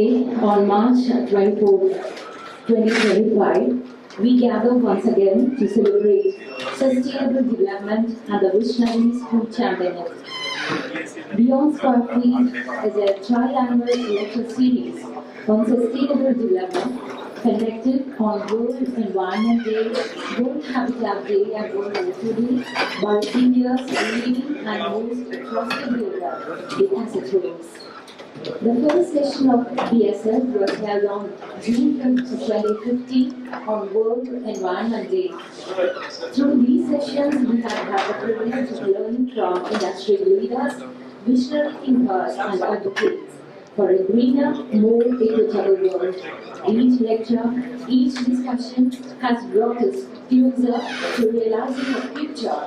Today, on March 24, 2025, we gather once again to celebrate sustainable development and the Visionaries Food Championship. Beyond Square Feet is a triannual lecture series on sustainable development conducted on World Environment Day, World Habitat Day and World Water Day by India's leading and most trusted builder, the Asset. The first session of BSF was held on June 5, 2015 on World Environment Day. Through these sessions, we have had the privilege of learning from industry leaders, visionary thinkers and advocates for a greener, more equitable world. Each lecture, each discussion has brought us closer to realizing a future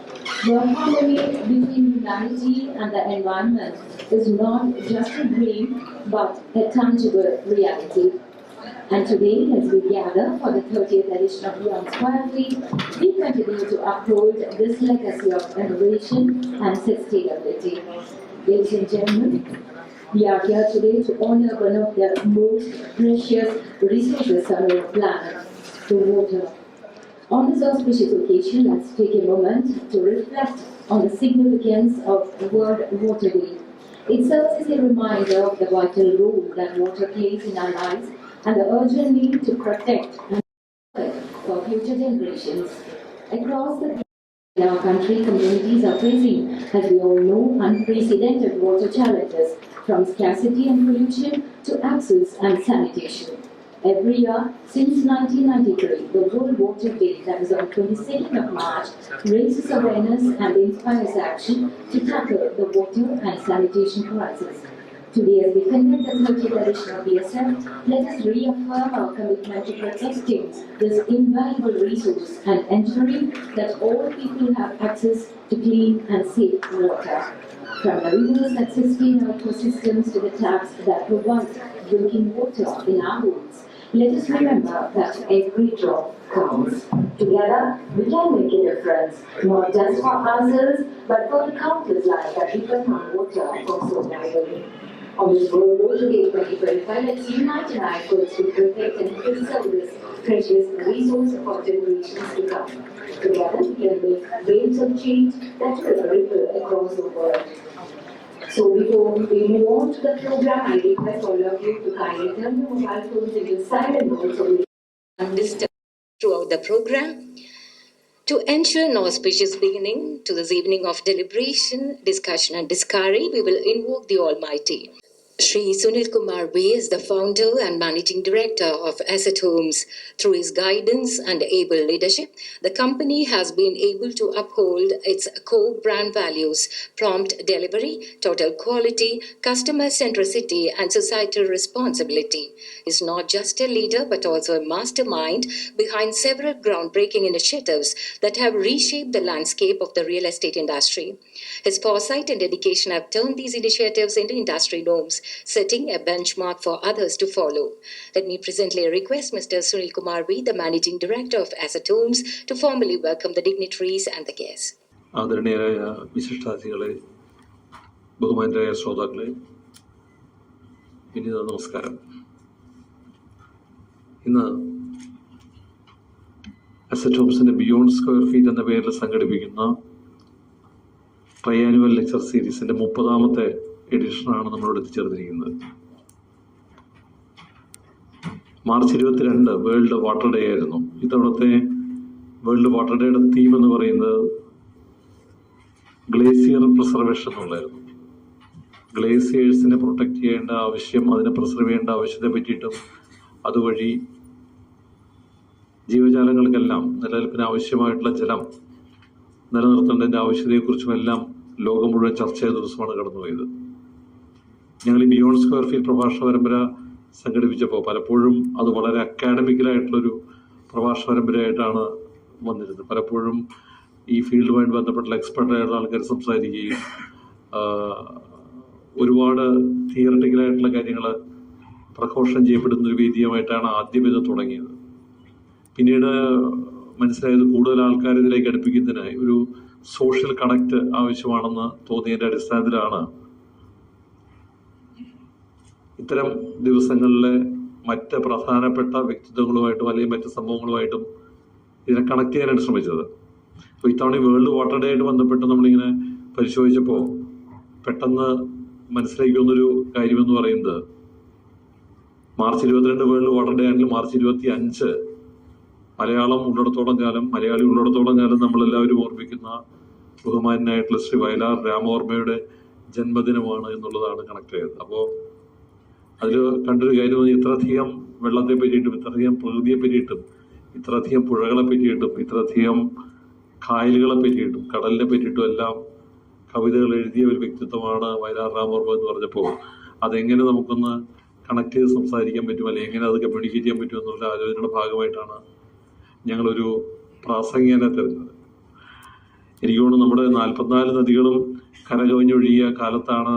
where harmony between humanity and the environment is not just a dream but a tangible reality. And today, as we gather for the 30th edition of Beyond Square Feet, we continue to uphold this legacy of innovation and sustainability. Ladies and gentlemen, we are here today to honor one of the most precious resources on our planet, the water. On this auspicious occasion, let's take a moment to reflect on the significance of World Water Day. It serves as a reminder of the vital role that water plays in our lives and the urgent need to protect and for future generations. Across the in our country, communities are facing, as we all know, unprecedented water challenges, from scarcity and pollution to access and sanitation. Every year since 1993, the World Water Day, that is on 22nd of March, raises awareness and inspires action to tackle the water and sanitation crisis. Today, as we conduct the 30th edition of BSF, let us reaffirm our commitment to protecting this invaluable resource and ensuring that all people have access to clean and safe water. From the rivers that sustain our ecosystems to the taps that provide drinking water in our homes, let us remember that every drop counts. Together, we can make a difference, not just for ourselves, but for the countless lives that depend on water for so valuable. On this World Water Day 2025, let's unite in our efforts to protect and preserve this precious resource for generations to come. Together, we can make waves of change that will ripple across the world. So before we move on to the program, I request all of you to kindly turn your mobile phones into silent mode so we can listen throughout the program. To ensure an auspicious beginning to this evening of deliberation, discussion and discovery, we will invoke the Almighty. Shri Sunil Kumar V is the founder and managing director of Asset Homes. Through his guidance and able leadership, the company has been able to uphold its core brand values, prompt delivery, total quality, customer centricity, and societal responsibility. He is not just a leader but also a mastermind behind several groundbreaking initiatives that have reshaped the landscape of the real estate industry. His foresight and dedication have turned these initiatives into industry norms, setting a benchmark for others to follow. Let me presently request Mr. Sunil Kumar V, the Managing Director of Asset Homes, to formally welcome the dignitaries and the guests. ആദരണീയരായ വിശിഷ്ടാതിഥികളെ, ബഹുമാന്യരായ ശ്രോതാക്കളെ, വിനീത നമസ്കാരം. ഇന്ന് asset ഹോംസിന്റെ beyond square feet എന്ന പേരിൽ സംഘടിപ്പിക്കുന്ന try annual lecture സീരീസിന്റെ 30ാമത്തെ എഡിഷനാണ് നമ്മളോട് എത്തിച്ചേർന്നിരിക്കുന്നത്. മാർച്ച് 22 വേൾഡ് വാട്ടർ ഡേ ആയിരുന്നു. ഇത്തവണത്തെ വേൾഡ് വാട്ടർ ഡേയുടെ തീം എന്ന് പറയുന്നത് ഗ്ലേസിയർ പ്രിസർവേഷൻ എന്നുള്ളായിരുന്നു. ഗ്ലേസിയേഴ്സിനെ പ്രൊട്ടക്ട് ചെയ്യേണ്ട ആവശ്യം, അതിനെ പ്രിസർവ് ചെയ്യേണ്ട ആവശ്യത്തെ പറ്റിയിട്ടും അതുവഴി ജീവജാലങ്ങൾക്കെല്ലാം നിലനിൽപ്പിന് ആവശ്യമായിട്ടുള്ള ജലം നിലനിർത്തേണ്ടതിൻ്റെ ആവശ്യതയെക്കുറിച്ചുമെല്ലാം ലോകം മുഴുവൻ ചർച്ച ചെയ്ത ദിവസമാണ് കടന്നുപോയത്. ഞങ്ങൾ ഈ ബിയോണ്ട് സ്ക്വയർ ഫീറ്റ് പ്രഭാഷണ പരമ്പര സംഘടിപ്പിച്ചപ്പോൾ പലപ്പോഴും അത് വളരെ അക്കാഡമിക്കലായിട്ടുള്ളൊരു പ്രഭാഷണ പരമ്പരയായിട്ടാണ് വന്നിരുന്നത്. പലപ്പോഴും ഈ ഫീൽഡുമായിട്ട് ബന്ധപ്പെട്ടുള്ള എക്സ്പെർട്ടായിട്ടുള്ള ആൾക്കാർ സംസാരിക്കുകയും ഒരുപാട് തിയററ്റിക്കലായിട്ടുള്ള കാര്യങ്ങൾ പ്രഘോഷണം ചെയ്യപ്പെടുന്ന ഒരു വേദിയുമായിട്ടാണ് ആദ്യം ഇത് തുടങ്ങിയത്. പിന്നീട് മനസ്സിലായത് കൂടുതൽ ആൾക്കാർ ഇതിലേക്ക് അടുപ്പിക്കുന്നതിനായി ഒരു സോഷ്യൽ കണക്റ്റ് ആവശ്യമാണെന്ന് തോന്നിയതിൻ്റെ അടിസ്ഥാനത്തിലാണ് ഇത്തരം ദിവസങ്ങളിലെ മറ്റ് പ്രധാനപ്പെട്ട വ്യക്തിത്വങ്ങളുമായിട്ടും അല്ലെങ്കിൽ മറ്റ് സംഭവങ്ങളുമായിട്ടും ഇതിനെ കണക്ട് ചെയ്യാനായിട്ട് ശ്രമിച്ചത്. അപ്പോൾ ഇത്തവണ വേൾഡ് വാട്ടർ ഡേ ആയിട്ട് ബന്ധപ്പെട്ട് നമ്മളിങ്ങനെ പരിശോധിച്ചപ്പോൾ പെട്ടെന്ന് മനസ്സിലേക്ക് വന്നൊരു കാര്യമെന്ന് പറയുന്നത്, മാർച്ച് 22 വേൾഡ് വാട്ടർ ഡേ ആണെങ്കിൽ മാർച്ച് 25 മലയാളം ഉള്ളിടത്തോളം കാലം, മലയാളി ഉള്ളിടത്തോളം കാലം നമ്മളെല്ലാവരും ഓർമ്മിക്കുന്ന ബഹുമാനായിട്ടുള്ള ശ്രീ വയലാർ രാമവർമ്മയുടെ ജന്മദിനമാണ് എന്നുള്ളതാണ് കണക്ട് ചെയ്തത്. അപ്പോൾ അതിൽ കണ്ടൊരു കാര്യം, ഇത്രയധികം വെള്ളത്തെ പറ്റിയിട്ടും ഇത്രയധികം പ്രകൃതിയെ പറ്റിയിട്ടും ഇത്രയധികം പുഴകളെ പറ്റിയിട്ടും ഇത്രയധികം കായലുകളെ പറ്റിയിട്ടും കടലിനെ പറ്റിയിട്ടും എല്ലാം കവിതകൾ എഴുതിയ ഒരു വ്യക്തിത്വമാണ് വയലാർ രാമവർമ്മ എന്ന് പറഞ്ഞപ്പോൾ അതെങ്ങനെ നമുക്കൊന്ന് കണക്ട് ചെയ്ത് സംസാരിക്കാൻ പറ്റും, അല്ലെങ്കിൽ എങ്ങനെ അത് കമ്മ്യൂണിക്കേറ്റ് ചെയ്യാൻ പറ്റും എന്നുള്ള ആലോചനയുടെ ഭാഗമായിട്ടാണ് ഞങ്ങളൊരു പ്രാസംഗികനെ തരുന്നത്. എനിക്ക് തോന്നുന്നു നമ്മുടെ 44 നദികളും കരകവിഞ്ഞൊഴുകിയ കാലത്താണ്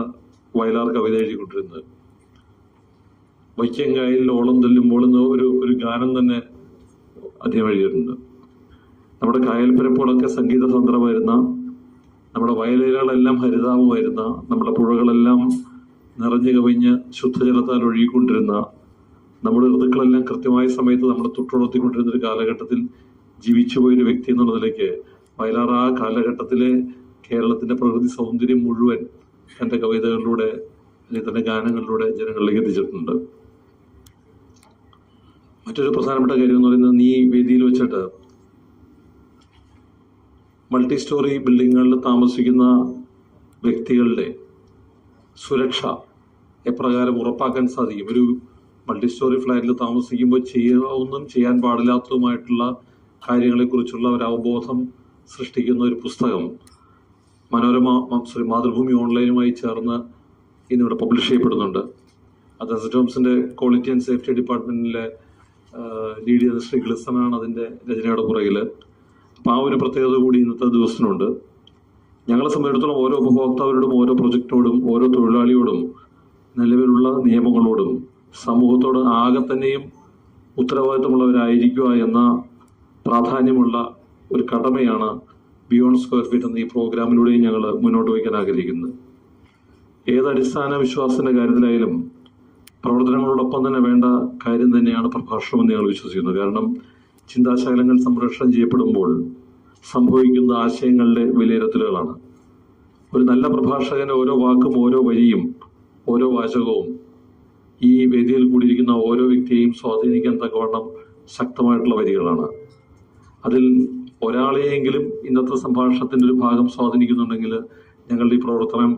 വയലാർ കവിത എഴുതിക്കൊണ്ടിരുന്നത്. വൈക്കങ്കായലിൽ ഓളം തെല്ലുമ്പോൾ എന്ന ഒരു ഗാനം തന്നെ അദ്ദേഹം എഴുതിയിട്ടുണ്ട്. നമ്മുടെ കായൽപ്പരപ്പുകളൊക്കെ സംഗീത സാന്ദ്രമായിരുന്ന, നമ്മുടെ വയലുകളെല്ലാം ഹരിതാപമായിരുന്ന, നമ്മുടെ പുഴകളെല്ലാം നിറഞ്ഞു കവിഞ്ഞ് ശുദ്ധജലത്താൽ ഒഴുകിക്കൊണ്ടിരുന്ന, നമ്മുടെ ഋതുക്കളെല്ലാം കൃത്യമായ സമയത്ത് നമ്മൾ തൊട്ടുണർത്തിക്കൊണ്ടിരുന്ന ഒരു കാലഘട്ടത്തിൽ ജീവിച്ചു പോയൊരു വ്യക്തി എന്നുള്ളതിലേക്ക് വയലാർ ആ കാലഘട്ടത്തിലെ കേരളത്തിന്റെ പ്രകൃതി സൗന്ദര്യം മുഴുവൻ തന്റെ കവിതകളിലൂടെ അല്ലെങ്കിൽ തന്റെ ഗാനങ്ങളിലൂടെ ജനങ്ങളിലേക്ക് എത്തിച്ചിട്ടുണ്ട്. മറ്റൊരു പ്രധാനപ്പെട്ട കാര്യം എന്ന് പറയുന്നത്, നീ വേദിയിൽ വെച്ചിട്ട് മൾട്ടി സ്റ്റോറി ബിൽഡിങ്ങുകളിൽ താമസിക്കുന്ന വ്യക്തികളുടെ സുരക്ഷ എപ്രകാരം ഉറപ്പാക്കാൻ സാധിക്കും, ഒരു മൾട്ടി സ്റ്റോറി ഫ്ലാറ്റിൽ താമസിക്കുമ്പോൾ ചെയ്യാവുന്നതും ചെയ്യാൻ പാടില്ലാത്തതുമായിട്ടുള്ള കാര്യങ്ങളെക്കുറിച്ചുള്ള ഒരു അവബോധം സൃഷ്ടിക്കുന്ന ഒരു പുസ്തകം മാതൃഭൂമി ഓൺലൈനുമായി ചേർന്ന് ഇന്നിവിടെ പബ്ലിഷ് ചെയ്യപ്പെടുന്നുണ്ട്. അത് എസ് ടോംസിന്റെ ക്വാളിറ്റി ആൻഡ് സേഫ്റ്റി ഡിപ്പാർട്ട്മെന്റിലെ ലീഡ് ചെയ്ത ശ്രീ ഗ്ലിസനാണ് അതിൻ്റെ രചനയുടെ പുറകിൽ. അപ്പോൾ ആ ഒരു പ്രത്യേകത കൂടി ഇന്നത്തെ ദിവസത്തിനുണ്ട്. ഞങ്ങളെ സംബന്ധിച്ചിടത്തോളം ഓരോ ഉപഭോക്താവരോടും ഓരോ പ്രൊജക്റ്റിനോടും ഓരോ തൊഴിലാളിയോടും നിലവിലുള്ള നിയമങ്ങളോടും സമൂഹത്തോട് ആകെ തന്നെയും ഉത്തരവാദിത്തമുള്ളവരായിരിക്കുക എന്ന പ്രാധാന്യമുള്ള ഒരു കടമയാണ് ബിയോണ്ട് സ്ക്വയർ ഫീറ്റ് എന്ന ഈ പ്രോഗ്രാമിലൂടെയും ഞങ്ങൾ മുന്നോട്ട് വയ്ക്കാൻ ആഗ്രഹിക്കുന്നത്. ഏത് അടിസ്ഥാന വിശ്വാസത്തിന്റെ കാര്യത്തിലായാലും പ്രവർത്തനങ്ങളോടൊപ്പം തന്നെ വേണ്ട കാര്യം തന്നെയാണ് പ്രഭാഷണം എന്ന് ഞങ്ങൾ വിശ്വസിക്കുന്നത്. കാരണം ചിന്താശകലങ്ങൾ സംരക്ഷണം ചെയ്യപ്പെടുമ്പോൾ സംഭവിക്കുന്ന ആശയങ്ങളുടെ വിലയിരുത്തലുകളാണ്. ഒരു നല്ല പ്രഭാഷകന് ഓരോ വാക്കും ഓരോ വരിയും ഓരോ വാചകവും ഈ വേദിയിൽ കൂടിയിരിക്കുന്ന ഓരോ വ്യക്തിയെയും സ്വാധീനിക്കാൻ തക്കവണ്ണം ശക്തമായിട്ടുള്ള വരികളാണ്. അതിൽ ഒരാളെയെങ്കിലും ഇന്നത്തെ സംഭാഷണത്തിൻ്റെ ഒരു ഭാഗം സ്വാധീനിക്കുന്നുണ്ടെങ്കിൽ ഞങ്ങളുടെ ഈ പ്രവർത്തനം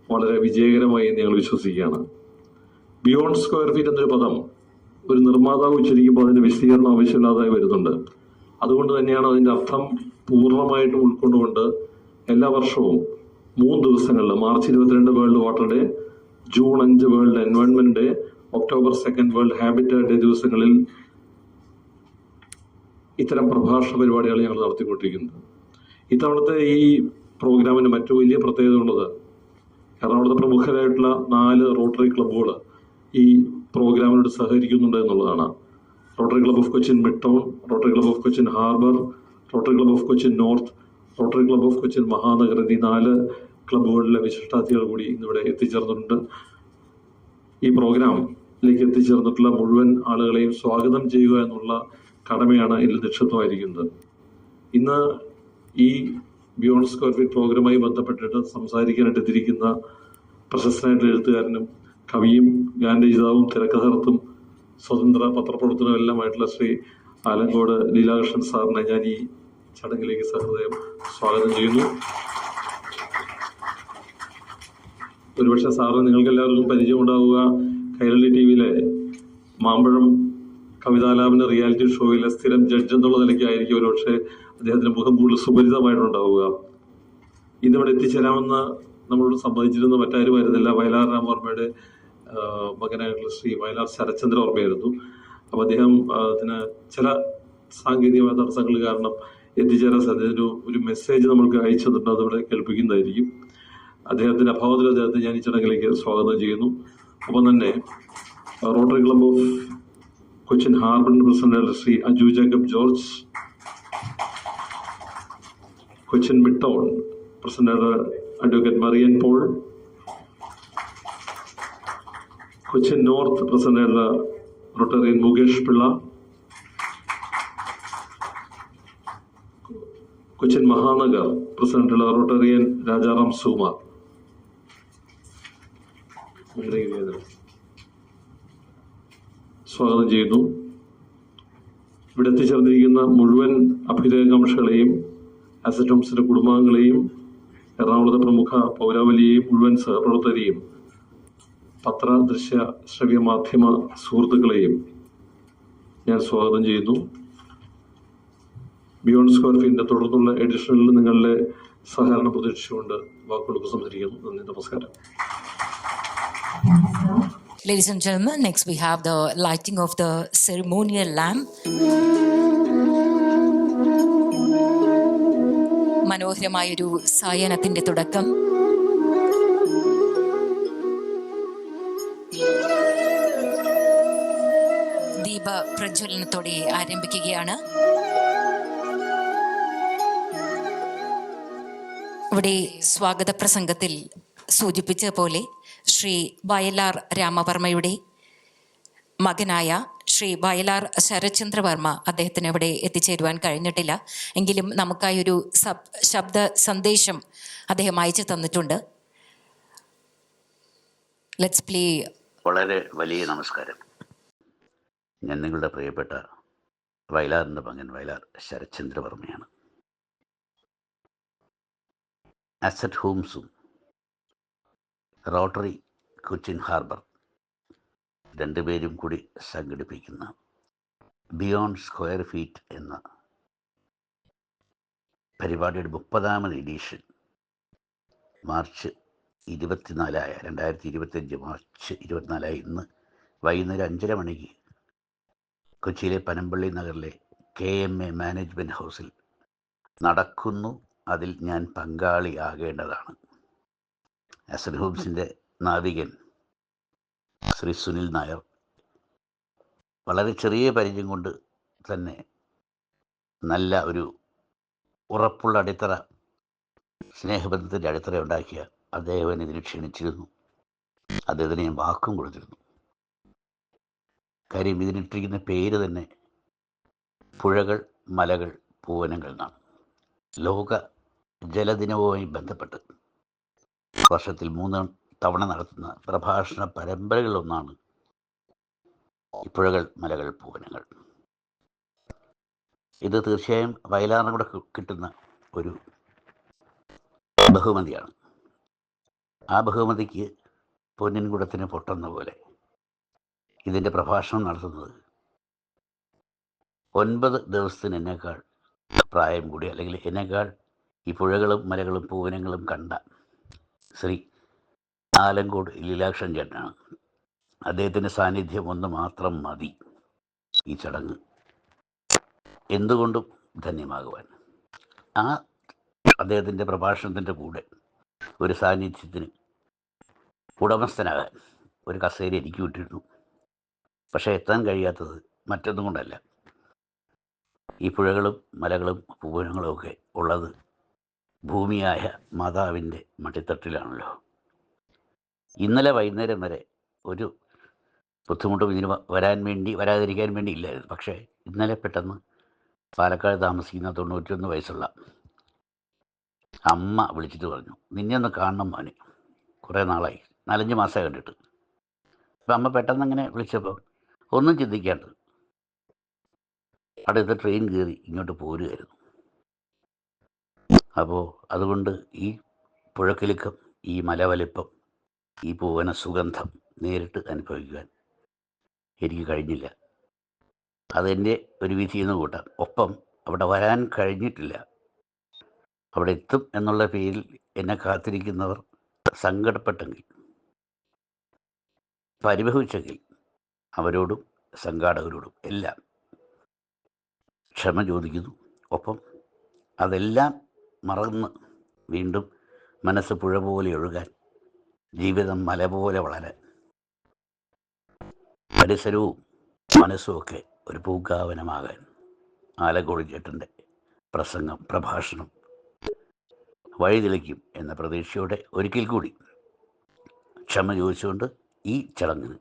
വളരെ വിജയകരമായി ഞങ്ങൾ വിശ്വസിക്കുകയാണ്. ബിയോണ്ട് സ്ക്വയർ ഫീറ്റ് എന്നൊരു പദം ഒരു നിർമ്മാതാവ് ഉച്ചരിക്കുമ്പോൾ അതിന് വിശദീകരണം ആവശ്യമില്ലാതായി വരുന്നുണ്ട്. അതുകൊണ്ട് തന്നെയാണ് അതിൻ്റെ അർത്ഥം പൂർണ്ണമായിട്ടും ഉൾക്കൊണ്ടുകൊണ്ട് എല്ലാ വർഷവും 3 ദിവസങ്ങളിൽ March 22 world water day, June 5 world environment day, October 2 world habitat day ദിവസങ്ങളിൽ ഇത്തരം പ്രഭാഷണ പരിപാടികൾ ഞങ്ങൾ നടത്തിക്കൊണ്ടിരിക്കുന്നത്. ഇത്തവണത്തെ ഈ പ്രോഗ്രാമിന് മറ്റു വലിയ പ്രത്യേകത ഉള്ളത്, എറണാകുളത്തെ പ്രമുഖരായിട്ടുള്ള 4 റോട്ടറി ക്ലബ്ബുകൾ ഈ പ്രോഗ്രാമിനോട് സഹകരിക്കുന്നുണ്ട് എന്നുള്ളതാണ്. Rotary club of Cochin mid town, rotary club of Cochin harbour, rotary club of Cochin north, rotary club of Cochin Mahanagar എന്നീ 4 ക്ലബ്ബുകളിലെ വിശിഷ്ടാതിഥികൾ കൂടി ഇന്നിവിടെ എത്തിച്ചേർന്നിട്ടുണ്ട്. ഈ പ്രോഗ്രാമിലേക്ക് എത്തിച്ചേർന്നിട്ടുള്ള മുഴുവൻ ആളുകളെയും സ്വാഗതം ചെയ്യുക എന്നുള്ള കടമയാണ് ഇതിൽ നിക്ഷിപ്തമായിരിക്കുന്നത്. ഇന്ന് ഈ ബിയോണ്ട് സ്ക്വയർ ഫീറ്റ് പ്രോഗ്രാമായി ബന്ധപ്പെട്ടിട്ട് സംസാരിക്കാനായിട്ട് എത്തിയിരിക്കുന്ന പ്രശസ്തനായിട്ടുള്ള എഴുത്തുകാരനും കവിയും ഗാനരചയിതാവും തിരക്കഥാകൃത്തും സ്വതന്ത്ര പത്രപ്രവർത്തനവും എല്ലാമായിട്ടുള്ള ശ്രീ ആലങ്കോട് ലീലാകൃഷ്ണൻ സാറിനെ ഞാൻ ഈ ചടങ്ങിലേക്ക് സഹൃദയം സ്വാഗതം ചെയ്യുന്നു. ഒരുപക്ഷെ സാറിന് നിങ്ങൾക്ക് എല്ലാവർക്കും പരിചയം ഉണ്ടാവുക കൈരളി ടിവിയിലെ മാമ്പഴം കവിതാലാപന റിയാലിറ്റി ഷോയിലെ സ്ഥിരം ജഡ്ജ് എന്നുള്ള നിലയ്ക്കായിരിക്കും ഒരുപക്ഷെ അദ്ദേഹത്തിന് മുഖം കൂടുതൽ സുപരിതമായിട്ടുണ്ടാവുക. ഇന്നിവിടെ എത്തിച്ചേരാമെന്ന് നമ്മളോട് സംബന്ധിച്ചിരുന്ന മറ്റാരുമായിരുന്നില്ല, വയലാർ രാമവർമ്മയുടെ മകനായിട്ടുള്ള ശ്രീ വയലാർ ശരത്ചന്ദ്ര വർമ്മയായിരുന്നു. അപ്പോൾ അദ്ദേഹം അതിന് ചില സാങ്കേതികമായ തടസ്സങ്ങൾ കാരണം എത്തിച്ചേരാൻ സാധ്യത ഒരു മെസ്സേജ് നമ്മൾക്ക് അയച്ചു തന്നിട്ട് അതവിടെ കേൾപ്പിക്കുന്നതായിരിക്കും. അദ്ദേഹത്തിന്റെ അഭാവത്തിൽ അദ്ദേഹത്തെ ഞാൻ ഈ ചടങ്ങിലേക്ക് സ്വാഗതം ചെയ്യുന്നു. ഒപ്പം തന്നെ റോട്ടറി ക്ലബ്ബ് ഓഫ് കൊച്ചിൻ ഹാർബറിന്റെ president Shri Aju Jacob George, Cochin mid town president advocate Marian Paul, Cochin north പ്രസിഡന്റായിട്ടുള്ള റോട്ടറിയൻ മുകേഷ് പിള്ള, കൊച്ചിൻ മഹാനഗർ പ്രസിഡന്റുള്ള റോട്ടറിയൻ രാജാറാം സുകുമാർ, സ്വാഗതം ചെയ്യുന്നു. ഇവിടെ എത്തിച്ചേർന്നിരിക്കുന്ന മുഴുവൻ അഭ്യുദയകാംക്ഷികളെയും അസറ്റ് ഹോംസിന്റെ കുടുംബാംഗങ്ങളെയും എറണാകുളത്തെ പ്രമുഖ പൗരാവലിയെയും മുഴുവൻ സഹപ്രവർത്തകരെയും പത്ര, ദൃശ്യ, ശ്രവ്യ മാധ്യമ സുഹൃത്തുക്കളെയും ഞാൻ സ്വാഗതം ചെയ്യുന്നു. ബിയോണ്ട് സ്ക്വയർ ഫീൽഡിന്റെ തുടർന്നുള്ള എഡിഷനിൽ നിങ്ങളുടെ സഹകരണം പ്രതീക്ഷിച്ചുകൊണ്ട് വാക്കുകൾ ഉപസംഹരിക്കുന്നു. നന്ദി, നമസ്കാരം. Ladies and gentlemen, next we have the lighting of the ceremonial lamp. മനോഹരമായൊരു സായാഹ്നത്തിന്റെ തുടക്കം. ദീപ പ്രജ്വലനത്തോടെ ആരംഭിക്കുകയാണ്. ഇവിടെ സ്വാഗത പ്രസംഗത്തിൽ സൂചിപ്പിച്ച പോലെ ശ്രീ വയലാർ രാമവർമ്മയുടെ മകനായ ശ്രീ വയലാർ ശരത്ചന്ദ്രവർമ്മ അദ്ദേഹത്തിന് ഇവിടെ എത്തിച്ചേരുവാൻ കഴിഞ്ഞിട്ടില്ല. എങ്കിലും നമുക്കായൊരു ശബ്ദ സന്ദേശം അദ്ദേഹം അയച്ചു തന്നിട്ടുണ്ട്. Let's play. വളരെ വലിയ നമസ്കാരം. ഞാൻ നിങ്ങളുടെ പ്രിയപ്പെട്ട വയലാറിൻ്റെ മകൻ വയലാർ ശരത്ചന്ദ്രവർമ്മയാണ്. അസറ്റ് ഹോംസും റോട്ടറി കൊച്ചിൻ ഹാർബർ രണ്ടുപേരും കൂടി സംഘടിപ്പിക്കുന്ന ബിയോണ്ട് സ്ക്വയർ ഫീറ്റ് എന്ന പരിപാടിയുടെ 30ാമത് എഡിഷൻ മാർച്ച് 2025 മാർച്ച് 24 ഇന്ന് വൈകുന്നേരം 5:30 മണിക്ക് കൊച്ചിയിലെ പനമ്പള്ളി നഗറിലെ KMA മാനേജ്മെൻറ്റ് ഹൗസിൽ നടക്കുന്നു. അതിൽ ഞാൻ പങ്കാളിയാകേണ്ടതാണ്. അസറ്റ് ഹോംസിൻ്റെ നാവികൻ ശ്രീ സുനിൽ നായർ വളരെ ചെറിയ പരിചയം കൊണ്ട് തന്നെ നല്ല ഒരു ഉറപ്പുള്ള അടിത്തറ, സ്നേഹബന്ധത്തിൻ്റെ അടിത്തറ ഉണ്ടാക്കിയ അദ്ദേഹം ഇതിന് ക്ഷണിച്ചിരുന്നു. അദ്ദേഹത്തിന് ഞാൻ വാക്കും കൊടുത്തിരുന്നു. കാര്യം ഇതിനിട്ടിരിക്കുന്ന പേര് തന്നെ പുഴകൾ, മലകൾ, പൂവനങ്ങൾ എന്നാണ്. ലോക ജലദിനവുമായി ബന്ധപ്പെട്ട് വർഷത്തിൽ 3 തവണ നടത്തുന്ന പ്രഭാഷണ പരമ്പരകളിലൊന്നാണ് ഈ പുഴകൾ, മലകൾ, പൂവനങ്ങൾ. ഇത് തീർച്ചയായും വയലാറിനും കൂടെ കിട്ടുന്ന ഒരു ബഹുമതിയാണ്. ആ ബഹുമതിക്ക് പൊന്നിൻകുടത്തിന് പൊട്ടുന്ന പോലെ ഇതിൻ്റെ പ്രഭാഷണം നടത്തുന്നത് 9 ദിവസത്തിന് എന്നേക്കാൾ പ്രായം കൂടി, അല്ലെങ്കിൽ എന്നേക്കാൾ ഈ പുഴകളും മലകളും പൂവനങ്ങളും കണ്ട ശ്രീ ആലങ്കോട് ലീലാക്ഷൻ ചേട്ടനാണ്. അദ്ദേഹത്തിൻ്റെ സാന്നിധ്യം ഒന്ന് മാത്രം മതി ഈ ചടങ്ങ് എന്തുകൊണ്ടും ധന്യമാകുവാൻ. ആ അദ്ദേഹത്തിൻ്റെ പ്രഭാഷണത്തിൻ്റെ കൂടെ ഒരു സാന്നിധ്യത്തിന് ഉടമസ്ഥനാകാൻ ഒരു കസേര എനിക്ക് വിട്ടിരുന്നു. പക്ഷേ എത്താൻ കഴിയാത്തത് മറ്റൊന്നും കൊണ്ടല്ല, ഈ പുഴകളും മലകളും പൂവനങ്ങളും ഒക്കെ ഉള്ളത് ഭൂമിയായ മാതാവിൻ്റെ മടിത്തട്ടിലാണല്ലോ. ഇന്നലെ വൈകുന്നേരം വരെ ഒരു ബുദ്ധിമുട്ടും ഇതിന് വരാതിരിക്കാൻ വേണ്ടി ഇല്ലായിരുന്നു. പക്ഷേ ഇന്നലെ പെട്ടെന്ന് പാലക്കാട് താമസിക്കുന്ന 91 വയസ്സുള്ള അമ്മ വിളിച്ചിട്ട് പറഞ്ഞു, നിന്നെ ഒന്ന് കാണണം മോനെ, കുറേ നാളായി, 4-5 മാസമായി കണ്ടിട്ട്. അപ്പം അമ്മ പെട്ടെന്ന് അങ്ങനെ വിളിച്ചപ്പോൾ ഒന്നും ചിന്തിക്കാണ്ട് അടുത്ത ട്രെയിൻ കയറി ഇങ്ങോട്ട് പോരുമായിരുന്നു. അപ്പോൾ അതുകൊണ്ട് ഈ പുഴക്കിലുക്കം, ഈ മലവലിപ്പം, ഈ പൂവന സുഗന്ധം നേരിട്ട് അനുഭവിക്കുവാൻ എനിക്ക് കഴിഞ്ഞില്ല. അതെൻ്റെ ഒരു വിധിയെന്ന് കൂട്ടാം. ഒപ്പം അവിടെ വരാൻ കഴിഞ്ഞിട്ടില്ല, അവിടെ എത്തും എന്നുള്ള പേരിൽ എന്നെ കാത്തിരിക്കുന്നവർ സങ്കടപ്പെട്ടെങ്കിൽ, പരിഭവിച്ചെങ്കിൽ അവരോടും സംഘാടകരോടും എല്ലാം ക്ഷമ ചോദിക്കുന്നു. ഒപ്പം അതെല്ലാം മറന്ന് വീണ്ടും മനസ്സ് പുഴ പോലെ ഒഴുകാൻ, ജീവിതം മല പോലെ വളരാൻ, പരിസരവും മനസ്സുമൊക്കെ ഒരു പൂങ്കാവനമാകാൻ ആലങ്കോട് ചേട്ടൻ്റെ പ്രഭാഷണം വഴിതെളിക്കും എന്ന പ്രതീക്ഷയോടെ ഒരിക്കൽ കൂടി ക്ഷമ ചോദിച്ചുകൊണ്ട് ഈ ചടങ്ങിന്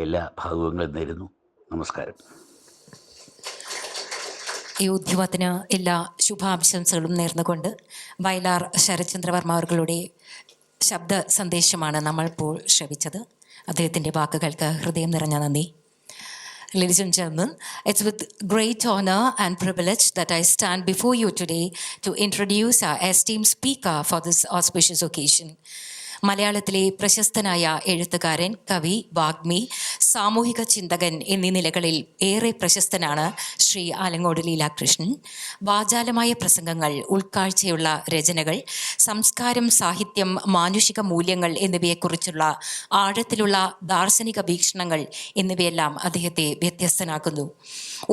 എല്ലാ ഭാഗങ്ങളും നേരുന്നു. നമസ്കാരം. ഈ ഉദ്യമത്തിന് എല്ലാ ശുഭാശംസകളും നേർന്നുകൊണ്ട് വയലാർ ശരത്ചന്ദ്രവർമ്മ അവர்களுടെ ശബ്ദ സന്ദേശമാണ് നമ്മൾ ഇപ്പോൾ ശ്രവിച്ചത്. അദ്ദേഹത്തിൻ്റെ വാക്കുകൾക്ക് ഹൃദയം നിറഞ്ഞ നന്ദി. Ladies and gentlemen, it's with great honor and privilege that I stand before you today to introduce our esteemed speaker for this auspicious occasion. മലയാളത്തിലെ പ്രശസ്തനായ എഴുത്തുകാരൻ, കവി, വാഗ്മി, സാമൂഹിക ചിന്തകൻ എന്നീ നിലകളിൽ ഏറെ പ്രശസ്തനാണ് ശ്രീ ആലങ്കോട് ലീലാകൃഷ്ണൻ. വാചാലമായ പ്രസംഗങ്ങൾ, ഉൾക്കാഴ്ചയുള്ള രചനകൾ, സംസ്കാരം, സാഹിത്യം, മാനുഷിക മൂല്യങ്ങൾ എന്നിവയെക്കുറിച്ചുള്ള ആഴത്തിലുള്ള ദാർശനിക വീക്ഷണങ്ങൾ എന്നിവയെല്ലാം അദ്ദേഹത്തെ വ്യത്യസ്തനാക്കുന്നു.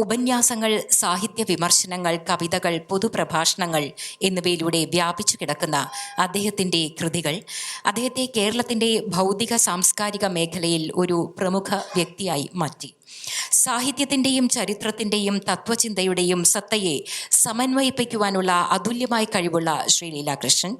ഉപന്യാസങ്ങൾ, സാഹിത്യ വിമർശനങ്ങൾ, കവിതകൾ, പൊതുപ്രഭാഷണങ്ങൾ എന്നിവയിലൂടെ വ്യാപിച്ചു കിടക്കുന്ന അദ്ദേഹത്തിൻ്റെ കൃതികൾ അദ്ദേഹത്തെ കേരളത്തിൻ്റെ ഭൗതിക സാംസ്കാരിക മേഖലയിൽ ഒരു പ്രമുഖ വ്യക്തിയായി മാറ്റി. സാഹിത്യത്തിൻ്റെയും ചരിത്രത്തിൻ്റെയും തത്വചിന്തയുടെയും സത്തയെ സമന്വയിപ്പിക്കുവാനുള്ള അതുല്യമായ കഴിവുള്ള ശ്രീ ലീലാകൃഷ്ണൻ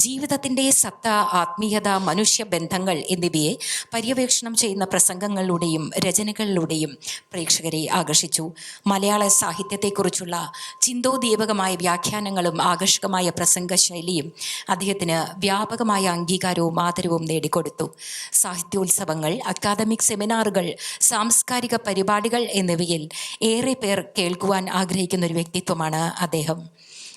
ജീവിതത്തിൻ്റെ സത്ത, ആത്മീയത, മനുഷ്യബന്ധങ്ങൾ എന്നിവയെ പര്യവേക്ഷണം ചെയ്യുന്ന പ്രസംഗങ്ങളിലൂടെയും രചനകളിലൂടെയും പ്രേക്ഷകരെ ആകർഷിച്ചു. മലയാള സാഹിത്യത്തെക്കുറിച്ചുള്ള ചിന്തോദീപകമായ വ്യാഖ്യാനങ്ങളും ആകർഷകമായ പ്രസംഗ ശൈലിയും അദ്ദേഹത്തിന് വ്യാപകമായ അംഗീകാരവും ആദരവും നേടിക്കൊടുത്തു. സാഹിത്യോത്സവങ്ങൾ, അക്കാദമിക് സെമിനാറുകൾ, സാംസ്കാരിക പരിപാടികൾ എന്നിവയിൽ ഏറെ പേർ കേൾക്കുവാൻ ആഗ്രഹിക്കുന്ന ഒരു വ്യക്തിത്വമാണ് അദ്ദേഹം.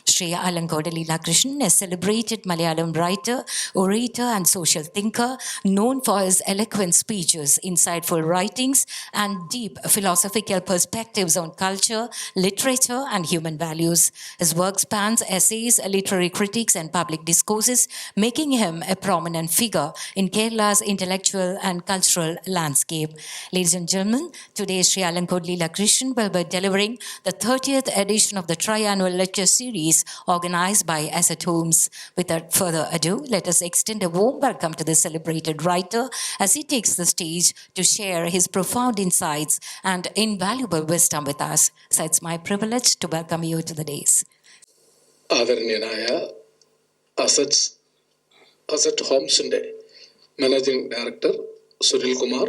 Sri Alankoda Leelakrishnan, a celebrated Malayalam writer, orator and social thinker, known for his eloquent speeches, insightful writings and deep philosophical perspectives on culture, literature and human values. His work spans essays, literary critiques and public discourses, making him a prominent figure in Kerala's intellectual and cultural landscape. Ladies and gentlemen, today Sri Alankoda Leelakrishnan will be delivering the 30th edition of the triannual lecture series organized by Asset Homes. Without further ado, let us extend a warm welcome to the celebrated writer as he takes the stage to share his profound insights and invaluable wisdom with us. So it's my privilege to welcome you to the days. ആദരണീയനായ asset ഹോംസിൻ്റെ managing director Sunil Kumar,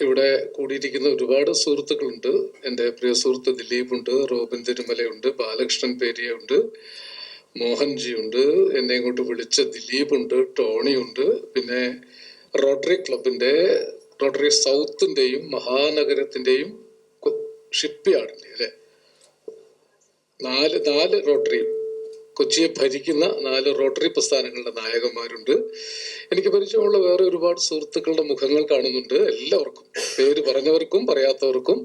ഇവിടെ കൂടിയിരിക്കുന്ന ഒരുപാട് സുഹൃത്തുക്കളുണ്ട്. എൻ്റെ പ്രിയ സുഹൃത്ത് ദിലീപുണ്ട്, Robin തിരുമലയുണ്ട്, Balakrishnan പേരിയുണ്ട്, മോഹൻജിയുണ്ട്, എന്നെ ഇങ്ങോട്ട് വിളിച്ച ദിലീപുണ്ട്, ടോണിയുണ്ട്, പിന്നെ റോട്ടറി ക്ലബിൻ്റെ, റോട്ടറി സൗത്തിൻ്റെയും മഹാനഗരത്തിൻ്റെയും ഷിപ്പ്യാർഡിൻ്റെ അല്ലേ നാല് റോട്ടറി, കൊച്ചിയെ ഭരിക്കുന്ന 4 റോട്ടറി പ്രസ്ഥാനങ്ങളുടെ നായകന്മാരുണ്ട്. എനിക്ക് പരിചയമുള്ള വേറെ ഒരുപാട് സുഹൃത്തുക്കളുടെ മുഖങ്ങൾ കാണുന്നുണ്ട്. എല്ലാവർക്കും, പേര് പറഞ്ഞവർക്കും പറയാത്തവർക്കും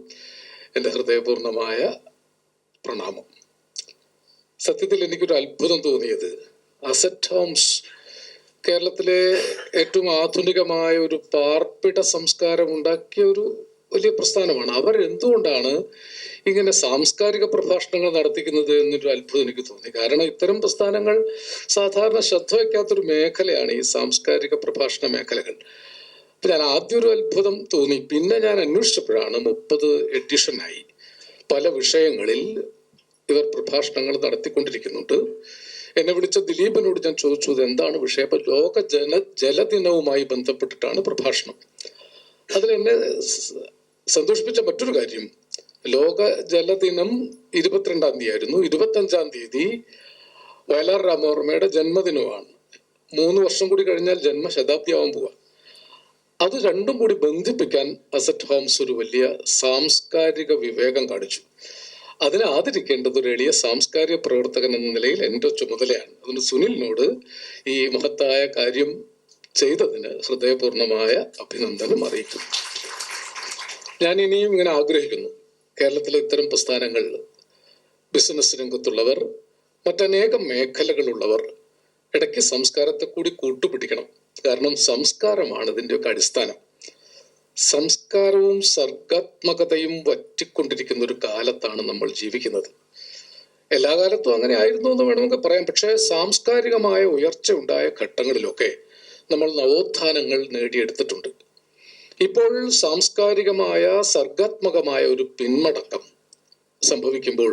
എൻ്റെ ഹൃദയപൂർണമായ പ്രണാമം. സത്യത്തിൽ എനിക്കൊരു അത്ഭുതം തോന്നിയത്, അസറ്റ് ഹോംസ് കേരളത്തിലെ ഏറ്റവും ആധുനികമായ ഒരു പാർപ്പിട സംസ്കാരം ഉണ്ടാക്കിയ ഒരു വലിയ പ്രസ്ഥാനമാണ്. അവർ എന്തുകൊണ്ടാണ് ഇങ്ങനെ സാംസ്കാരിക പ്രഭാഷണങ്ങൾ നടത്തിക്കുന്നത് എന്നൊരു അത്ഭുതം എനിക്ക് തോന്നി. കാരണം ഇത്തരം പ്രസ്ഥാനങ്ങൾ സാധാരണ ശ്രദ്ധ വയ്ക്കാത്തൊരു മേഖലയാണ് ഈ സാംസ്കാരിക പ്രഭാഷണ മേഖലകൾ. അപ്പം ഞാൻ ആദ്യം ഒരു അത്ഭുതം തോന്നി. പിന്നെ ഞാൻ അന്വേഷിച്ചപ്പോഴാണ് 30 എഡിഷനായി പല വിഷയങ്ങളിൽ ഇവർ പ്രഭാഷണങ്ങൾ നടത്തിക്കൊണ്ടിരിക്കുന്നുണ്ട്. എന്നെ വിളിച്ച ദിലീപനോട് ഞാൻ ചോദിച്ചു, ഇത് എന്താണ് വിഷയം? അപ്പം ലോക ജലദിനവുമായി ബന്ധപ്പെട്ടിട്ടാണ് പ്രഭാഷണം. അതിലെന്നെ സന്തോഷിപ്പിച്ച മറ്റൊരു കാര്യം, ലോക ജലദിനം 22-ാം തീയതി ആയിരുന്നു. 25-ാം തീയതി വയലാർ രാമവർമ്മയുടെ ജന്മദിനമാണ്. 3 വർഷം കൂടി കഴിഞ്ഞാൽ ജന്മശതാബ്ദിയാവാൻ പോവുക. അത് രണ്ടും കൂടി ബന്ധിപ്പിക്കാൻ അസറ്റ് ഹോംസ് ഒരു വലിയ സാംസ്കാരിക വിവേകം കാണിച്ചു. അതിനെ ആദരിക്കേണ്ടത് ഒരു എളിയ സാംസ്കാരിക പ്രവർത്തകൻ എന്ന നിലയിൽ എൻ്റെ ചുമതലയാണ്. അതുകൊണ്ട് സുനിലിനോട് ഈ മഹത്തായ കാര്യം ചെയ്തതിന് ഹൃദയപൂർണമായ അഭിനന്ദനം അറിയിക്കുന്നു. ഞാൻ ഇനിയും ഇങ്ങനെ ആഗ്രഹിക്കുന്നു, കേരളത്തിലെ ഇത്തരം പ്രസ്ഥാനങ്ങൾ, ബിസിനസ് രംഗത്തുള്ളവർ, മറ്റനേകം മേഖലകളുള്ളവർ ഇടയ്ക്ക് സംസ്കാരത്തെ കൂടി കൂട്ടുപിടിക്കണം. കാരണം സംസ്കാരമാണ് ഇതിൻ്റെയൊക്കെ അടിസ്ഥാനം. സംസ്കാരവും സർഗാത്മകതയും വറ്റിക്കൊണ്ടിരിക്കുന്ന ഒരു കാലത്താണ് നമ്മൾ ജീവിക്കുന്നത്. എല്ലാ കാലത്തും അങ്ങനെ ആയിരുന്നു എന്ന് വേണമെങ്കിൽ പറയാം. പക്ഷേ സാംസ്കാരികമായ ഉയർച്ച ഉണ്ടായ ഘട്ടങ്ങളിലൊക്കെ നമ്മൾ നവോത്ഥാനങ്ങൾ നേടിയെടുത്തിട്ടുണ്ട്. ഇപ്പോൾ സാംസ്കാരികമായ സർഗാത്മകമായ ഒരു പിന്മടക്കം സംഭവിക്കുമ്പോൾ,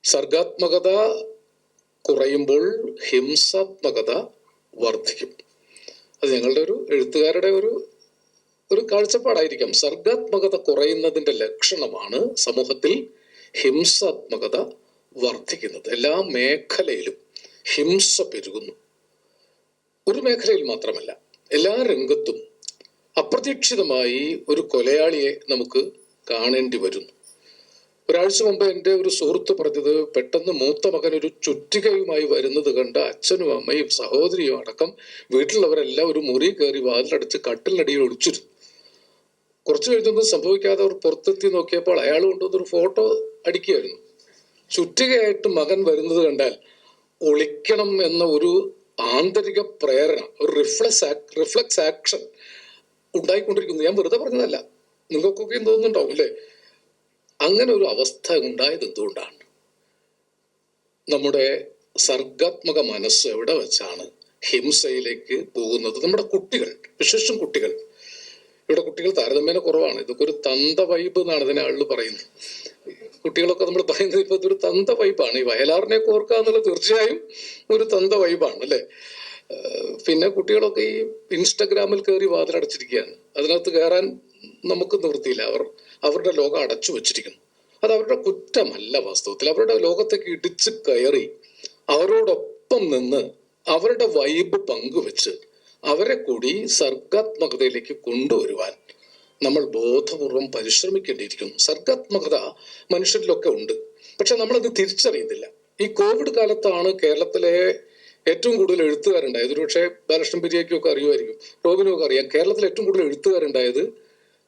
സർഗാത്മകത കുറയുമ്പോൾ ഹിംസാത്മകത വർദ്ധിക്കും. അത് ഞങ്ങളുടെ ഒരു എഴുത്തുകാരുടെ ഒരു ഒരു കാഴ്ചപ്പാടായിരിക്കാം. സർഗാത്മകത കുറയുന്നതിന്റെ ലക്ഷണമാണ് സമൂഹത്തിൽ ഹിംസാത്മകത വർദ്ധിക്കുന്നത്. എല്ലാ മേഖലയിലും ഹിംസ പെരുകുന്നു. ഒരു മേഖലയിൽ മാത്രമല്ല, എല്ലാ രംഗത്തും അപ്രതീക്ഷിതമായി ഒരു കൊലയാളിയെ നമുക്ക് കാണേണ്ടി വരുന്നു. ഒരാഴ്ച മുമ്പ് എൻ്റെ ഒരു സുഹൃത്ത് പറഞ്ഞത്, പെട്ടെന്ന് മൂത്ത മകൻ ഒരു ചുറ്റികയുമായി വരുന്നത് കണ്ട് അച്ഛനും അമ്മയും സഹോദരിയും അടക്കം വീട്ടിലുള്ളവരെല്ലാം ഒരു മുറി കയറി വാതിലടച്ച് കട്ടിലിനടിയിൽ ഒളിച്ചിരുന്നു. കുറച്ചു കഴിഞ്ഞൊന്നും സംഭവിക്കാതെ അവർ പുറത്തെത്തി നോക്കിയപ്പോൾ അയാൾ കൊണ്ടുവന്നൊരു ഫോട്ടോ അടിക്കുകയായിരുന്നു. ചുറ്റികയായിട്ട് മകൻ വരുന്നത് കണ്ടാൽ ഒളിക്കണം എന്ന ഒരു ആന്തരിക പ്രേരണ, ഒരു റിഫ്ലക്സ് ആക്ഷൻ ഉണ്ടായിക്കൊണ്ടിരിക്കുന്നു. ഞാൻ വെറുതെ പറഞ്ഞതല്ല, നിങ്ങൾക്കൊക്കെ തോന്നുന്നുണ്ടാവും അല്ലേ? അങ്ങനെ ഒരു അവസ്ഥ ഉണ്ടായത് എന്തുകൊണ്ടാണ്? നമ്മുടെ സർഗാത്മക മനസ്സ് എവിടെ വെച്ചാണ് ഹിംസയിലേക്ക് പോകുന്നത്? നമ്മുടെ കുട്ടികൾ, വിശേഷം കുട്ടികൾ. ഇവിടെ കുട്ടികൾ താരതമ്യേന കുറവാണ്. ഇതൊക്കെ ഒരു തന്ത വൈബ് എന്നാണ് ഇതിനെ ആളുകൾ പറയുന്നത്. കുട്ടികളൊക്കെ നമ്മൾ പറയുന്നത് ഇപ്പൊ ഇതൊരു തന്ത വൈബാണ്. ഈ വയലാറിനെ ഓർക്കുക എന്നുള്ളത് തീർച്ചയായും ഒരു തന്ത വൈബാണ് അല്ലേ? പിന്നെ കുട്ടികളൊക്കെ ഈ ഇൻസ്റ്റഗ്രാമിൽ കയറി വാതിലടച്ചിരിക്കുകയാണ്. അതിനകത്ത് കയറാൻ നമുക്ക് നിവൃത്തിയില്ല. അവരുടെ ലോകം അടച്ചു വെച്ചിരിക്കുന്നു. അത് അവരുടെ കുറ്റമല്ല. വാസ്തവത്തിൽ അവരുടെ ലോകത്തേക്ക് ഇടിച്ച് കയറി അവരോടൊപ്പം നിന്ന് അവരുടെ വൈബ് പങ്കുവെച്ച് അവരെ കൂടി സർഗാത്മകതയിലേക്ക് കൊണ്ടുവരുവാൻ നമ്മൾ ബോധപൂർവം പരിശ്രമിക്കേണ്ടിയിരിക്കുന്നു. സർഗാത്മകത മനുഷ്യരിലൊക്കെ ഉണ്ട്, പക്ഷെ നമ്മളത് തിരിച്ചറിയുന്നില്ല. ഈ കോവിഡ് കാലത്താണ് കേരളത്തിലെ ഏറ്റവും കൂടുതൽ എഴുത്തുകാരുണ്ടായത്. ഒരുപക്ഷെ ബാലകൃഷ്ണൻ പെരിയയ്ക്കൊക്കെ അറിയുമായിരിക്കും, റോബിനും ഒക്കെ അറിയാം. കേരളത്തിൽ ഏറ്റവും കൂടുതൽ എഴുത്തുകാരുണ്ടായത്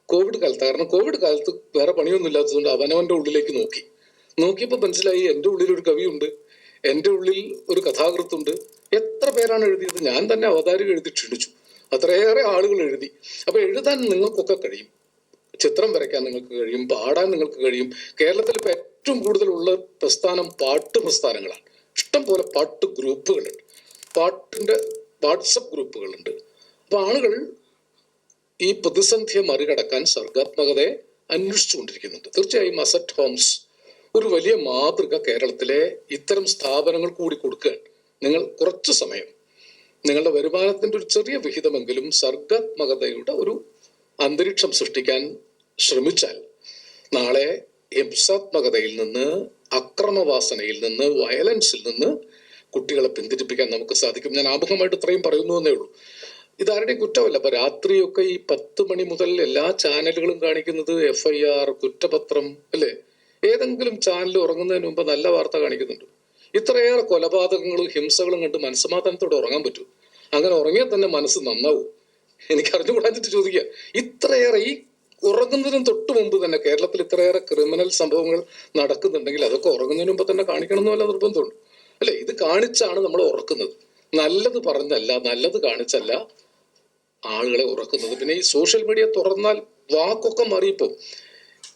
കോവിഡ് കാലത്ത്. കാരണം കോവിഡ് കാലത്ത് വേറെ പണിയൊന്നും ഇല്ലാത്തതുകൊണ്ട് അവനവന്റെ ഉള്ളിലേക്ക് നോക്കിയപ്പോൾ മനസ്സിലായി, എൻ്റെ ഉള്ളിൽ ഒരു കവിയുണ്ട്, എൻ്റെ ഉള്ളിൽ ഒരു കഥാകൃത്തുണ്ട്. എത്ര പേരാണ് എഴുതിയത്? ഞാൻ തന്നെ അവതാരിക എഴുതി ക്ഷണിച്ചു. അത്രയേറെ ആളുകൾ എഴുതി. അപ്പൊ എഴുതാൻ നിങ്ങൾക്കൊക്കെ കഴിയും, ചിത്രം വരയ്ക്കാൻ നിങ്ങൾക്ക് കഴിയും, പാടാൻ നിങ്ങൾക്ക് കഴിയും. കേരളത്തിൽ ഇപ്പൊ ഏറ്റവും കൂടുതലുള്ള പ്രസ്ഥാനം പാട്ട് പ്രസ്ഥാനങ്ങളാണ്. ഇഷ്ടം പോലെ പാട്ട് ഗ്രൂപ്പുകളുണ്ട്, പാട്ടിന്റെ വാട്സപ്പ് ഗ്രൂപ്പുകളുണ്ട്. അപ്പൊ ആളുകൾ ഈ പ്രതിസന്ധിയെ മറികടക്കാൻ സർഗാത്മകതയെ അന്വേഷിച്ചുകൊണ്ടിരിക്കുന്നുണ്ട്. തീർച്ചയായും അസറ്റ് ഹോംസ് ഒരു വലിയ മാതൃക കേരളത്തിലെ ഇത്തരം സ്ഥാപനങ്ങൾ കൂടി കൊടുക്കുകയാണ്. നിങ്ങൾ കുറച്ചു സമയം നിങ്ങളുടെ വരുമാനത്തിന്റെ ഒരു ചെറിയ വിഹിതമെങ്കിലും സർഗാത്മകതയുടെ ഒരു അന്തരീക്ഷം സൃഷ്ടിക്കാൻ ശ്രമിച്ചാൽ നാളെ ഹിംസാത്മകതയിൽ നിന്ന്, അക്രമവാസനയിൽ നിന്ന്, വയലൻസിൽ നിന്ന് കുട്ടികളെ പിന്തിരിപ്പിക്കാൻ നമുക്ക് സാധിക്കും. ഞാൻ ആമുഖമായിട്ട് ഇത്രയും പറയുന്നു എന്നേ ഉള്ളൂ. ഇതാരുടെയും കുറ്റമല്ല. അപ്പൊ രാത്രിയൊക്കെ ഈ 10 മണി മുതൽ എല്ലാ ചാനലുകളും കാണിക്കുന്നത് FIR, കുറ്റപത്രം അല്ലേ? ഏതെങ്കിലും ചാനൽ ഉറങ്ങുന്നതിന് മുമ്പ് നല്ല വാർത്ത കാണിക്കുന്നുണ്ട്. ഇത്രയേറെ കൊലപാതകങ്ങളും ഹിംസകളും കണ്ട് മനസ്സമാധാനത്തോടെ ഉറങ്ങാൻ പറ്റൂ? അങ്ങനെ ഉറങ്ങിയാൽ തന്നെ മനസ്സ് നന്നാവും? എനിക്ക് അറിഞ്ഞുകൂടാഞ്ഞിട്ട് ചോദിക്കുക. ഇത്രയേറെ ഈ ഉറങ്ങുന്നതിനും തൊട്ട് മുമ്പ് തന്നെ കേരളത്തിൽ ഇത്രയേറെ ക്രിമിനൽ സംഭവങ്ങൾ നടക്കുന്നുണ്ടെങ്കിൽ അതൊക്കെ ഉറങ്ങുന്നതിന് മുമ്പ് തന്നെ കാണിക്കണമെന്ന് വല്ല നിർബന്ധമുണ്ട് അല്ലെ? ഇത് കാണിച്ചാണ് നമ്മൾ ഉറക്കുന്നത്. നല്ലത് പറഞ്ഞല്ല, നല്ലത് കാണിച്ചല്ല ആളുകളെ ഉറക്കുന്നത്. പിന്നെ ഈ സോഷ്യൽ മീഡിയ തുറന്നാൽ വാക്കൊക്കെ മാറിയപ്പോ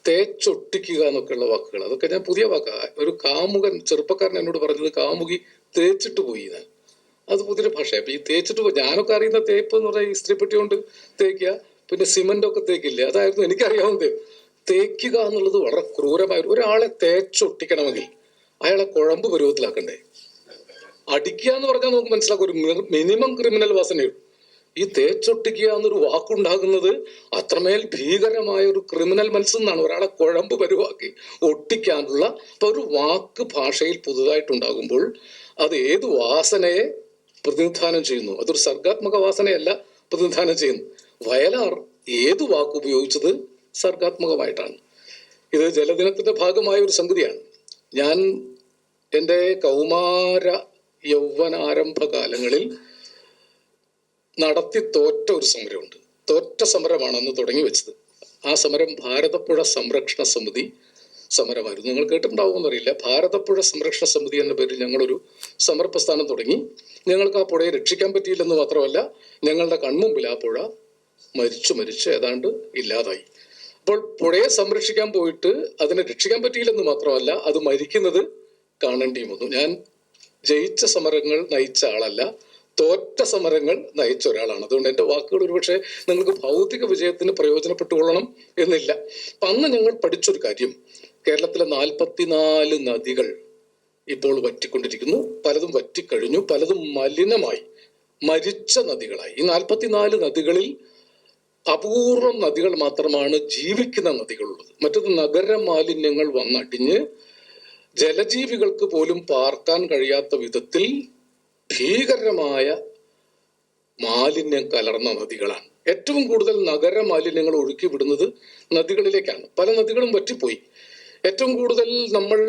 തേച്ചൊട്ടിക്കുക എന്നൊക്കെയുള്ള വാക്കുകൾ, അതൊക്കെ ഞാൻ പുതിയ വാക്കാ. ഒരു കാമുകൻ ചെറുപ്പക്കാരൻ എന്നോട് പറഞ്ഞത് കാമുകി തേച്ചിട്ട് പോയി. അത് പുതിയൊരു ഭാഷ. അപ്പൊ ഈ തേച്ചിട്ട് പോയി, ഞാനൊക്കെ അറിയുന്ന തേപ്പ് എന്ന് പറഞ്ഞാൽ ഇസ്ത്രീപ്പെട്ടി കൊണ്ട് തേക്കുക, പിന്നെ സിമന്റ് ഒക്കെ തേക്കില്ലേ, അതായിരുന്നു എനിക്കറിയാവുന്നത്. തേക്കുക എന്നുള്ളത് വളരെ ക്രൂരമായ. ഒരാളെ തേച്ചൊട്ടിക്കണമെങ്കിൽ അയാളെ കുഴമ്പ് പരുവത്തിലാക്കണ്ടേ? അടിക്കുക എന്ന് പറഞ്ഞാൽ നമുക്ക് മനസ്സിലാക്കും, ഒരു മിനിമം ക്രിമിനൽ വാസനയുള്ളൂ. ഈ തേച്ചൊട്ടിക്കുക എന്നൊരു വാക്കുണ്ടാകുന്നത് അത്രമേൽ ഭീകരമായ ഒരു ക്രിമിനൽ മനസ്സെന്നാണ്. ഒരാളെ കുഴമ്പ് പരുവാക്കി ഒട്ടിക്കാനുള്ള ഒരു വാക്ക് ഭാഷയിൽ പുതുതായിട്ടുണ്ടാകുമ്പോൾ അത് ഏത് വാസനയെ പ്രതിനിധാനം ചെയ്യുന്നു? അതൊരു സർഗാത്മക വാസനയല്ല പ്രതിനിധാനം ചെയ്യുന്നു. വയലാർ ഏത് വാക്ക് ഉപയോഗിച്ചത് സർഗാത്മകമായിട്ടാണ്. ഇത് ജലദിനത്തിന്റെ ഭാഗമായ ഒരു സംഗതിയാണ്. ഞാൻ എൻ്റെ കൗമാര യൗവനാരംഭ കാലങ്ങളിൽ നടത്തി തോറ്റ ഒരു സമരമുണ്ട്. തോറ്റ സമരമാണ് അന്ന് തുടങ്ങി വെച്ചത്. ആ സമരം ഭാരതപ്പുഴ സംരക്ഷണ സമിതി സമരമായിരുന്നു. നിങ്ങൾ കേട്ടിട്ടുണ്ടാവുമെന്നറിയില്ല. ഭാരതപ്പുഴ സംരക്ഷണ സമിതി എന്ന പേരിൽ ഞങ്ങളൊരു സമരപ്രസ്ഥാനം തുടങ്ങി. ഞങ്ങൾക്ക് ആ പുഴയെ രക്ഷിക്കാൻ പറ്റിയില്ലെന്ന് മാത്രമല്ല, ഞങ്ങളുടെ കൺമുമ്പിൽ ആ പുഴ മരിച്ച് ഏതാണ്ട് ഇല്ലാതായി. അപ്പോൾ പുഴയെ സംരക്ഷിക്കാൻ പോയിട്ട് അതിനെ രക്ഷിക്കാൻ പറ്റിയില്ലെന്ന് മാത്രമല്ല, അത് മരിക്കുന്നത് കാണേണ്ടിയും വന്നു. ഞാൻ ജയിച്ച സമരങ്ങൾ നയിച്ച ആളല്ല, തോറ്റ സമരങ്ങൾ നയിച്ച ഒരാളാണ്. അതുകൊണ്ട് എൻ്റെ വാക്കുകൾ ഒരുപക്ഷെ നിങ്ങൾക്ക് ഭൗതിക വിജയത്തിന് പ്രയോജനപ്പെട്ടുകൊള്ളണം എന്നില്ല. അപ്പം അന്ന് ഞങ്ങൾ പഠിച്ചൊരു കാര്യം, കേരളത്തിലെ 44 നദികൾ ഇപ്പോൾ വറ്റിക്കൊണ്ടിരിക്കുന്നു. പലതും വറ്റിക്കഴിഞ്ഞു, പലതും മലിനമായി, മരിച്ച നദികളായി. ഈ 44 നദികളിൽ അപൂർവം നദികൾ മാത്രമാണ് ജീവിക്കുന്ന നദികളുള്ളത്. മറ്റത് നഗര മാലിന്യങ്ങൾ വന്നടിഞ്ഞ് ജലജീവികൾക്ക് പോലും പാർക്കാൻ കഴിയാത്ത വിധത്തിൽ ഭീകരമായ മാലിന്യം കലർന്ന നദികളാണ്. ഏറ്റവും കൂടുതൽ നഗര മാലിന്യങ്ങൾ ഒഴുക്കി വിടുന്നത് നദികളിലേക്കാണ്. പല നദികളും വറ്റിപ്പോയി. ഏറ്റവും കൂടുതൽ നമ്മൾ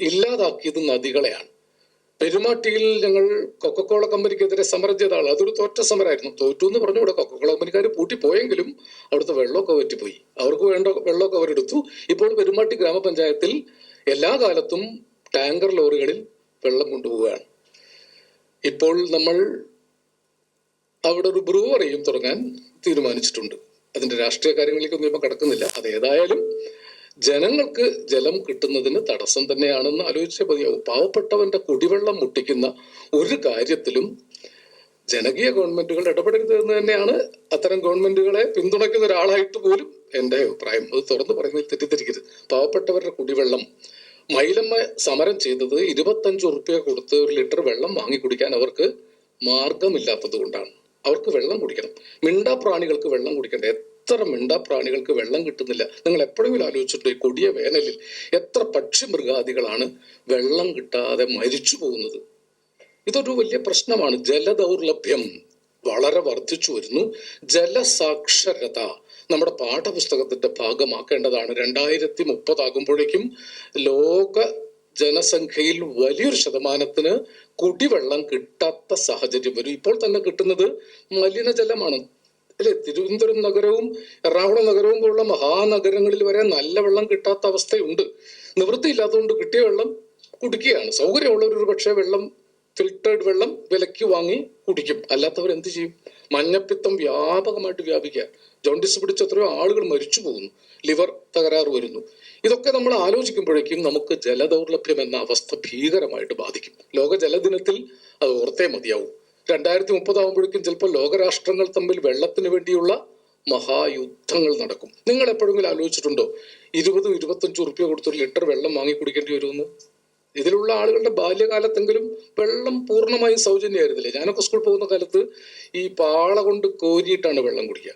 ഇല്ലാതാക്കിയത് നദികളെയാണ്. പെരുമാട്ടിയിൽ ഞങ്ങൾ കൊക്കക്കോള കമ്പനിക്കെതിരെ സമരം ചെയ്ത ആൾ, അതൊരു തോറ്റ സമരമായിരുന്നു. തോറ്റു എന്ന് പറഞ്ഞു. ഇവിടെ കൊക്കക്കോള കമ്പനിക്കാർ പൂട്ടിപ്പോയെങ്കിലും അവിടുത്തെ വെള്ളമൊക്കെ വറ്റിപ്പോയി. അവർക്ക് വേണ്ട വെള്ളമൊക്കെ അവരെടുത്തു. ഇപ്പോൾ പെരുമാട്ടി ഗ്രാമപഞ്ചായത്തിൽ എല്ലാ കാലത്തും ടാങ്കർ ലോറികളിൽ വെള്ളം കൊണ്ടുപോവുകയാണ്. ഇപ്പോൾ നമ്മൾ അവിടെ ഒരു ബ്രൂവറിയും തുടങ്ങാൻ തീരുമാനിച്ചിട്ടുണ്ട്. അതിന്റെ രാഷ്ട്രീയ കാര്യങ്ങളിലേക്കൊന്നും ഇപ്പം കടക്കുന്നില്ല. അതേതായാലും ജനങ്ങൾക്ക് ജലം കിട്ടുന്നതിന് തടസ്സം തന്നെയാണെന്ന് ആലോചിച്ചേ മതിയാവും. പാവപ്പെട്ടവന്റെ കുടിവെള്ളം മുട്ടിക്കുന്ന ഒരു കാര്യത്തിലും ജനകീയ ഗവൺമെന്റുകൾ ഇടപെടരുത് എന്ന് തന്നെയാണ് അത്തരം ഗവൺമെന്റുകളെ പിന്തുണയ്ക്കുന്ന ഒരാളായിട്ട് പോലും എൻ്റെ അഭിപ്രായം. അത് തുറന്നു പറയുന്നതിൽ തെറ്റിദ്ധരിക്കരുത്. പാവപ്പെട്ടവരുടെ കുടിവെള്ളം മൈലമ്മ സമരം ചെയ്തത് 25 ഉറുപ്പ്യ കൊടുത്ത് 1 ലിറ്റർ വെള്ളം വാങ്ങി കുടിക്കാൻ അവർക്ക് മാർഗമില്ലാത്തത് കൊണ്ടാണ്. അവർക്ക് വെള്ളം കുടിക്കണം. മിണ്ടാപ്രാണികൾക്ക് വെള്ളം കുടിക്കണ്ടേ? എത്ര മിണ്ടാപ്രാണികൾക്ക് വെള്ളം കിട്ടുന്നില്ല? നിങ്ങൾ എപ്പോഴെങ്കിലും ആലോചിച്ചിട്ടുണ്ടോ? ഈ കൊടിയ വേനലിൽ എത്ര പക്ഷി മൃഗാദികളാണ് വെള്ളം കിട്ടാതെ മരിച്ചു പോകുന്നത്? ഇതൊരു വലിയ പ്രശ്നമാണ്. ജലദൗർലഭ്യം വളരെ വർദ്ധിച്ചു വരുന്നു. ജലസാക്ഷരത നമ്മുടെ പാഠപുസ്തകത്തിന്റെ ഭാഗമാക്കേണ്ടതാണ്. 2030 ആകുമ്പോഴേക്കും ലോക ജനസംഖ്യയിൽ വലിയൊരു ശതമാനത്തിന് കുടിവെള്ളം കിട്ടാത്ത സാഹചര്യം വരും. ഇപ്പോൾ തന്നെ കിട്ടുന്നത് മലിനജലമാണ് അല്ലെ? തിരുവനന്തപുരം നഗരവും എറണാകുളം നഗരവും പോലുള്ള മഹാനഗരങ്ങളിൽ വരെ നല്ല വെള്ളം കിട്ടാത്ത അവസ്ഥയുണ്ട്. നിവൃത്തിയില്ലാത്തതുകൊണ്ട് കിട്ടിയ വെള്ളം കുടിക്കുകയാണ്. സൗകര്യമുള്ളവർ ഒരു പക്ഷേ വെള്ളം ഫിൽട്ടേർഡ് വെള്ളം വിലയ്ക്ക് വാങ്ങി കുടിക്കും. അല്ലാത്തവർ എന്ത് ചെയ്യും? മഞ്ഞപ്പിത്തം വ്യാപകമായിട്ട് വ്യാപിക്കുക. ജോണ്ടിസ് പിടിച്ച എത്രയോ ആളുകൾ മരിച്ചു പോകുന്നു. ലിവർ തകരാറ് വരുന്നു. ഇതൊക്കെ നമ്മൾ ആലോചിക്കുമ്പോഴേക്കും നമുക്ക് ജലദൗർലഭ്യം എന്ന അവസ്ഥ ഭീകരമായിട്ട് ബാധിക്കും. ലോക ജലദിനത്തിൽ അത് ഓർത്തേ മതിയാവും. 2030 ആകുമ്പോഴേക്കും ചിലപ്പോൾ ലോകരാഷ്ട്രങ്ങൾ തമ്മിൽ വെള്ളത്തിന് വേണ്ടിയുള്ള മഹായുദ്ധങ്ങൾ നടക്കും. നിങ്ങൾ എപ്പോഴെങ്കിലും ആലോചിച്ചിട്ടുണ്ടോ 20-25 ഉറുപ്പ്യ കൊടുത്തൊരു ലിറ്റർ വെള്ളം വാങ്ങി കുടിക്കേണ്ടി വരുമെന്ന്? ഇതിലുള്ള ആളുകളുടെ ബാല്യകാലത്തെങ്കിലും വെള്ളം പൂർണ്ണമായും സൗജന്യമായിരുന്നില്ലേ? ഞാനൊക്കെ സ്കൂളിൽ പോകുന്ന കാലത്ത് ഈ പാള കൊണ്ട് കോരിയിട്ടാണ് വെള്ളം കുടിക്കുക.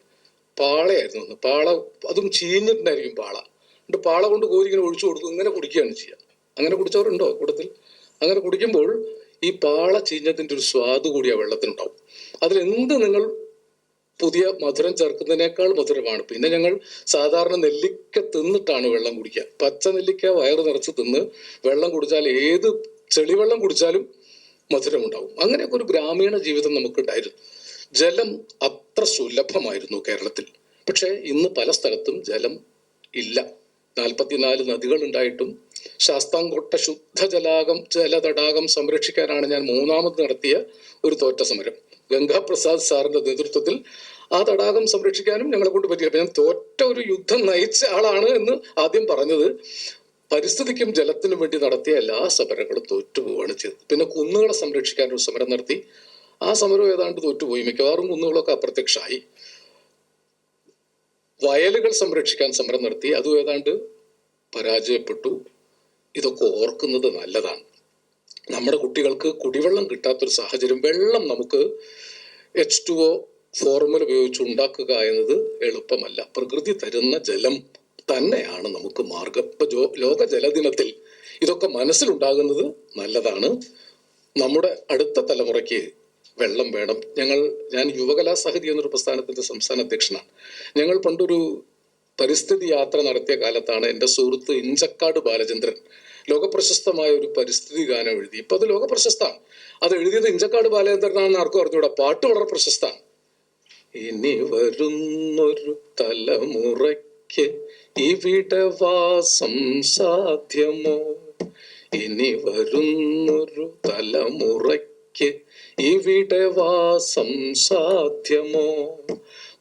പാളയായിരുന്നു അന്ന്. പാള അതും ചീഞ്ഞിട്ടുണ്ടായിരിക്കും പാള. എന്നിട്ട് പാള കൊണ്ട് കോരി ഇങ്ങനെ ഒഴിച്ചു കൊടുക്കും. ഇങ്ങനെ കുടിക്കുകയാണ് ചെയ്യുക. അങ്ങനെ കുടിച്ചവരുണ്ടോ കൂട്ടത്തിൽ? അങ്ങനെ കുടിക്കുമ്പോൾ ഈ പാള ചീഞ്ഞതിൻ്റെ ഒരു സ്വാദ് കൂടി ആ വെള്ളത്തിനുണ്ടാവും. അതിലെന്ത് നിങ്ങൾ പുതിയ മധുരം ചേർക്കുന്നതിനേക്കാൾ മധുരമാണ്. പിന്നെ ഞങ്ങൾ സാധാരണ നെല്ലിക്ക തിന്നിട്ടാണ് വെള്ളം കുടിക്കുക. പച്ച നെല്ലിക്ക വയറ് നിറച്ച് തിന്ന് വെള്ളം കുടിച്ചാൽ ഏത് ചെളിവെള്ളം കുടിച്ചാലും മധുരമുണ്ടാവും. അങ്ങനെയൊക്കെ ഒരു ഗ്രാമീണ ജീവിതം നമുക്കുണ്ടായിരുന്നു. ജലം അത്ര സുലഭമായിരുന്നു കേരളത്തിൽ. പക്ഷെ ഇന്ന് പല സ്ഥലത്തും ജലം ഇല്ല. 44 നദികൾ ഉണ്ടായിട്ടും ശാസ്താംകോട്ട ജലതടാകം സംരക്ഷിക്കാനാണ് ഞാൻ 3ാമത് നടത്തിയ ഒരു തോറ്റ സമരം. ഗംഗാപ്രസാദ് സാറിന്റെ നേതൃത്വത്തിൽ ആ തടാകം സംരക്ഷിക്കാനും ഞങ്ങളെ കൊണ്ട് പറ്റിയില്ല. ഞാൻ തോറ്റ ഒരു യുദ്ധം നയിച്ച ആളാണ് എന്ന് ആദ്യം പറഞ്ഞത്. പരിസ്ഥിതിക്കും ജലത്തിനും വേണ്ടി നടത്തിയ എല്ലാ സമരങ്ങളും തോറ്റുപോവുകയാണ് ചെയ്തത്. പിന്നെ കുന്നുകളെ സംരക്ഷിക്കാൻ ഒരു സമരം നടത്തി. ആ സമരം ഏതാണ്ട് തോറ്റുപോയി. മിക്കവാറും കുന്നുകളൊക്കെ അപ്രത്യക്ഷമായി. വയലുകൾ സംരക്ഷിക്കാൻ സമരം നടത്തി. അതും ഏതാണ്ട് പരാജയപ്പെട്ടു. ഇതൊക്കെ ഓർക്കുന്നത് നല്ലതാണ്. നമ്മുടെ കുട്ടികൾക്ക് കുടിവെള്ളം കിട്ടാത്തൊരു സാഹചര്യം, വെള്ളം നമുക്ക് H2O ഫോർമുല ഉപയോഗിച്ച് ഉണ്ടാക്കുക എന്നത് എളുപ്പമല്ല. പ്രകൃതി തരുന്ന ജലം തന്നെയാണ് നമുക്ക് മാർഗം. ഇപ്പൊ ലോക ജലദിനത്തിൽ ഇതൊക്കെ മനസ്സിലുണ്ടാകുന്നത് നല്ലതാണ്. നമ്മുടെ അടുത്ത തലമുറയ്ക്ക് വെള്ളം വേണം. ഞാൻ യുവകലാസാഹിതി എന്നൊരു പ്രസ്ഥാനത്തിന്റെ സംസ്ഥാന അധ്യക്ഷനാണ്. ഞങ്ങൾ പണ്ടൊരു പരിസ്ഥിതി യാത്ര നടത്തിയ കാലത്താണ് എൻ്റെ സുഹൃത്ത് ഇഞ്ചക്കാട് ബാലചന്ദ്രൻ ലോകപ്രശസ്തമായ ഒരു പരിസ്ഥിതി ഗാനം എഴുതി. ഇപ്പൊ അത് ലോകപ്രശസ്തമാണ്. അത് എഴുതിയത് ഇഞ്ചക്കാട് ബാലചന്ദ്രനാണെന്ന് ആർക്കും അറിഞ്ഞൂടാ. പാട്ട് വളരെ പ്രശസ്തമാണ്. ഇനി വരുന്നൊരു തലമുറയ്ക്ക് ഇവിടെ വാസം സാധ്യമോ, ഇനി വരുന്നൊരു തലമുറയ്ക്ക് ഇവിടെ വാസം സാധ്യമോ,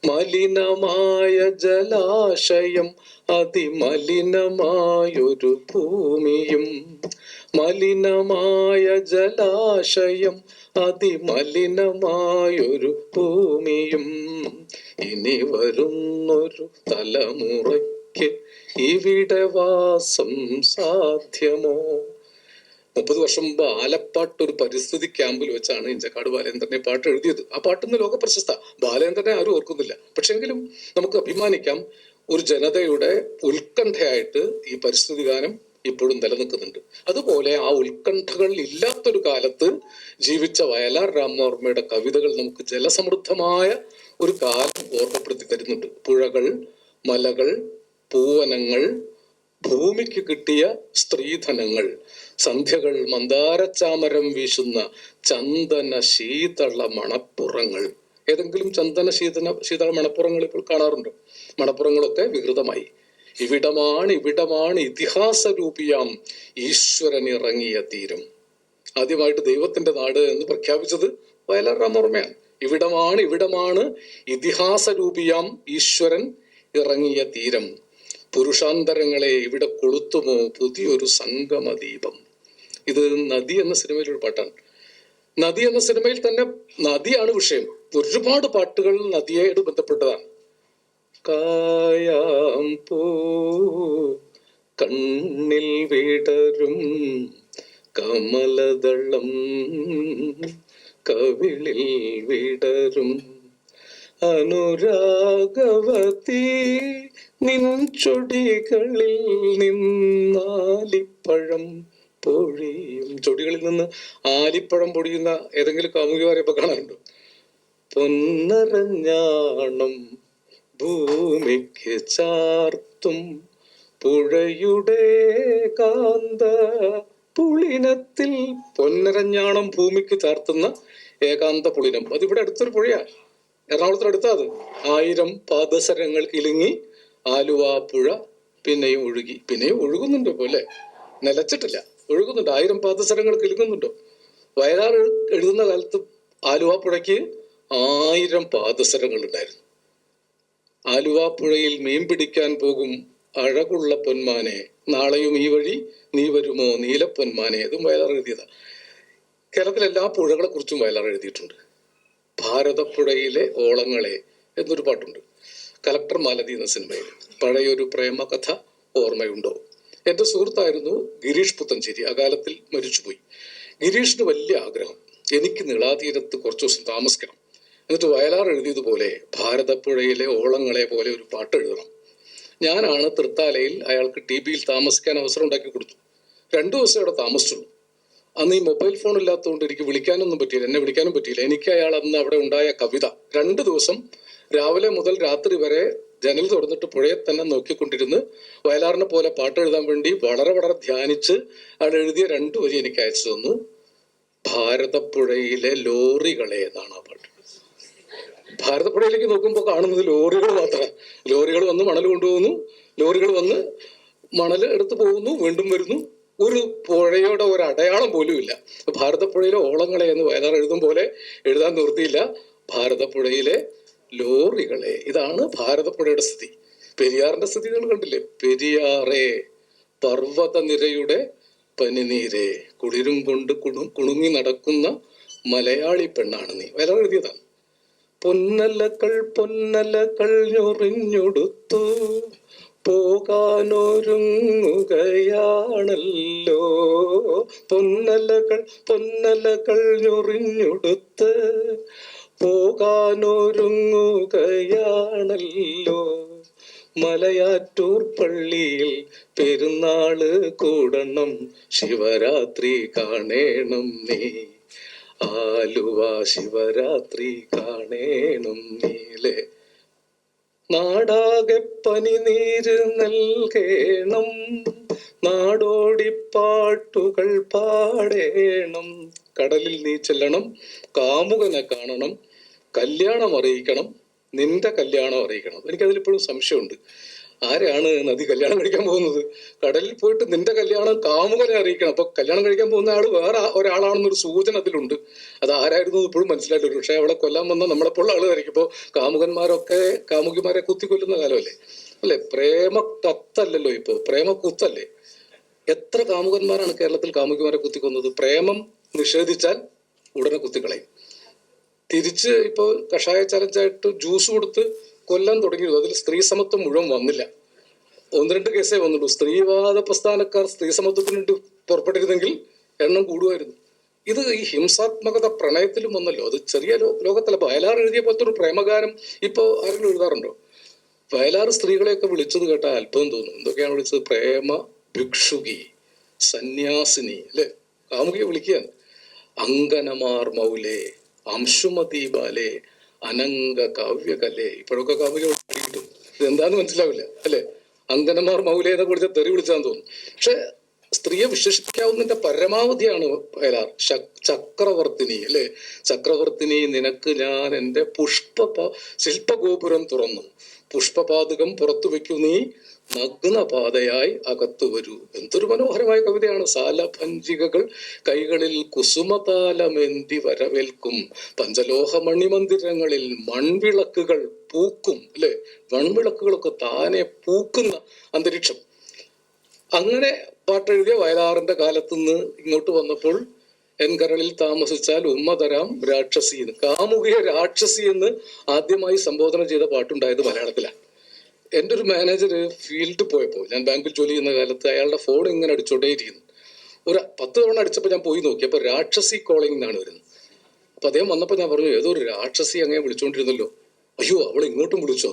മലിനമായ ജലാശയം അതിമലിനമായൊരു ഭൂമിയും, മലിനമായ ജലാശയം അതിമലിനമായൊരു ഭൂമിയും, ഇനി വരുന്നൊരു തലമുറയ്ക്ക് ഇവിടെ വാസം സാധ്യമോ. 30 വർഷം മുമ്പ് ആലപ്പാട്ട് ഒരു പരിസ്ഥിതി ക്യാമ്പിൽ വെച്ചാണ് ഇഞ്ചക്കാട് ബാലേന്ദ്രനെ പാട്ട് എഴുതിയത്. ആ പാട്ടിന്ന് ലോക പ്രശസ്ത. ബാലേന്ദ്രനെ ആരും ഓർക്കുന്നില്ല. പക്ഷെങ്കിലും നമുക്ക് അഭിമാനിക്കാം, ഒരു ജനതയുടെ ഉത്കണ്ഠയായിട്ട് ഈ പരിസ്ഥിതി ഗാനം ഇപ്പോഴും നിലനിൽക്കുന്നുണ്ട്. അതുപോലെ ആ ഉത്കണ്ഠകൾ ഇല്ലാത്തൊരു കാലത്ത് ജീവിച്ച വയലാർ രാമവർമ്മയുടെ കവിതകൾ നമുക്ക് ജലസമൃദ്ധമായ ഒരു കാലം ഓർമ്മപ്പെടുത്തി തരുന്നുണ്ട്. പുഴകൾ, മലകൾ, പൂവനങ്ങൾ, ഭൂമിക്ക് കിട്ടിയ സ്ത്രീധനങ്ങൾ, സന്ധ്യകൾ, മന്ദാരച്ചാമരം വീശുന്ന ചന്ദന ശീതള മണപ്പുറങ്ങൾ. ഏതെങ്കിലും ചന്ദന ശീതള മണപ്പുറങ്ങൾ ഇപ്പോൾ കാണാറുണ്ടോ? മണപ്പുറങ്ങളൊക്കെ വികൃതമായി. ഇവിടമാണ് ഇതിഹാസ രൂപിയാം ഈശ്വരൻ ഇറങ്ങിയ തീരം. ആദ്യമായിട്ട് ദൈവത്തിന്റെ നാട് എന്ന് പ്രഖ്യാപിച്ചത് വയലാർ രാമവർമ്മയാണ്. ഇവിടമാണ് ഇതിഹാസ രൂപിയാം ഈശ്വരൻ ഇറങ്ങിയ തീരം. പുരുഷാന്തരങ്ങളെ ഇവിടെ കൊളുത്തുമോ പുതിയൊരു സംഗമദീപം. ഇത് നദി എന്ന സിനിമയിലൊരു പാട്ടാണ്. നദി എന്ന സിനിമയിൽ തന്നെ നദിയാണ് വിഷയം. ഒരുപാട് പാട്ടുകൾ നദിയായിട്ട് ബന്ധപ്പെട്ടതാണ്. കായാം പൂ കണ്ണിൽ വിടരും കമലദളം കവിളിൽ വിടരും അനുരാഗവതി നിൻ ചൊടികളിൽ നിന്നാലിപ്പഴം പൊഴിയും. ചൊടികളിൽ നിന്ന് ആലിപ്പഴം പൊടിയുന്ന ഏതെങ്കിലും കാമുകിമാരെ ഇപ്പൊ കാണാറുണ്ടോ? പൊന്നരഞ്ഞാണം ഭൂമിക്ക് ചാർത്തും പുഴയുടെ കാന്ത പുളിനത്തിൽ. പൊന്നരഞ്ഞാണം ഭൂമിക്ക് ചാർത്തുന്ന ഏകാന്ത പുളിനം. അതിവിടെ അടുത്തൊരു പുഴയാണ്, എറണാകുളത്തിനടുത്താ അത്. 1000 പാദസരങ്ങൾ കിലുങ്ങി ആലുവ പുഴ പിന്നെയും ഒഴുകി. പിന്നെയും ഒഴുകുന്നുണ്ടോ ഇപ്പൊ അല്ലെ? നിലച്ചിട്ടില്ല, ഒഴുകുന്നുണ്ട്. 1000 പാദസരങ്ങൾ കിലുങ്ങുന്നുണ്ടോ? വയലാർ എഴുതുന്ന കാലത്ത് ആലുവ പുഴയ്ക്ക് 1000 പാദസരങ്ങൾ ഉണ്ടായിരുന്നു. ആലുവ പുഴയിൽ മീൻ പിടിക്കാൻ പോകും അഴകുള്ള പൊന്മാനെ, നാളെയും ഈ വഴി നീ വരുമോ നീലപ്പൊന്മാനെ. ഇതും വയലാർ എഴുതിയതാ. കേരളത്തിലെ എല്ലാ പുഴകളെ കുറിച്ചും വയലാർ എഴുതിയിട്ടുണ്ട്. ഭാരതപ്പുഴയിലെ ഓളങ്ങളെ എന്നൊരു പാട്ടുണ്ട് കലക്ടർ മാലതി എന്ന സിനിമയിൽ. പഴയൊരു പ്രേമ കഥ ഓർമ്മയുണ്ടോ? എൻ്റെ സുഹൃത്തായിരുന്നു ഗിരീഷ് പുത്തഞ്ചേരി, അകാലത്തിൽ മരിച്ചുപോയി. ഗിരീഷിന് വലിയ ആഗ്രഹം, എനിക്ക് നീളാതീരത്ത് കുറച്ചു ദിവസം താമസിക്കണം, എന്നിട്ട് വയലാർ എഴുതിയതുപോലെ ഭാരതപ്പുഴയിലെ ഓളങ്ങളെ പോലെ ഒരു പാട്ട് എഴുതണം. ഞാനാണ് തൃത്താലയിൽ അയാൾക്ക് TBയിൽ താമസിക്കാൻ അവസരം ഉണ്ടാക്കി കൊടുത്തു. 2 ദിവസം അവിടെ താമസിച്ചുള്ളൂ. അന്ന് ഈ മൊബൈൽ ഫോൺ ഇല്ലാത്തതുകൊണ്ട് എനിക്ക് വിളിക്കാനൊന്നും പറ്റിയില്ല, എന്നെ വിളിക്കാനും പറ്റിയില്ല. എനിക്ക് അയാൾ അന്ന് അവിടെ ഉണ്ടായ കവിത 2 ദിവസം രാവിലെ മുതൽ രാത്രി വരെ ജനൽ തുറന്നിട്ട് പുഴയെ തന്നെ നോക്കിക്കൊണ്ടിരുന്ന് വയലാറിനെ പോലെ പാട്ട് എഴുതാൻ വേണ്ടി വളരെ വളരെ ധ്യാനിച്ച് അയാൾ എഴുതിയ 2 വരി എനിക്ക് അയച്ചു തന്നു. ഭാരതപ്പുഴയിലെ ലോറികളെ എന്നാണ് ആ പാട്ട്. ഭാരതപ്പുഴയിലേക്ക് നോക്കുമ്പോൾ കാണുന്നത് ലോറികൾ മാത്രമാണ്. ലോറികൾ വന്ന് മണൽ കൊണ്ടുപോകുന്നു, ലോറികൾ വന്ന് മണൽ എടുത്തു പോകുന്നു, വീണ്ടും വരുന്നു. ഒരു പുഴയുടെ ഒരു അടയാളം പോലും ഇല്ല. ഭാരതപ്പുഴയിലെ ഓളങ്ങളെ എന്ന് വയലാർ എഴുതും പോലെ എഴുതാൻ നിവൃത്തിയില്ല. ഭാരതപ്പുഴയിലെ ലോറികളെ, ഇതാണ് ഭാരതപ്പുഴയുടെ സ്ഥിതി. പെരിയാറിന്റെ സ്ഥിതി നിങ്ങൾ കണ്ടില്ലേ? പെരിയാറേ പർവ്വത നിരയുടെ പനിനീരെ കുളിരും കൊണ്ട് കുണുങ്ങി നടക്കുന്ന മലയാളി പെണ്ണാണ് നീ. വയലാർ എഴുതിയതാണ്. പൊന്നലകൾ ഞൊറിഞ്ഞൊടുത്തു പോകാനൊരുങ്ങുകയാണല്ലോ. പൊന്നലകൾ ഞൊറിഞ്ഞൊടുത്ത് പോകാനൊരുങ്ങുകയാണല്ലോ. മലയാറ്റൂർ പള്ളിയിൽ പെരുന്നാള് കൂടണം, ശിവരാത്രി കാണേണം നീ. ആലുവ ശിവരാത്രി കാണേണം നീലേ. നാടാകെ പനിനീര് നൽകേണം, നാടോടിപ്പാട്ടുകൾ പാടേണം. കടലിൽ നീ ചെല്ലണം, കാമുകനെ കാണണം, കല്യാണം അറിയിക്കണം, നിന്റെ കല്യാണം അറിയിക്കണം. എനിക്കതിലിപ്പോഴും സംശയമുണ്ട്. ആരെയാണ് നദി കല്യാണം കഴിക്കാൻ പോകുന്നത്? കടലിൽ പോയിട്ട് നിന്റെ കല്യാണം കാമുകനെ അറിയിക്കണം. അപ്പൊ കല്യാണം കഴിക്കാൻ പോകുന്ന ആള് വേറെ ഒരാളാണെന്നൊരു സൂചന അതിലുണ്ട്. അത് ആരായിരുന്നു ഇപ്പോഴും മനസ്സിലായിട്ടില്ല. പക്ഷെ അവളെ കൊല്ലാൻ വന്ന നമ്മളെപ്പോഴുള്ള ആളുകായിരിക്കും. ഇപ്പോൾ കാമുകന്മാരൊക്കെ കാമുകിമാരെ കുത്തിക്കൊല്ലുന്ന കാലമല്ലേ അല്ലെ? പ്രേമ കത്തല്ലല്ലോ ഇപ്പോ, പ്രേമ കുത്തല്ലേ. എത്ര കാമുകന്മാരാണ് കേരളത്തിൽ കാമുകിമാരെ കുത്തിക്കൊന്നത്? പ്രേമം നിഷേധിച്ചാൽ ഉടനെ കുത്തിക്കളയും. തിരിച്ച് ഇപ്പോൾ കഷായ ചലഞ്ചായിട്ട് ജ്യൂസ് കൊടുത്ത് കൊല്ലാൻ തുടങ്ങിയിരുന്നു. അതിൽ സ്ത്രീ സമത്വം മുഴുവൻ വന്നില്ല. 1-2 കേസേ വന്നുള്ളൂ. സ്ത്രീവാദ പ്രസ്ഥാനക്കാർ സ്ത്രീ സമത്വത്തിന് വേണ്ടി പുറപ്പെട്ടിരുന്നെങ്കിൽ എണ്ണം കൂടുമായിരുന്നു. ഇത് ഈ ഹിംസാത്മകത പ്രണയത്തിലും വന്നല്ലോ. അത് ചെറിയ ലോകത്തല്ല. വയലാർ എഴുതിയ പോലത്തെ ഒരു പ്രേമഗാനം ഇപ്പോൾ ആരെങ്കിലും എഴുതാറുണ്ടോ? വയലാർ സ്ത്രീകളെയൊക്കെ വിളിച്ചത് കേട്ടാൽ അത്ഭുതം തോന്നും. എന്തൊക്കെയാണ് വിളിച്ചത്? പ്രേമ ഭിക്ഷുകി, സന്യാസിനി, അല്ലെ? കാമുകിയെ വിളിക്കാൻ അങ്കനമാർ മൗലേ, അംശുമതി ബാലേ, അനങ്ക കാവ്യകലേ. ഇപ്പോഴൊക്കെ കാമുകിയെ കിട്ടും. ഇതെന്താന്ന് മനസ്സിലാവില്ല, അല്ലെ? അങ്കനമാർ മൗലേ എന്നൊക്കെ വിളിച്ച തെറി വിളിച്ചാന്ന് തോന്നും. പക്ഷെ സ്ത്രീയെ വിശേഷിപ്പിക്കാവുന്നതിന്റെ പരമാവധിയാണ് വയലാർ. ചക്രവർത്തിനി, അല്ലെ? ചക്രവർത്തിനി, നിനക്ക് ഞാൻ എൻ്റെ ശില്പഗോപുരം തുറന്നു, പുഷ്പപാതകം പുറത്തു വെക്കൂ, നീ നഗ്നപാതയായി അകത്തു വരൂ. എന്തൊരു മനോഹരമായ കവിതയാണ്. സാലഭഞ്ജികകൾ കൈകളിൽ കുസുമതാലമെന്തി വരവേൽക്കും, പഞ്ചലോഹ മണിമന്ദിരങ്ങളിൽ മൺവിളക്കുകൾ പൂക്കും, അല്ലെ? മൺവിളക്കുകളൊക്കെ താനെ പൂക്കുന്ന അന്തരീക്ഷം. അങ്ങനെ പാട്ടെഴുതിയ വയലാറിന്റെ കാലത്തുനിന്ന് ഇങ്ങോട്ട് വന്നപ്പോൾ എൻ കരളിൽ താമസിച്ചാൽ ഉമ്മ തരാം രാക്ഷസി എന്ന്, കാമുകിയെ രാക്ഷസി എന്ന് ആദ്യമായി സംബോധന ചെയ്ത പാട്ടുണ്ടായത് മലയാളത്തിലാണ്. എൻ്റെ ഒരു മാനേജർ ഫീൽഡിൽ പോയപ്പോൾ, ഞാൻ ബാങ്കിൽ ജോലി ചെയ്യുന്ന കാലത്ത്, അയാളുടെ ഫോൺ ഇങ്ങനെ അടിച്ചോണ്ടേയിരിക്കുന്നു. ഒരു 10 തവണ അടിച്ചപ്പോൾ ഞാൻ പോയി നോക്കി, അപ്പോൾ രാക്ഷസി കോളിംഗ് എന്നാണ് വരുന്നത്. അപ്പൊ അദ്ദേഹം വന്നപ്പോൾ ഞാൻ പറഞ്ഞു, ഏതോ ഒരു രാക്ഷസി അങ്ങനെ വിളിച്ചോണ്ടിരുന്നല്ലോ. അയ്യോ, അവൾ ഇങ്ങോട്ടും വിളിച്ചോ?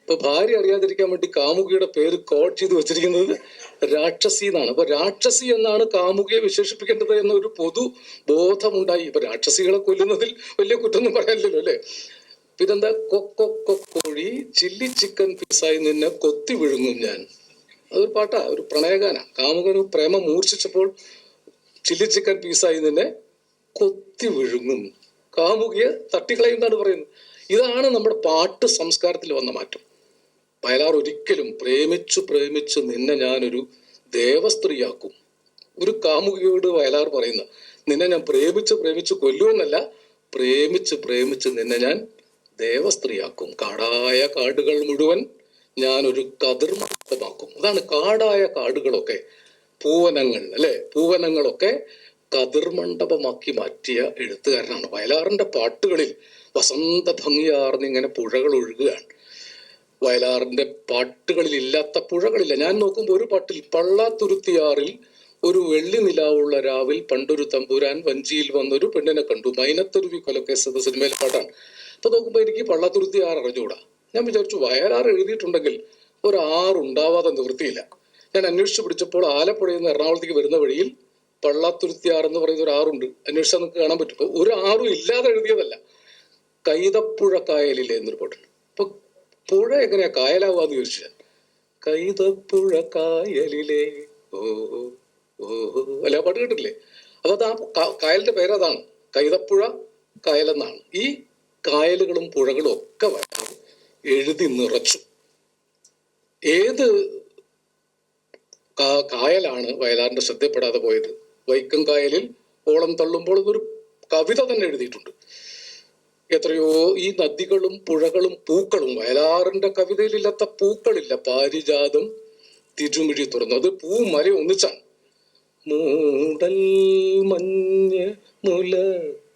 അപ്പൊ ഭാര്യ അറിയാതിരിക്കാൻ വേണ്ടി കാമുകിയുടെ പേര് കോഡ് ചെയ്ത് വെച്ചിരിക്കുന്നത് രാക്ഷസി എന്നാണ്. അപ്പൊ രാക്ഷസി എന്നാണ് കാമുകിയെ വിശേഷിപ്പിക്കേണ്ടത് എന്നൊരു പൊതു ബോധമുണ്ടായി. ഇപ്പൊ രാക്ഷസികളെ കൊല്ലുന്നതിൽ വലിയ കുറ്റമൊന്നും പറയാനില്ലല്ലോ, അല്ലെ? പിന്നെന്താ, കൊക്കോഴി ചില്ലി ചിക്കൻ പീസായി നിന്നെ കൊത്തി വിഴുങ്ങും ഞാൻ. അതൊരു പാട്ടാ, ഒരു പ്രണയഗാന. കാമുകന് പ്രേമം മൂർച്ഛിച്ചപ്പോൾ ചില്ലി ചിക്കൻ പീസായി നിന്നെ കൊത്തി വിഴുങ്ങും, കാമുകിയെ തട്ടിക്കളയുന്നാണ് പറയുന്നത്. ഇതാണ് നമ്മുടെ പാട്ട് സംസ്കാരത്തിൽ വന്ന മാറ്റം. വയലാർ ഒരിക്കലും പ്രേമിച്ചു നിന്നെ ഞാനൊരു ദേവസ്ത്രീയാക്കും. ഒരു കാമുകിയോട് വയലാർ പറയുന്ന, നിന്നെ ഞാൻ പ്രേമിച്ച് കൊല്ലുമെന്നല്ല, പ്രേമിച്ച് നിന്നെ ഞാൻ ദേവസ്ത്രീയാക്കും. കാടായ കാടുകൾ മുഴുവൻ ഞാനൊരു കതിർമണ്ഡപമാക്കും. അതാണ് കാടായ കാടുകളൊക്കെ പൂവനങ്ങൾ, അല്ലെ? പൂവനങ്ങളൊക്കെ കതിർമണ്ഡപമാക്കി മാറ്റിയ എഴുത്തുകാരനാണ്. വയലാറിന്റെ പാട്ടുകളിൽ വസന്ത ഭംഗിയാർന്നിങ്ങനെ പുഴകൾ ഒഴുകുകയാണ്. വയലാറിന്റെ പാട്ടുകളിൽ ഇല്ലാത്ത പുഴകളില്ല. ഞാൻ നോക്കുമ്പോൾ ഒരു പാട്ടിൽ, പള്ളാത്തുരുത്തിയാറിൽ ഒരു വെള്ളി നിലാവുള്ള രാവിൽ പണ്ടൊരു തമ്പുരാൻ വഞ്ചിയിൽ വന്നൊരു പെണ്ണിനെ കണ്ടു, മൈനത്തരുവി കൊലക്കേസ് സിനിമയിലെ പാട്ടാണ്. അപ്പൊ നോക്കുമ്പോൾ എനിക്ക് പള്ളാത്തുരുത്തിയാർ അറിഞ്ഞുകൂടാ. ഞാൻ വിചാരിച്ചു, വയലാർ എഴുതിയിട്ടുണ്ടെങ്കിൽ ഒരു ആറുണ്ടാവാതെ നിവൃത്തിയില്ല. ഞാൻ അന്വേഷിച്ചു പിടിച്ചപ്പോൾ ആലപ്പുഴയിൽ നിന്ന് എറണാകുളത്തേക്ക് വരുന്ന വഴിയിൽ പള്ളാത്തുരുത്തിയാർ എന്ന് പറയുന്ന ഒരു ആറുണ്ട്. അന്വേഷിച്ചാൽ നമുക്ക് കാണാൻ പറ്റും. ഒരു ആറും ഇല്ലാതെ എഴുതിയതല്ല. കൈതപ്പുഴ കായലിലെ എന്നൊരു പാട്ടുണ്ട്. അപ്പൊ പുഴ എങ്ങനെയാ കായലാവാന്ന് ചോദിച്ചു ഞാൻ. കൈതപ്പുഴ കായലിലെ ഓ ഓ അല്ല, പാട്ട് കേട്ടില്ലേ? അപ്പൊ അത് ആ കായലിന്റെ പേരതാണ്, കൈതപ്പുഴ കായലെന്നാണ്. ഈ കായലുകളും പുഴകളും ഒക്കെ വയലാർ എഴുതി നിറച്ചു. ഏത് കായലാണ് വയലാറിന്റെ ശ്രദ്ധപ്പെടാതെ പോയത്? വൈക്കം കായലിൽ ഓളം തള്ളുമ്പോൾ എന്നൊരു കവിത തന്നെ എഴുതിയിട്ടുണ്ട്. എത്രയോ ഈ നദികളും പുഴകളും പൂക്കളും, വയലാറിന്റെ കവിതയിലില്ലാത്ത പൂക്കളില്ല. പാരിജാതം തിരുമിഴി തുറന്നു, അത് പൂ മല ഒന്നിച്ചാണ്. മൂടൽ മഞ്ഞ് മുല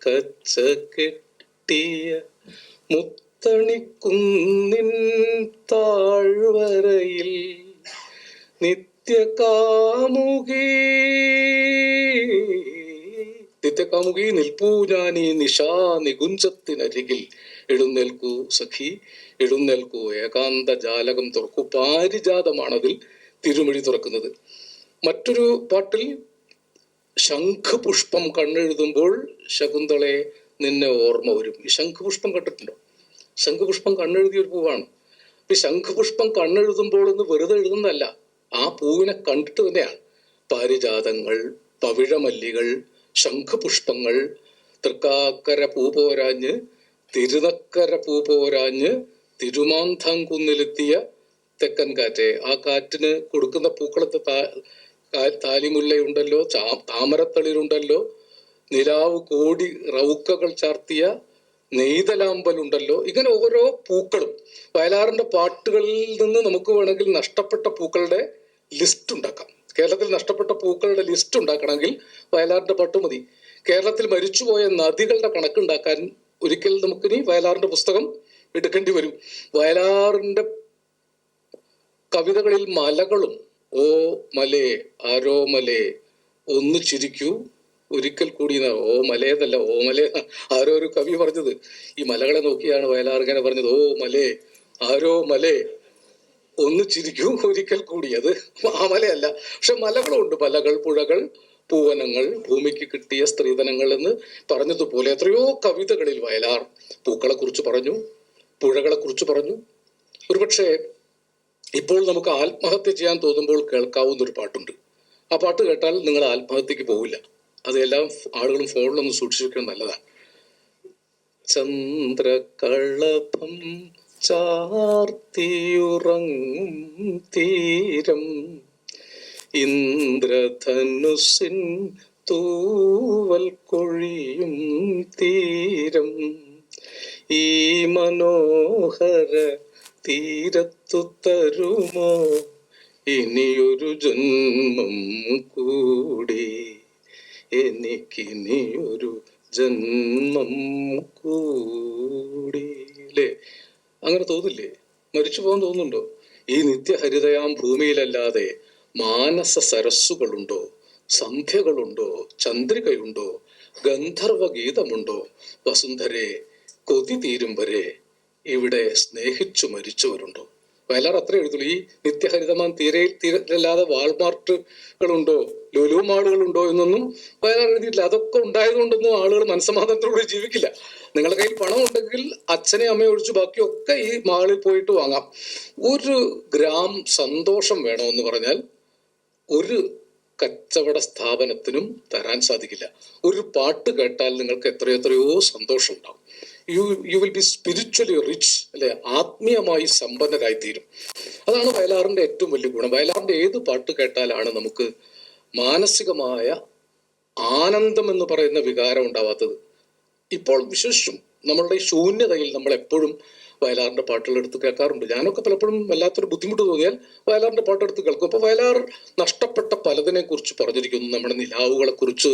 കച്ച കെട്ടിയ മുത്തണിക്കുന്നിൻ താഴ്വരയിൽ നിത്യകാമുകി നിൽപ്പൂ ഞാൻ ഈ നിശാ നികുഞ്ചത്തിനരികിൽ, എഴുന്നേൽക്കൂ സഖി എഴുന്നേൽക്കൂ, ഏകാന്ത ജാലകം തുറക്കൂ. പാരിജാതമാണതിൽ തിരുമൊഴി തുറക്കുന്നത്. മറ്റൊരു പാട്ടിൽ, ശംഖുപുഷ്പം കണ്ണെഴുതുമ്പോൾ ശകുന്തളെ നിന്നെ ഓർമ്മ വരും. ഈ ശംഖുപുഷ്പം കണ്ടിട്ടുണ്ടോ? ശംഖുപുഷ്പം കണ്ണെഴുതിയ ഒരു പൂവാണ്. ഈ ശംഖുപുഷ്പം കണ്ണെഴുതുമ്പോൾ എന്ന് വെറുതെ എഴുതുന്നതല്ല, ആ പൂവിനെ കണ്ടിട്ട് തന്നെയാണ്. പാരിജാതങ്ങൾ, പവിഴമല്ലികൾ, ശംഖുപുഷ്പങ്ങൾ, തൃക്കാക്കര പൂ പോരാഞ്ഞ് തിരുനക്കര പൂ പോരാഞ്ഞ് തിരുമാന്താംകുന്നിലെത്തിയ തെക്കൻ കാറ്റ്. ആ കാറ്റിന് കൊടുക്കുന്ന പൂക്കളത്തെ താലിമുല്ലയുണ്ടല്ലോ, താമരത്തളിരുണ്ടല്ലോ, നിലാവ് കോടി റൗക്കകൾ ചാർത്തിയ നെയ്തലാമ്പലുണ്ടല്ലോ. ഇങ്ങനെ ഓരോ പൂക്കളും വയലാറിന്റെ പാട്ടുകളിൽ നിന്ന് നമുക്ക് വേണമെങ്കിൽ നഷ്ടപ്പെട്ട പൂക്കളുടെ ലിസ്റ്റ് ഉണ്ടാക്കാം. കേരളത്തിൽ നഷ്ടപ്പെട്ട പൂക്കളുടെ ലിസ്റ്റ് ഉണ്ടാക്കണമെങ്കിൽ വയലാറിന്റെ പാട്ട് മതി. കേരളത്തിൽ മരിച്ചുപോയ നദികളുടെ കണക്കുണ്ടാക്കാൻ ഒരിക്കൽ നമുക്കിനി വയലാറിന്റെ പുസ്തകം എടുക്കേണ്ടി വരും. വയലാറിന്റെ കവിതകളിൽ മലകളും, ഓ മലേ ആരോ മലേ ഒന്ന് ചിരിക്കൂ ഒരിക്കൽ കൂടി ഓ മലയെന്നല്ല ഓ മലേ ആരോ ഒരു കവി പറഞ്ഞത്. ഈ മലകളെ നോക്കിയാണ് വയലാർ ഇങ്ങനെ പറഞ്ഞത്, ഓ മലേ ആരോ മലേ ഒന്ന് ചിരിക്കൂ ഒരിക്കൽ കൂടി. അത് ആ മലയല്ല, പക്ഷെ മലകളുണ്ട്, മലകൾ, പുഴകൾ, പൂവനങ്ങൾ, ഭൂമിക്ക് കിട്ടിയ സ്ത്രീധനങ്ങൾ എന്ന് പറഞ്ഞതുപോലെ എത്രയോ കവിതകളിൽ വയലാർ പൂക്കളെ കുറിച്ച് പറഞ്ഞു, പുഴകളെ കുറിച്ച് പറഞ്ഞു. ഒരുപക്ഷെ ഇപ്പോൾ നമുക്ക് ആത്മഹത്യ ചെയ്യാൻ തോന്നുമ്പോൾ കേൾക്കാവുന്ന ഒരു പാട്ടുണ്ട്. ആ പാട്ട് കേട്ടാൽ നിങ്ങൾ ആത്മഹത്യക്ക് പോവില്ല. അത് എല്ലാ ആളുകളും ഫോണിലൊന്ന് സൂക്ഷിച്ചു വെക്കുന്നത് നല്ലതാണ്. ചന്ദ്രകളഭം ചാർത്തിയുറങ്ങും തീരം, ഇന്ദ്രധനുസിൻ തൂവൽ കൊഴിയും തീരം, ഈ മനോഹര തീരത്തു തരുമോ ഇനിയൊരു ജന്മം കൂടി, എനിക്കിനിയൊരു ജന്മം കൂടി. അല്ലേ? അങ്ങനെ തോന്നില്ലേ? മരിച്ചു പോകാൻ തോന്നുന്നുണ്ടോ? ഈ നിത്യഹരിതയാം ഭൂമിയിലല്ലാതെ മാനസ സരസ്സുകളുണ്ടോ, സന്ധ്യകളുണ്ടോ, ചന്ദ്രികയുണ്ടോ, ഗന്ധർവ ഗീതമുണ്ടോ? വസുന്ധരെ കൊതി തീരും വരെ ഇവിടെ സ്നേഹിച്ചു മരിച്ചവരുണ്ടോ? വയലാർ അത്ര എഴുതുള്ളൂ. ഈ നിത്യഹരിതമാൻ തീരല്ലാതെ വാൾമാർട്ടുകളുണ്ടോ, ലുലു മാളുകളുണ്ടോ എന്നൊന്നും വയലാർ എഴുതിയിട്ടില്ല. അതൊക്കെ ഉണ്ടായതുകൊണ്ടൊന്നും ആളുകൾ മനസ്സമാധാനത്തോടുകൂടി ജീവിക്കില്ല. നിങ്ങളുടെ കയ്യിൽ പണം ഉണ്ടെങ്കിൽ അച്ഛനെ അമ്മയെ ഒഴിച്ച് ബാക്കിയൊക്കെ ഈ മാളിൽ പോയിട്ട് വാങ്ങാം. ഒരു ഗ്രാം സന്തോഷം വേണമെന്ന് പറഞ്ഞാൽ ഒരു കച്ചവട സ്ഥാപനത്തിനും തരാൻ സാധിക്കില്ല. ഒരു പാട്ട് കേട്ടാൽ നിങ്ങൾക്ക് എത്രയോ സന്തോഷം ഉണ്ടാവും. You will be spiritually rich, അല്ലെ? ആത്മീയമായി സമ്പന്നരായി തീരും. അതാണ് വയലാറിന്റെ ഏറ്റവും വലിയ ഗുണം. വയലാറിന്റെ ഏത് പാട്ട് കേട്ടാലാണ് നമുക്ക് മാനസികമായ ആനന്ദം എന്ന് പറയുന്ന വികാരം ഉണ്ടാവാത്തത്? ഇപ്പോൾ വിശേഷിച്ചും നമ്മളുടെ ഈ ശൂന്യതയിൽ നമ്മൾ എപ്പോഴും വയലാറിന്റെ പാട്ടുകൾ എടുത്ത് കേൾക്കാറുണ്ട്. ഞാനൊക്കെ പലപ്പോഴും വല്ലാത്തൊരു ബുദ്ധിമുട്ട് തോന്നിയാൽ വയലാറിന്റെ പാട്ടെടുത്ത് കേൾക്കും. അപ്പൊ വയലാർ നഷ്ടപ്പെട്ട പലതിനെ കുറിച്ച് പറഞ്ഞിരിക്കുന്നു. നമ്മുടെ നിലാവുകളെ കുറിച്ച്,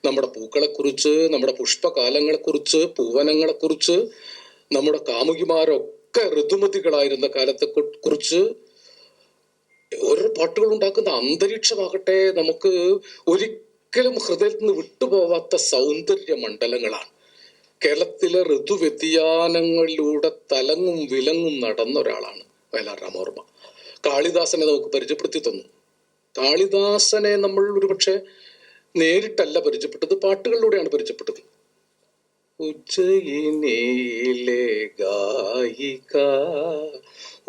നമ്മുടെ പൂക്കളെ കുറിച്ച്, നമ്മുടെ പുഷ്പകാലങ്ങളെ കുറിച്ച്, പൂവനങ്ങളെ കുറിച്ച്, നമ്മുടെ കാമുകിമാരൊക്കെ ഋതുമതികളായിരുന്ന കാലത്തെ കുറിച്ച്. ഓരോ പാട്ടുകൾ ഉണ്ടാക്കുന്ന അന്തരീക്ഷമാകട്ടെ നമുക്ക് ഒരിക്കലും ഹൃദയത്തിൽ നിന്ന് വിട്ടുപോവാത്ത സൗന്ദര്യ മണ്ഡലങ്ങളാണ്. കേരളത്തിലെ ഋതുവ്യതിയാനങ്ങളിലൂടെ തലങ്ങും വിലങ്ങും നടന്ന ഒരാളാണ് വയലാർ രാമവർമ്മ. കാളിദാസനെ നമുക്ക് പരിചയപ്പെടുത്തി തന്നു. കാളിദാസനെ നമ്മൾ ഒരുപക്ഷെ നേരിട്ടല്ല പരിചയപ്പെട്ടത്, പാട്ടുകളിലൂടെയാണ് പരിചയപ്പെട്ടത്. ഉജ്ജയിനിയിലെ ഗായിക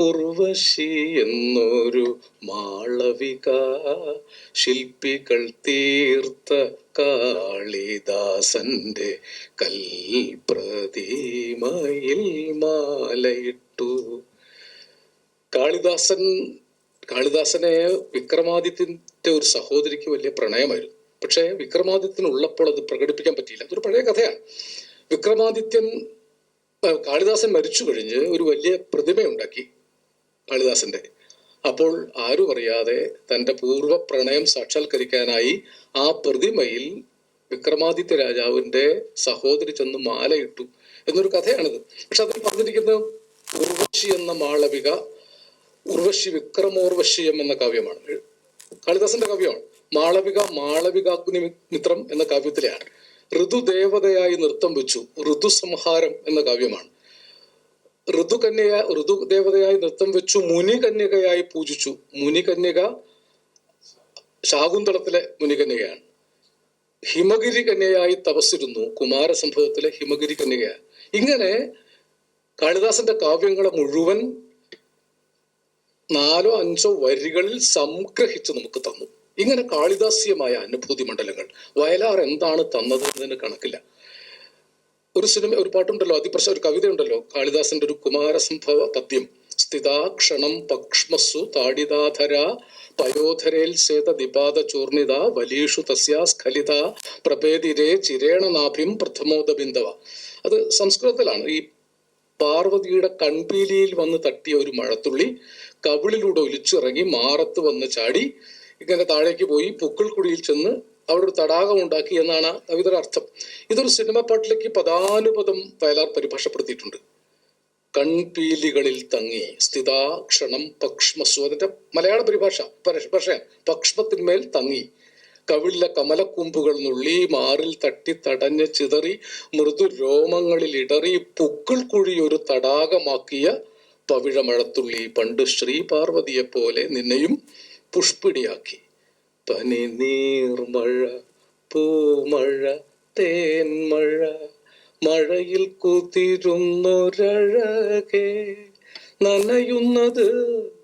ഉർവശി എന്നൊരു മാളവിക, ശില്പികൾ തീർത്ത കാളിദാസന്റെ കൽപ്രതിമയിൽ മാലയിട്ടു. കാളിദാസനെ വിക്രമാദിത്യന്റെ ഒരു സഹോദരിക്ക് വലിയ പ്രണയമായിരുന്നു. പക്ഷെ വിക്രമാദിത്യനുള്ളപ്പോൾ അത് പ്രകടിപ്പിക്കാൻ പറ്റിയില്ല. അതൊരു പഴയ കഥയാണ്. കാളിദാസൻ മരിച്ചു കഴിഞ്ഞ് ഒരു വലിയ പ്രതിമയുണ്ടാക്കി കാളിദാസന്റെ. അപ്പോൾ ആരും അറിയാതെ തന്റെ പൂർവ്വ പ്രണയം സാക്ഷാത്കരിക്കാനായി ആ പ്രതിമയിൽ വിക്രമാദിത്യ രാജാവിന്റെ സഹോദരി ചെന്ന് മാലയിട്ടു എന്നൊരു കഥയാണിത്. പക്ഷെ അതിൽ പറഞ്ഞിരിക്കുന്ന ഉർവശി എന്ന മാളവിക, ഉർവശി വിക്രമോർവശിയം എന്ന കാവ്യമാണ്, കാളിദാസന്റെ കാവ്യമാണ്. മാളവികാഗ്നി മിത്രം എന്ന കാവ്യത്തിലെയാണ്. ഋതുദേവതയായി നൃത്തം വെച്ചു, ഋതുസംഹാരം എന്ന കാവ്യമാണ്. ഋതുദേവതയായി നൃത്തം വെച്ചു, മുനികന്യകയായി പൂജിച്ചു. മുനികന്യക ശാകുന്തളത്തിലെ മുനികന്യകയാണ്. ഹിമഗിരി കന്യയായി തപസ്സിരുന്നു, കുമാരസംഭവത്തിലെ ഹിമഗിരി കന്യകയാണ്. ഇങ്ങനെ കാളിദാസന്റെ കാവ്യങ്ങളെ മുഴുവൻ 4-5 വരികളിൽ സംഗ്രഹിച്ച് നമുക്ക് തന്നു. ഇങ്ങനെ കാളിദാസ്യമായ അനുഭൂതി മണ്ഡലങ്ങൾ വയലാർ എന്താണ് തന്നത് എന്നതിന് കണക്കില്ല. ഒരു പാട്ടുണ്ടല്ലോ, ഒരു കവിതയുണ്ടല്ലോ, കാളിദാസന്റെ ഒരു കുമാരസംഭവ പദ്യം. സ്ഥിതാക്ഷണം പക്ഷ്മസ്സു താടിതാധര പയോധരേൽ സേത ദിപാദ ചൂർണിത വലീഷു തസ്യാ സ്ഖലിത പ്രഭേദിരേ ചിരേണനാഭിം പ്രഥമോദബിന്ദവ. അത് സംസ്കൃതത്തിലാണ്. ഈ പാർവതിയുടെ കൺപീലിയിൽ വന്ന് തട്ടിയ ഒരു മഴത്തുള്ളി കവിളിലൂടെ ഒലിച്ചിറങ്ങി മാറത്ത് വന്ന് ചാടി ഇങ്ങനെ താഴേക്ക് പോയി പുക്കിൾക്കുടിയിൽ ചെന്ന് അവിടെ ഒരു തടാകം ഉണ്ടാക്കി എന്നാണ് കവിതയുടെ അർത്ഥം. ഇതൊരു സിനിമ പാട്ടിലേക്ക് പദാനുപദം വയലാർ പരിഭാഷപ്പെടുത്തിയിട്ടുണ്ട്. കൺപീലികളിൽ തങ്ങി സ്ഥിതാക്ഷണം പക്ഷ്മസ്സു, അതിന്റെ മലയാള പരിഭാഷ പക്ഷേ പക്ഷ്മത്തിന്മേൽ തങ്ങി. കവിളിലെ കമലക്കൂമ്പുകൾ നുള്ളി മാറിൽ തട്ടി തടഞ്ഞ് ചിതറി മൃദു രോമങ്ങളിൽ ഇടറി പുക്കിൾ കുഴി ഒരു തടാകമാക്കിയ പവിഴമഴത്തുള്ളി പണ്ട് ശ്രീ പാർവതിയെ പോലെ നിന്നെയും പുഷ്പിടിയാക്കി. പനി നീർമഴ പൂമഴ തേന്മഴ മഴയിൽ കുതിരുന്നൊരഴകേ നനയുന്നത്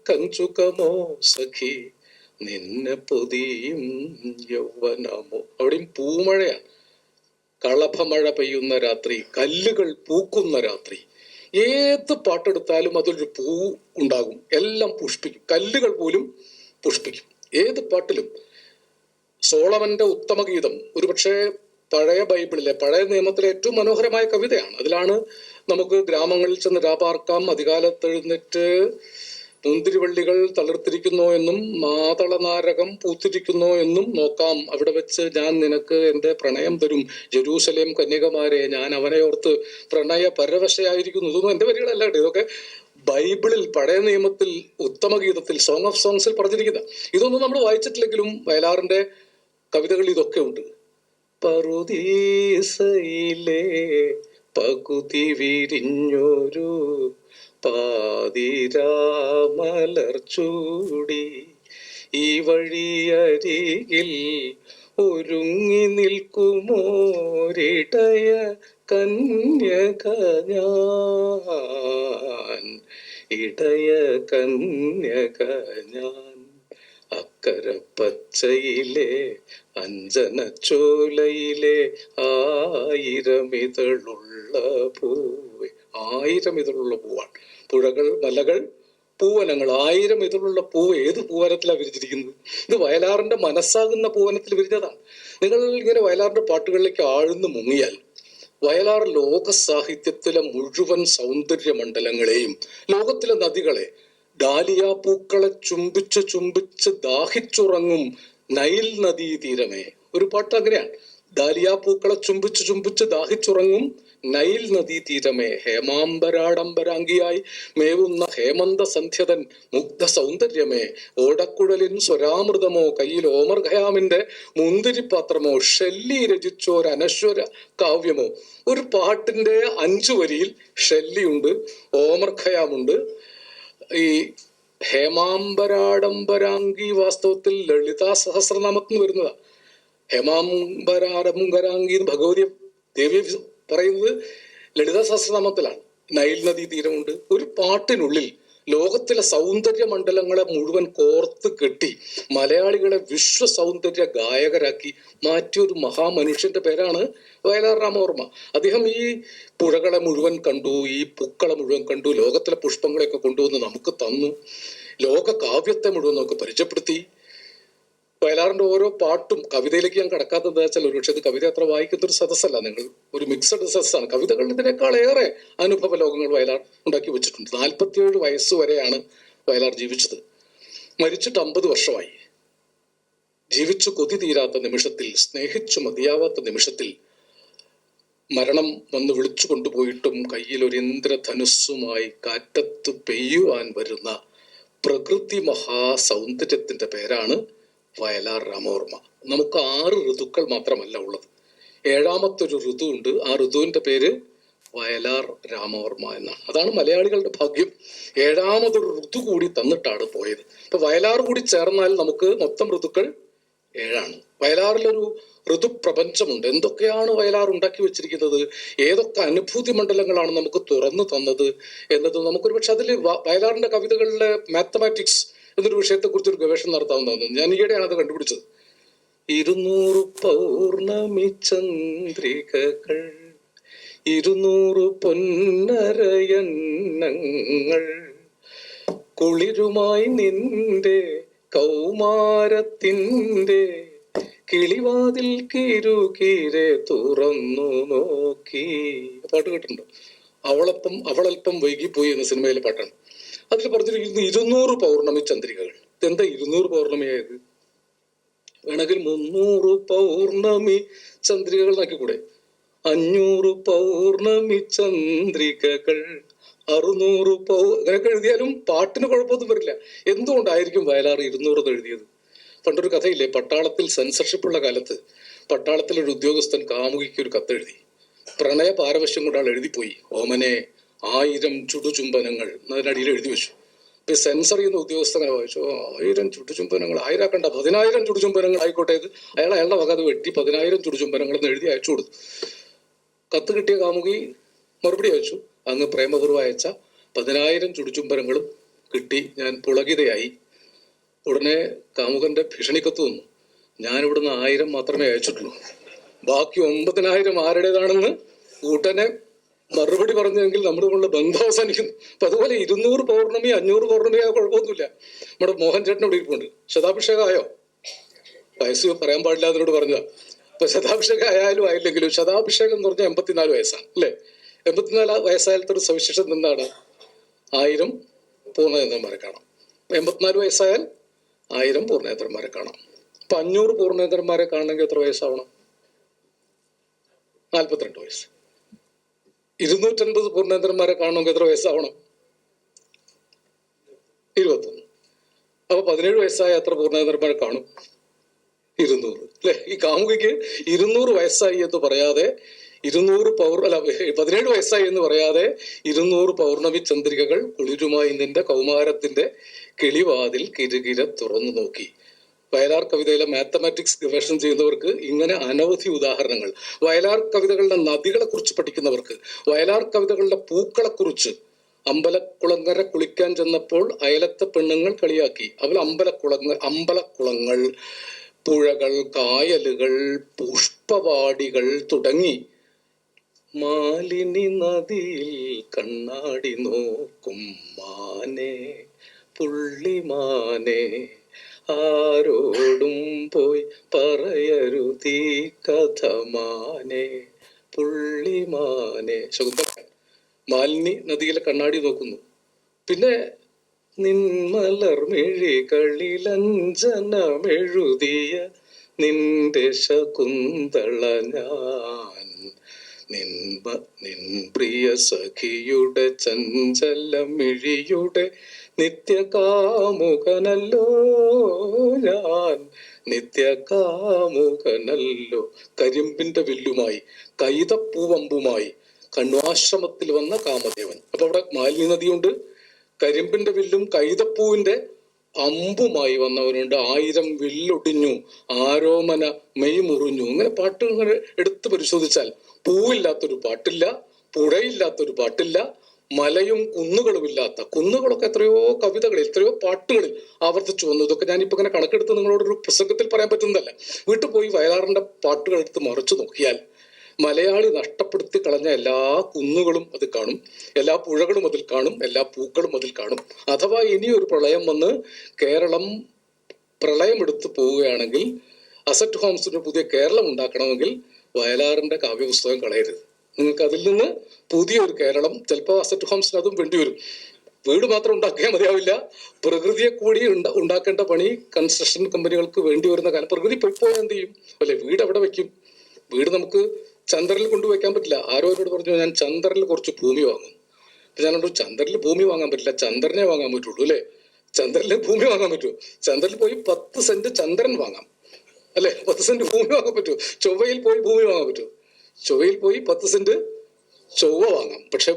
കഞ്ചുകമോ സഖി നിന്നെ പൊതിയും യൗവനമോ. അവിടെയും പൂമഴയാ. കളഭമഴ പെയ്യുന്ന രാത്രി, കല്ലുകൾ പൂക്കുന്ന രാത്രി. ഏത് പാട്ടെടുത്താലും അതിലൊരു പൂ ഉണ്ടാകും, എല്ലാം പുഷ്പിക്കും, കല്ലുകൾ പോലും പുഷ്പിക്കും ഏത് പാട്ടിലും. സോളമന്റെ ഉത്തമഗീതം ഒരുപക്ഷെ പഴയ ബൈബിളിലെ, പഴയ നിയമത്തിലെ ഏറ്റവും മനോഹരമായ കവിതയാണ്. അതിലാണ് നമുക്ക് ഗ്രാമങ്ങളിൽ ചെന്ന് രാപാർക്കാം, അധികാലത്തെഴുന്നേറ്റ് മുന്തിരിവള്ളികൾ തളിർത്തിരിക്കുന്നോ എന്നും മാതളനാരകം പൂത്തിരിക്കുന്നോ എന്നും നോക്കാം, അവിടെ വെച്ച് ഞാൻ നിനക്ക് എൻ്റെ പ്രണയം തരും, ജെറൂസലേം കന്യകമാരെ ഞാൻ അവനെ ഓർത്ത് പ്രണയ പരവശയായിരിക്കുന്നു. ഇതൊന്നും എൻ്റെ വരികളല്ല കേട്ടോ, ഇതൊക്കെ ബൈബിളിൽ പഴയ നിയമത്തിൽ ഉത്തമഗീതത്തിൽ സോങ് ഓഫ് സോങ്സിൽ പറഞ്ഞിരിക്കുന്ന. ഇതൊന്നും നമ്മൾ വായിച്ചിട്ടില്ലെങ്കിലും വയലാറിന്റെ കവിതകളിൽ ഇതൊക്കെ ഉണ്ട്. പറുദീസയിലെ പകുതി വിരിഞ്ഞൊരു പാതിരാമലർ ചൂടി ഈ വഴിയരികിൽ ഒരുങ്ങി നിൽക്കുമോരിടയ കന്യക ഞാൻ, ഇടയ കന്യക ഞാൻ. അക്കര പച്ചയിലെ അഞ്ജനച്ചോലയിലെ 1000 ഇതളുള്ള പൂവേ. 1000 ഇതളുള്ള പൂവാണ്. പുഴകൾ, മലകൾ, പൂവനങ്ങൾ, 1000 ഇതളുള്ള പൂവ് ഏത് പൂവനത്തിലാണ് വിരിച്ചിരിക്കുന്നത്? ഇത് വയലാറിന്റെ മനസ്സാകുന്ന പൂവനത്തിൽ വിരിഞ്ഞതാണ്. നിങ്ങൾ ഇങ്ങനെ വയലാറിന്റെ പാട്ടുകളിലേക്ക് ആഴ്ന്നു മുങ്ങിയാൽ വയലാർ ലോക സാഹിത്യത്തിലെ മുഴുവൻ സൗന്ദര്യ മണ്ഡലങ്ങളെയും, ലോകത്തിലെ നദികളെ, ഡാലിയ പൂക്കളെ ചുംബിച്ച് ചുംബിച്ച് ദാഹിച്ചുറങ്ങും നൈൽ നദീ തീരമേ. ഒരു പാട്ട് അങ്ങനെയാണ്. ഡാലിയ പൂക്കളെ ചുംബിച്ച് ചുംബിച്ച് ദാഹിച്ചുറങ്ങും നൈൽ നദീ തീരമേ. ഹേമാംബരാഡംബരാംഗിയായി മേവുന്ന ഹേമന്ത സന്ധ്യതൻ മുഗ്ധ സൗന്ദര്യമേ. ഓടക്കുഴലിൻ സ്വരാമൃതമോ കയ്യിൽ ഓമർ ഖയാമിന്റെ മുന്തിരിപാത്രമോ ഷെല്ലി രചിച്ചോർ അനശ്വര കാവ്യമോ. ഒരു പാട്ടിന്റെ 5 വരിയിൽ ഷെല്ലിയുണ്ട്, ഓമർ ഖയാമുണ്ട്. ഈ ഹേമാംബരാഡംബരാംഗി വാസ്തവത്തിൽ ലളിതാ സഹസ്രനാമത്തിൽ വരുന്നതാ. ഹേമാംബരാഡംബരാംഗി എന്ന് ഭഗവതി ദേവി പറയുന്നത് ലളിതാ സഹസ്രനാമത്തിലാണ്. നൈൽ നദീ തീരമുണ്ട്. ഒരു പാട്ടിനുള്ളിൽ ലോകത്തിലെ സൗന്ദര്യ മണ്ഡലങ്ങളെ മുഴുവൻ കോർത്ത് കെട്ടി മലയാളികളെ വിശ്വ സൗന്ദര്യ ഗായകരാക്കി മാറ്റിയ ഒരു മഹാമനുഷ്യന്റെ പേരാണ് വയലാർ രാമവർമ്മ. അദ്ദേഹം ഈ പുഴകളെ മുഴുവൻ കണ്ടു, ഈ പൂക്കളെ മുഴുവൻ കണ്ടു, ലോകത്തിലെ പുഷ്പങ്ങളെയൊക്കെ കൊണ്ടുവന്ന് നമുക്ക് തന്നു, ലോക കാവ്യത്തെ മുഴുവൻ നമുക്ക് പരിചയപ്പെടുത്തി. വയലാറിന്റെ ഓരോ പാട്ടും, കവിതയിലേക്ക് ഞാൻ കടക്കാത്തത് എന്താ വെച്ചാൽ ഒരുപക്ഷെ ഇത് കവിത അത്ര വായിക്കുന്ന ഒരു സദസ്സല്ല, നിങ്ങൾ ഒരു മിക്സഡ് സദസ്സാണ്. കവിതകൾ ഇതിനേക്കാളേറെ അനുഭവ ലോകങ്ങൾ വയലാർ ഉണ്ടാക്കി വെച്ചിട്ടുണ്ട്. 47 വയസ്സ് വരെയാണ് വയലാർ ജീവിച്ചത്. മരിച്ചിട്ട് 50 വർഷമായി. ജീവിച്ചു കൊതി തീരാത്ത നിമിഷത്തിൽ, സ്നേഹിച്ചു മതിയാവാത്ത നിമിഷത്തിൽ മരണം വന്ന് വിളിച്ചു കൊണ്ടുപോയിട്ടും കയ്യിൽ ഒരു ഇന്ദ്രധനുസ്സുമായി കാറ്റത്ത് പെയ്യുവാൻ വരുന്ന പ്രകൃതി മഹാസൗന്ദര്യത്തിന്റെ പേരാണ് വയലാർ രാമവർമ്മ. നമുക്ക് 6 ഋതുക്കൾ മാത്രമല്ല ഉള്ളത്, 7ാമത്തെ ഒരു ഋതു ഉണ്ട്. ആ ഋതുവിന്റെ പേര് വയലാർ രാമവർമ്മ എന്നാണ്. അതാണ് മലയാളികളുടെ ഭാഗ്യം. 7ാമതൊരു ഋതു കൂടി തന്നിട്ടാണ് പോയത്. ഇപ്പൊ വയലാർ കൂടി ചേർന്നാൽ നമുക്ക് മൊത്തം ഋതുക്കൾ 7ആണ്. വയലാറിലൊരു ഋതുപ്രപഞ്ചമുണ്ട്. എന്തൊക്കെയാണ് വയലാർ ഉണ്ടാക്കി വെച്ചിരിക്കുന്നത്, ഏതൊക്കെ അനുഭൂതി മണ്ഡലങ്ങളാണ് നമുക്ക് തുറന്നു തന്നത് എന്നത് നമുക്കൊരു പക്ഷെ അതിൽ വയലാറിന്റെ കവിതകളിലെ മാത്തമാറ്റിക്സ് എന്നൊരു വിഷയത്തെക്കുറിച്ച് ഒരു ഗവേഷണം നടത്താവുന്നതാണ്. ഞാൻ ഈയിടെയാണ് അത് കണ്ടുപിടിച്ചത്. 200 പൗർണമി ചന്ദ്രികകൾ, 200 പൊന്നരയന്നങ്ങൾ, കുളിരുമായി നിന്റെ കൗമാരത്തിൻ്റെ കിളിവാതിൽ കിരുകിരെ തുറന്നു നോക്കി. പാട്ട് കേട്ടിട്ടുണ്ടോ? അവളൽപ്പം വൈകിപ്പോയി എന്ന സിനിമയിലെ പാട്ടാണ്. അതിൽ പറഞ്ഞിരിക്കുന്നത് 200 പൗർണമി ചന്ദ്രികകൾ. ഇതെന്താ 200 പൗർണമിയായത്? വേണമെങ്കിൽ 300 പൗർണമി ചന്ദ്രികകൾ നോക്കിക്കൂടെ? 500 പൗർണമി ചന്ദ്രികകൾ, 600 അങ്ങനെയൊക്കെ എഴുതിയാലും പാട്ടിന് കുഴപ്പമൊന്നും വരില്ല. എന്തുകൊണ്ടായിരിക്കും വയലാർ 200 എഴുതിയത്? പണ്ടൊരു കഥയില്ലേ, പട്ടാളത്തിൽ സെൻസർഷിപ്പുള്ള കാലത്ത് പട്ടാളത്തിലൊരു ഉദ്യോഗസ്ഥൻ കാമുകിക്ക് ഒരു കത്തെഴുതി. പ്രണയ പാരവശ്യം കൊണ്ട് ആൾ എഴുതിപ്പോയി, ഓമനെ 1000 ചുടുചുംബനങ്ങൾ എന്നതിനടിയിൽ എഴുതി വെച്ചു. ഇപ്പൊ സെൻസർ ചെയ്യുന്ന ഉദ്യോഗസ്ഥനെ വായിച്ചു, 1000 ചുടുചുംബനങ്ങൾ, 1000 ആക്കണ്ട, 10000 ചുടുചുംബനങ്ങൾ ആയിക്കോട്ടെ. ഇത് അയാളുടെ വക അത് വെട്ടി 10000 ചുടുചുംബനങ്ങൾ എന്ന് എഴുതി അയച്ചു കൊടുത്തു. കത്ത് കിട്ടിയ കാമുകി മറുപടി അയച്ചു, അങ്ങ് പ്രേമപൂർവ്വം അയച്ച 10000 ചുടുചുംബനങ്ങളും കിട്ടി, ഞാൻ പുളകിതയായി. ഉടനെ കാമുകന്റെ ഭീഷണിക്കത്ത് വന്നു, ഞാനിവിടുന്ന് 1000 മാത്രമേ അയച്ചിട്ടുള്ളൂ, ബാക്കി 9000 ആരുടേതാണെന്ന് കൂട്ടനെ മറുപടി പറഞ്ഞെങ്കിൽ നമ്മുടെ മുകളിൽ ബന്ധം അവസാനിക്കുന്നു. അപ്പൊ അതുപോലെ 200 പൗർണമി 500 പൗർണമി ആയ കുഴപ്പമൊന്നുമില്ല. നമ്മുടെ മോഹൻ ചേട്ടൻ ഇവിടെ ഇരിപ്പുണ്ട്, ശതാഭിഷേകം ആയോ? വയസ്സ് പറയാൻ പാടില്ല അതിനോട് പറഞ്ഞതാ. ഇപ്പൊ ശതാഭിഷേകം ആയാലും ആയില്ലെങ്കിലും ശതാഭിഷേകം എന്ന് പറഞ്ഞാൽ 84 വയസ്സാണ് അല്ലേ? 84 വയസ്സായാലത്തെ ഒരു സവിശേഷത എന്താണ്? 1000 പൂർണ്ണചന്ദ്രന്മാരെ കാണാം. 84 വയസ്സായാൽ 1000 പൂർണ്ണചന്ദ്രന്മാരെ കാണാം. അപ്പൊ 500 പൂർണ്ണചന്ദ്രന്മാരെ കാണണമെങ്കിൽ എത്ര വയസ്സാവണം? 42 വയസ്സ്. 250 പൂർണ്ണചന്ദ്രന്മാരെ കാണണമെങ്കിൽ എത്ര വയസ്സാവണം? 21. അപ്പൊ 17 വയസ്സായ എത്ര പൂർണ്ണചന്ദ്രന്മാരെ കാണും? 200 അല്ലെ? ഈ കാമുകിക്ക് 200 വയസ്സായി എന്ന് പറയാതെ 17 വയസ്സായി എന്ന് പറയാതെ 200 പൗർണമി ചന്ദ്രികകൾ കുളിരുമായി നിന്റെ കൗമാരത്തിന്റെ കിളിവാതിൽ കിരുകിര തുറന്നു നോക്കി. വയലാർ കവിതയിലെ മാത്തമാറ്റിക്സ് ഗവേഷണം ചെയ്യുന്നവർക്ക് ഇങ്ങനെ അനവധി ഉദാഹരണങ്ങൾ. വയലാർ കവിതകളുടെ നദികളെ കുറിച്ച് പഠിക്കുന്നവർക്ക്, വയലാർ കവിതകളുടെ പൂക്കളെ കുറിച്ച്, അമ്പലക്കുളങ്ങര കുളിക്കാൻ ചെന്നപ്പോൾ അയലത്തെ പെണ്ണുങ്ങൾ കളിയാക്കി. അവൾ അമ്പലക്കുളങ്ങൾ, പുഴകൾ, കായലുകൾ, പുഷ്പവാടികൾ തുടങ്ങി മാലിനി നദിയിൽ കണ്ണാടി നോക്കും മാനെ പുള്ളിമാനെ, ആരോടും പോയി പറയരുതീ കഥ മാനെ പുള്ളിമാനെ. ശകുന്തളൻ മാലിനി നദിയിലെ കണ്ണാടി നോക്കുന്നു. പിന്നെ നിൻമലർമിഴികളിലഞ്ജനമെഴുതിയ നിന്റെ ശകുന്തള ഞാൻ, നിൻ പ്രിയ സഖിയുടെ ചഞ്ചലമിഴിയുടെ നിത്യകാമുകനല്ലോ ഞാൻ, നിത്യകാമുകനല്ലോ. കരിമ്പിന്റെ വില്ലുമായി കൈതപ്പൂവമ്പുമായി കണ്വാശ്രമത്തിൽ വന്ന കാമദേവൻ. അപ്പൊ അവിടെ മാലിന്യ നദിയുണ്ട്, കരിമ്പിന്റെ വില്ലും കൈതപ്പൂവിന്റെ അമ്പുമായി വന്നവനുണ്ട്. 1000 വില്ലൊടിഞ്ഞു ആരോമന മെയ് മുറിഞ്ഞു. ഇങ്ങനെ പാട്ട് ഇങ്ങനെ എടുത്ത് പരിശോധിച്ചാൽ പൂവില്ലാത്തൊരു പാട്ടില്ല, പുഴയില്ലാത്തൊരു പാട്ടില്ല, മലയും കുന്നുകളും ഇല്ലാത്ത, കുന്നുകളൊക്കെ എത്രയോ കവിതകളിൽ എത്രയോ പാട്ടുകളിൽ ആവർത്തിച്ചു വന്നു. ഇതൊക്കെ ഞാനിപ്പോ ഇങ്ങനെ കണക്കെടുത്ത് നിങ്ങളോടൊരു പ്രസംഗത്തിൽ പറയാൻ പറ്റുന്നതല്ല. വീട്ടിൽ പോയി വയലാറിന്റെ പാട്ടുകൾ എടുത്ത് മറിച്ചു നോക്കിയാൽ മലയാളി നഷ്ടപ്പെടുത്തി കളഞ്ഞ എല്ലാ കുന്നുകളും അതിൽ കാണും, എല്ലാ പുഴകളും അതിൽ കാണും, എല്ലാ പൂക്കളും അതിൽ കാണും. അഥവാ ഇനിയൊരു പ്രളയം വന്ന് കേരളം പ്രളയമെടുത്ത് പോവുകയാണെങ്കിൽ, അസറ്റ് ഹോംസിന് പുതിയ കേരളം ഉണ്ടാക്കണമെങ്കിൽ വയലാറിന്റെ കാവ്യപുസ്തകം കളയരുത്. നിങ്ങൾക്ക് അതിൽ നിന്ന് പുതിയൊരു കേരളം, ചിലപ്പോൾ അസറ്റ് ഹോംസിന് അതും വേണ്ടി വരും. വീട് മാത്രം ഉണ്ടാക്കിയാൽ മതിയാവില്ല, പ്രകൃതിയെ കൂടി ഉണ്ടാക്കേണ്ട പണി കൺസ്ട്രക്ഷൻ കമ്പനികൾക്ക് വേണ്ടി വരുന്ന കാലം. പ്രകൃതി പോയിപ്പോയാൽ എന്ത് ചെയ്യും അല്ലെ? വീട് എവിടെ വെക്കും? വീട് നമുക്ക് ചന്ദ്രനിൽ കൊണ്ടുവയ്ക്കാൻ പറ്റില്ല. ആരോരോട് പറഞ്ഞു, ഞാൻ ചന്ദ്രനിൽ കുറച്ച് ഭൂമി വാങ്ങും. അപ്പൊ ഞാനോട്, ചന്ദ്രനിൽ ഭൂമി വാങ്ങാൻ പറ്റില്ല, ചന്ദ്രനെ വാങ്ങാൻ പറ്റുള്ളൂ അല്ലെ? ചന്ദ്രനിൽ ഭൂമി വാങ്ങാൻ പറ്റുമോ? ചന്ദ്രനിൽ പോയി 10 സെന്റ് ചന്ദ്രൻ വാങ്ങാം അല്ലെ? 10 സെന്റ് ഭൂമി വാങ്ങാൻ പറ്റുമോ? ചൊവ്വയിൽ പോയി ഭൂമി വാങ്ങാൻ പറ്റുമോ? ചൊവ്വയിൽ പോയി 10 സെന്റ് ചൊവ്വ വാങ്ങാം. പക്ഷെ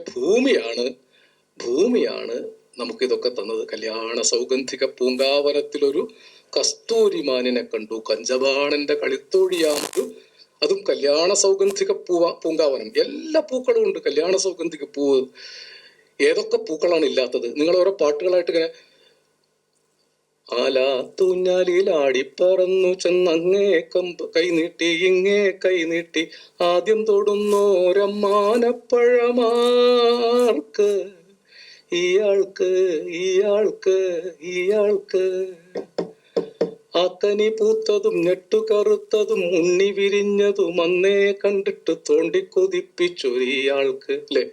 ഭൂമിയാണ് നമുക്കിതൊക്കെ തന്നത്. കല്യാണ സൗഗന്ധിക പൂങ്കാവനത്തിലൊരു കസ്തൂരിമാനിനെ കണ്ടു, കഞ്ചബാണന്റെ കളിത്തോഴിയാമൊരു, അതും കല്യാണ സൗഗന്ധിക പൂങ്കാവനം. എല്ലാ പൂക്കളും ഉണ്ട്, കല്യാണ സൗഗന്ധിക പൂവ്. ഏതൊക്കെ പൂക്കളാണ് ഇല്ലാത്തത്? നിങ്ങൾ ഓരോ പാട്ടുകളായിട്ട് ഇങ്ങനെ, ആലാത്തൂഞ്ഞാലിൽ ആടിപ്പറന്നു ചെന്നങ്ങേ കൈനീട്ടി ഇങ്ങേ കൈനീട്ടി, ആദ്യം തൊടുന്നോരമ്മാനപ്പഴമാർക്ക്, ഇയാൾക്ക് ആക്കനി പൂത്തതും ഞെട്ടു കറുത്തതും ഉണ്ണി വിരിഞ്ഞതും അന്നേ കണ്ടിട്ട് തോണ്ടിക്കൊതിപ്പിച്ചൊരിയാൾക്ക് അല്ലെ?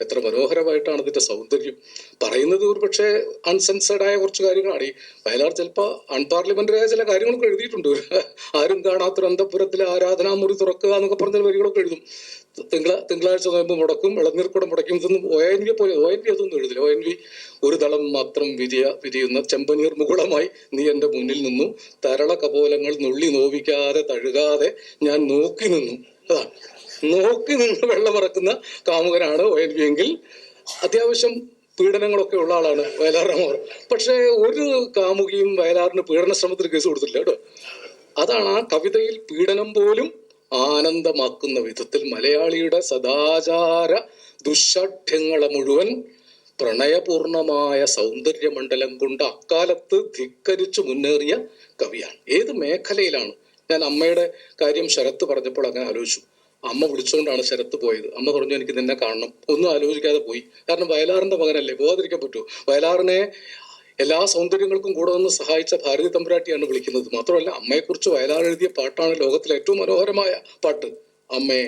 എത്ര മനോഹരമായിട്ടാണ് അതിന്റെ സൗന്ദര്യം. പറയുന്നത് ഒരു പക്ഷേ അൺസെൻസേർഡായ കുറച്ച് കാര്യങ്ങളാണ്. ഈ വയലാർ ചിലപ്പോൾ അൺപാർലമെന്ററിയായ ചില കാര്യങ്ങളൊക്കെ എഴുതിയിട്ടുണ്ട്. ആരും കാണാത്തൊരു അന്തപുരത്തിലെ ആരാധനാമുറി തുറക്കുക എന്നൊക്കെ പറഞ്ഞ വരികളൊക്കെ എഴുതും. തിങ്കളാഴ്ച നോയമ്പ് മുടക്കും, ഇളനീർക്കുടം മുടക്കും. ഇതൊന്നും ONV പോലെ ONV അതൊന്നും എഴുതില്ല. ONV ഒരു ദളം മാത്രം വിരിയുന്ന ചെമ്പനീർ മുകുളമായി നീ എൻ്റെ മുന്നിൽ നിന്നു, തരള കപോലങ്ങൾ നുള്ളി നോവിക്കാതെ തഴുകാതെ ഞാൻ നോക്കി നിന്നു. അതാണ് നോക്കി നിന്ന് വെള്ളമിറക്കുന്ന കാമുകനാണ് ONV എങ്കിൽ അത്യാവശ്യം പീഡനങ്ങളൊക്കെ ഉള്ള ആളാണ് വയലാർ രാമവർമ്മ. പക്ഷേ ഒരു കാമുകിയും വയലാറിന് പീഡന ശ്രമത്തിന് കേസ് കൊടുത്തില്ല കേട്ടോ. അതാണ് ആ കവിതയിൽ പീഡനം പോലും ആനന്ദമാക്കുന്ന വിധത്തിൽ മലയാളിയുടെ സദാചാര ദുശ്ശാഠ്യങ്ങളെ മുഴുവൻ പ്രണയപൂർണമായ സൗന്ദര്യമണ്ഡലം കൊണ്ട് അക്കാലത്ത് ധിക്കരിച്ചു മുന്നേറിയ കവിയാണ്. ഏത് മേഖലയിലാണ്? ഞാൻ അമ്മയുടെ കാര്യം ശരത്ത് പറഞ്ഞപ്പോൾ അങ്ങനെ ആലോചിച്ചു. അമ്മ വിളിച്ചുകൊണ്ടാണ് ശരത്ത് പോയത്. അമ്മ പറഞ്ഞു എനിക്ക് നിന്നെ കാണണം. ഒന്നും ആലോചിക്കാതെ പോയി. കാരണം വയലാറിന്റെ മകനല്ലേ, പോകാതിരിക്കാൻ പറ്റുമോ? വയലാറിനെ എല്ലാ സൗന്ദര്യങ്ങൾക്കും കൂടെ നിന്ന് സഹായിച്ച ഭാരതി തമ്പുരാട്ടിയാണ് വിളിക്കുന്നത്. മാത്രമല്ല അമ്മയെക്കുറിച്ച് വയലാർ എഴുതിയ പാട്ടാണ് ലോകത്തിലെ ഏറ്റവും മനോഹരമായ പാട്ട്. അമ്മേ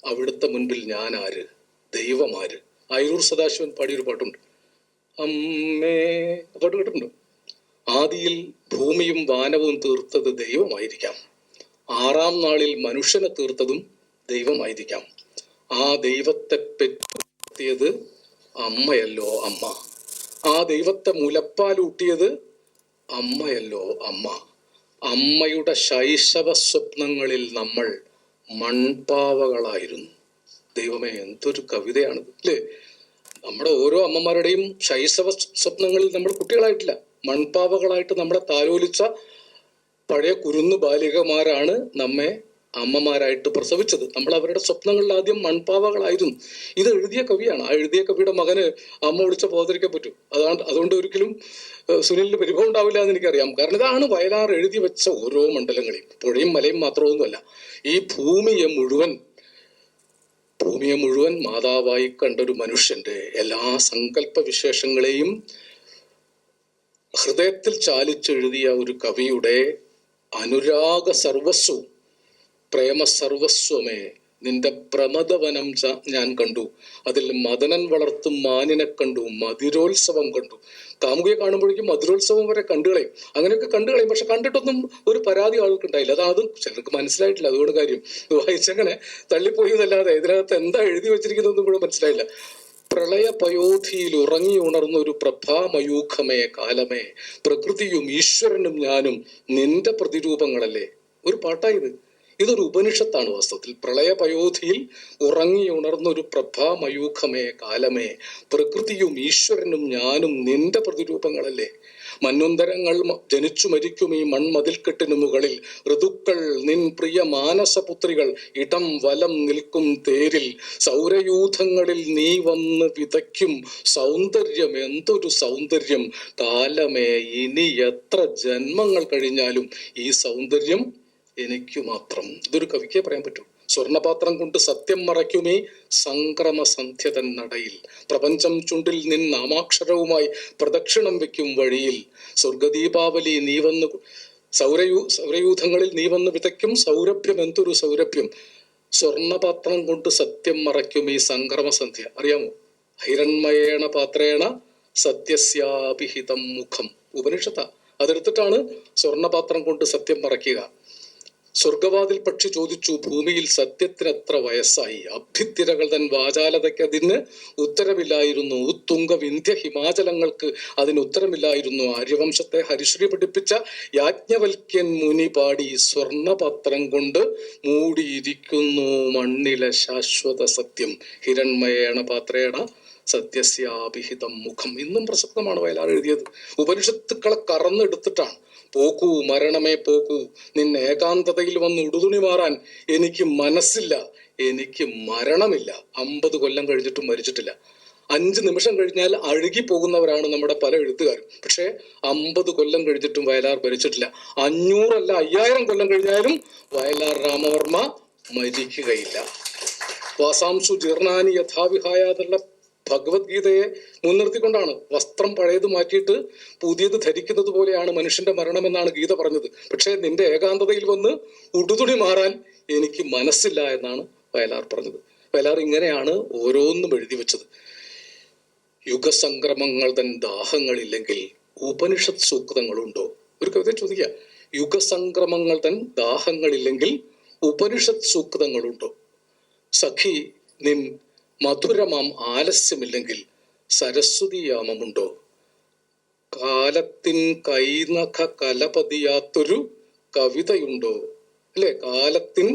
അവിടുത്തെ മുൻപിൽ ഞാൻ ആര്, ദൈവം ആര്. അയിരൂർ സദാശിവൻ പാടിയൊരു പാട്ടുണ്ട്, അമ്മേ. പാട്ട് കേട്ടിട്ടുണ്ടോ? ആദിയിൽ ഭൂമിയും വാനവും തീർത്തത് ദൈവമായിരിക്കാം, 6-ാം നാളിൽ മനുഷ്യനെ തീർത്തതും ദൈവമായിരിക്കാം, ആ ദൈവത്തെ പെറ്റിയത് അമ്മയല്ലോ അമ്മ, ആ ദൈവത്തെ മുലപ്പാലൂട്ടിയത് അമ്മയല്ലോ അമ്മ, അമ്മയുടെ ശൈശവ സ്വപ്നങ്ങളിൽ നമ്മൾ മൺപാവകളായിരുന്നു. ദൈവമേ, എന്തൊരു കവിതയാണിത് അല്ലേ? നമ്മുടെ ഓരോ അമ്മമാരുടെയും ശൈശവ സ്വപ്നങ്ങളിൽ നമ്മൾ കുട്ടികളായിട്ടില്ല, മൺപാവകളായിട്ട് നമ്മളെ താലോലിച്ച പഴയ കുരുന്നു ബാലികമാരാണ് നമ്മെ അമ്മമാരായിട്ട് പ്രസവിച്ചത്. നമ്മൾ അവരുടെ സ്വപ്നങ്ങളിൽ ആദ്യം മൺപാവകളായിരുന്നു. ഇത് എഴുതിയ കവിയാണ്. ആ എഴുതിയ കവിയുടെ മകന് അമ്മ വിളിച്ച പോകാതിരിക്കാൻ പറ്റും? അതുകൊണ്ട് ഒരിക്കലും സുനിലിന് പരിഭവം ഉണ്ടാവില്ല എന്ന് എനിക്കറിയാം. കാരണം ഇതാണ് വയലാർ എഴുതി വെച്ച ഓരോ മണ്ഡലങ്ങളെയും. പുഴയും മലയും മാത്രമൊന്നുമല്ല, ഈ ഭൂമിയെ മുഴുവൻ മാതാവായി കണ്ടൊരു മനുഷ്യന്റെ എല്ലാ സങ്കല്പ വിശേഷങ്ങളെയും ഹൃദയത്തിൽ ചാലിച്ചെഴുതിയ ഒരു കവിയുടെ അനുരാഗ സർവസ്വവും പ്രേമ സർവസ്വമേ നിന്റെ പ്രമദവനം ഞാൻ കണ്ടു, അതിൽ മദനൻ വളർത്തും മാനിനെ കണ്ടു, മധുരോത്സവം കണ്ടു. കാമുകയെ കാണുമ്പോഴേക്കും മധുരോത്സവം വരെ കണ്ടുകളയും. അങ്ങനെയൊക്കെ കണ്ടുകളയും. പക്ഷെ കണ്ടിട്ടൊന്നും ഒരു പരാതി ആൾക്ക് ഉണ്ടായില്ല. അത് ചിലർക്ക് മനസ്സിലായിട്ടില്ല. അതുകൊണ്ട് കാര്യം വായിച്ചങ്ങനെ തള്ളിപ്പോയതല്ലാതെ ഇതിനകത്ത് എന്താ എഴുതി വെച്ചിരിക്കുന്നതെന്നും കൂടെ മനസ്സിലായില്ല. പ്രളയ പയോധിയിൽ ഉറങ്ങി ഉണർന്ന ഒരു പ്രഭാമയൂഖമേ കാലമേ, പ്രകൃതിയും ഈശ്വരനും ഞാനും നിന്റെ പ്രതിരൂപങ്ങളല്ലേ. ഒരു പാട്ടായത്. ഇതൊരു ഉപനിഷത്താണ് വാസ്തവത്തിൽ. പ്രളയ പയോധിയിൽ ഉറങ്ങി ഉണർന്നൊരു പ്രഭാമയൂഖമേ കാലമേ, പ്രകൃതിയും ഈശ്വരനും ഞാനും നിന്റെ പ്രതിരൂപങ്ങളല്ലേ. മന്വന്തരങ്ങൾ ജനിച്ചു മരിക്കും ഈ മൺമതിൽക്കെട്ടിനു മുകളിൽ, ഋതുക്കൾ നിൻ പ്രിയ മാനസപുത്രികൾ ഇടം വലം നിൽക്കും തേരിൽ, സൗരയൂഥങ്ങളിൽ നീ വന്ന് വിതയ്ക്കും സൗന്ദര്യം എന്തൊരു സൗന്ദര്യം, കാലമേ ഇനി എത്ര ജന്മങ്ങൾ കഴിഞ്ഞാലും ഈ സൗന്ദര്യം എനിക്ക് മാത്രം. ഇതൊരു കവിക്കേ പറയാൻ പറ്റൂ. സ്വർണപാത്രം കൊണ്ട് സത്യം മറയ്ക്കുമേ സംക്രമ സന്ധ്യതൻ നടയിൽ, പ്രപഞ്ചം ചുണ്ടിൽ നിൻ നാമാക്ഷരവുമായി പ്രദക്ഷിണം വെക്കും വഴിയിൽ, സ്വർഗദീപാവലി നീ വന്ന് സൗരയൂഥങ്ങളിൽ നീ വന്ന് വിതയ്ക്കും സൗരഭ്യം എന്തൊരു സൗരഭ്യം, സ്വർണപാത്രം കൊണ്ട് സത്യം മറയ്ക്കും ഈ സംക്രമ സന്ധ്യ. അറിയാമോ? ഹിരൺമയേണ പാത്രേണ സത്യസ്യാഭിഹിതം മുഖം. ഉപനിഷത്ത. അതെടുത്തിട്ടാണ് സ്വർണപാത്രം കൊണ്ട് സത്യം മറയ്ക്കുക. സ്വർഗവാതിൽ പക്ഷി ചോദിച്ചു ഭൂമിയിൽ സത്യത്തിനെത്ര വയസ്സായി, അഭ്യുത്തിരകൾ തൻ വാചാലതയ്ക്ക് അതിന് ഉത്തരമില്ലായിരുന്നു, ഉത്തുംഗ വിന്ധ്യ ഹിമാചലങ്ങൾക്ക് അതിന് ഉത്തരമില്ലായിരുന്നു. ആര്യവംശത്തെ ഹരിശ്രീ പഠിപ്പിച്ച യാജ്ഞവൽക്യൻ മുനി പാടി സ്വർണപത്രം കൊണ്ട് മൂടിയിരിക്കുന്നു മണ്ണിലെ ശാശ്വത സത്യം, ഹിരൺമയേണ പാത്രേണ സത്യസ്യാഭിഹിതം മുഖം. ഇന്നും പ്രസക്തമാണ് വയലാർ എഴുതിയത്. ഉപനിഷത്തുക്കളെ കറന്നെടുത്തിട്ടാണ്. പോക്കൂ മരണമേ പോക്കൂ, നിന്നെ ഏകാന്തതയിൽ വന്ന് ഉടുതുണി മാറാൻ എനിക്ക് മനസ്സില്ല, എനിക്ക് മരണമില്ല. 50 കൊല്ലം കഴിഞ്ഞിട്ടും മരിച്ചിട്ടില്ല. 5 നിമിഷം കഴിഞ്ഞാൽ അഴുകി പോകുന്നവരാണ് നമ്മുടെ പല എഴുത്തുകാരും. പക്ഷേ 50 കൊല്ലം കഴിഞ്ഞിട്ടും വയലാർ മരിച്ചിട്ടില്ല. 500 അല്ല 5000 കൊല്ലം കഴിഞ്ഞാലും വയലാർ രാമവർമ്മ മരിക്കുകയില്ല. വാസാംസു ജീർണാനി യഥാവിഹായ എന്നുള്ള ഭഗവത്ഗീതയെ മുൻനിർത്തിക്കൊണ്ടാണ്. വസ്ത്രം പഴയത് മാറ്റിയിട്ട് പുതിയത് ധരിക്കുന്നത് പോലെയാണ് മനുഷ്യന്റെ മരണമെന്നാണ് ഗീത പറഞ്ഞത്. പക്ഷേ നിന്റെ ഏകാന്തതയിൽ വന്ന് ഉടുതുണി മാറാൻ എനിക്ക് മനസ്സില്ല എന്നാണ് വയലാർ പറഞ്ഞത്. വയലാർ ഇങ്ങനെയാണ് ഓരോന്നും എഴുതി വെച്ചത്. യുഗസംക്രമങ്ങൾ തൻ ദാഹങ്ങളില്ലെങ്കിൽ ഉപനിഷത്ത് സൂക്തങ്ങളുണ്ടോ? ഒരു കവിത ചോദിക്കുക, യുഗസംക്രമങ്ങൾ തൻ ദാഹങ്ങളില്ലെങ്കിൽ ഉപനിഷത്ത് സൂക്തങ്ങളുണ്ടോ? സഖി നിൻ മധുരമാം ആലസ്യമില്ലെങ്കിൽ സരസ്വതിയാമമുണ്ടോ? കാലത്തിൻ കൈനഖ കലപതിയാത്തൊരു കവിതയുണ്ടോ? അല്ലെ, കാലത്തിൻ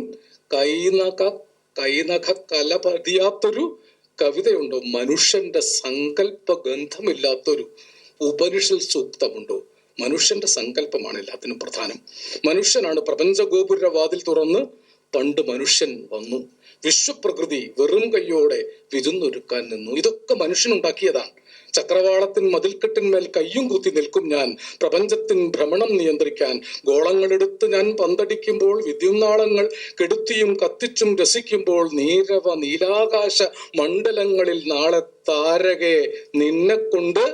കൈനഖ കലപതിയാത്തൊരു കവിതയുണ്ടോ? മനുഷ്യന്റെ സങ്കല്പ ഗന്ധമില്ലാത്തൊരു ഉപനിഷൽ സൂക്തമുണ്ടോ? മനുഷ്യന്റെ സങ്കല്പമാണ് എല്ലാത്തിനും പ്രധാനം. മനുഷ്യനാണ് പ്രപഞ്ചഗോപുര വാതിൽ തുറന്ന് പണ്ട് മനുഷ്യൻ വന്നു. വിശ്വപ്രകൃതി വെറും കയ്യോടെ വിരുന്നൊരുക്കാൻ നിന്നു. ഇതൊക്കെ മനുഷ്യനുണ്ടാക്കിയതാണ്. ചക്രവാളത്തിൻ മതിൽക്കെട്ടിന്മേൽ കയ്യും കുത്തി നിൽക്കും ഞാൻ, പ്രപഞ്ചത്തിൻ ഭ്രമണം നിയന്ത്രിക്കാൻ. ഗോളങ്ങളെടുത്ത് ഞാൻ പന്തടിക്കുമ്പോൾ, വിദ്യുന്നാളങ്ങൾ കെടുത്തിയും കത്തിച്ചും രസിക്കുമ്പോൾ, നീലാകാശ മണ്ഡലങ്ങളിൽ നാളെ താരകെ നിന്നെ കൊണ്ട്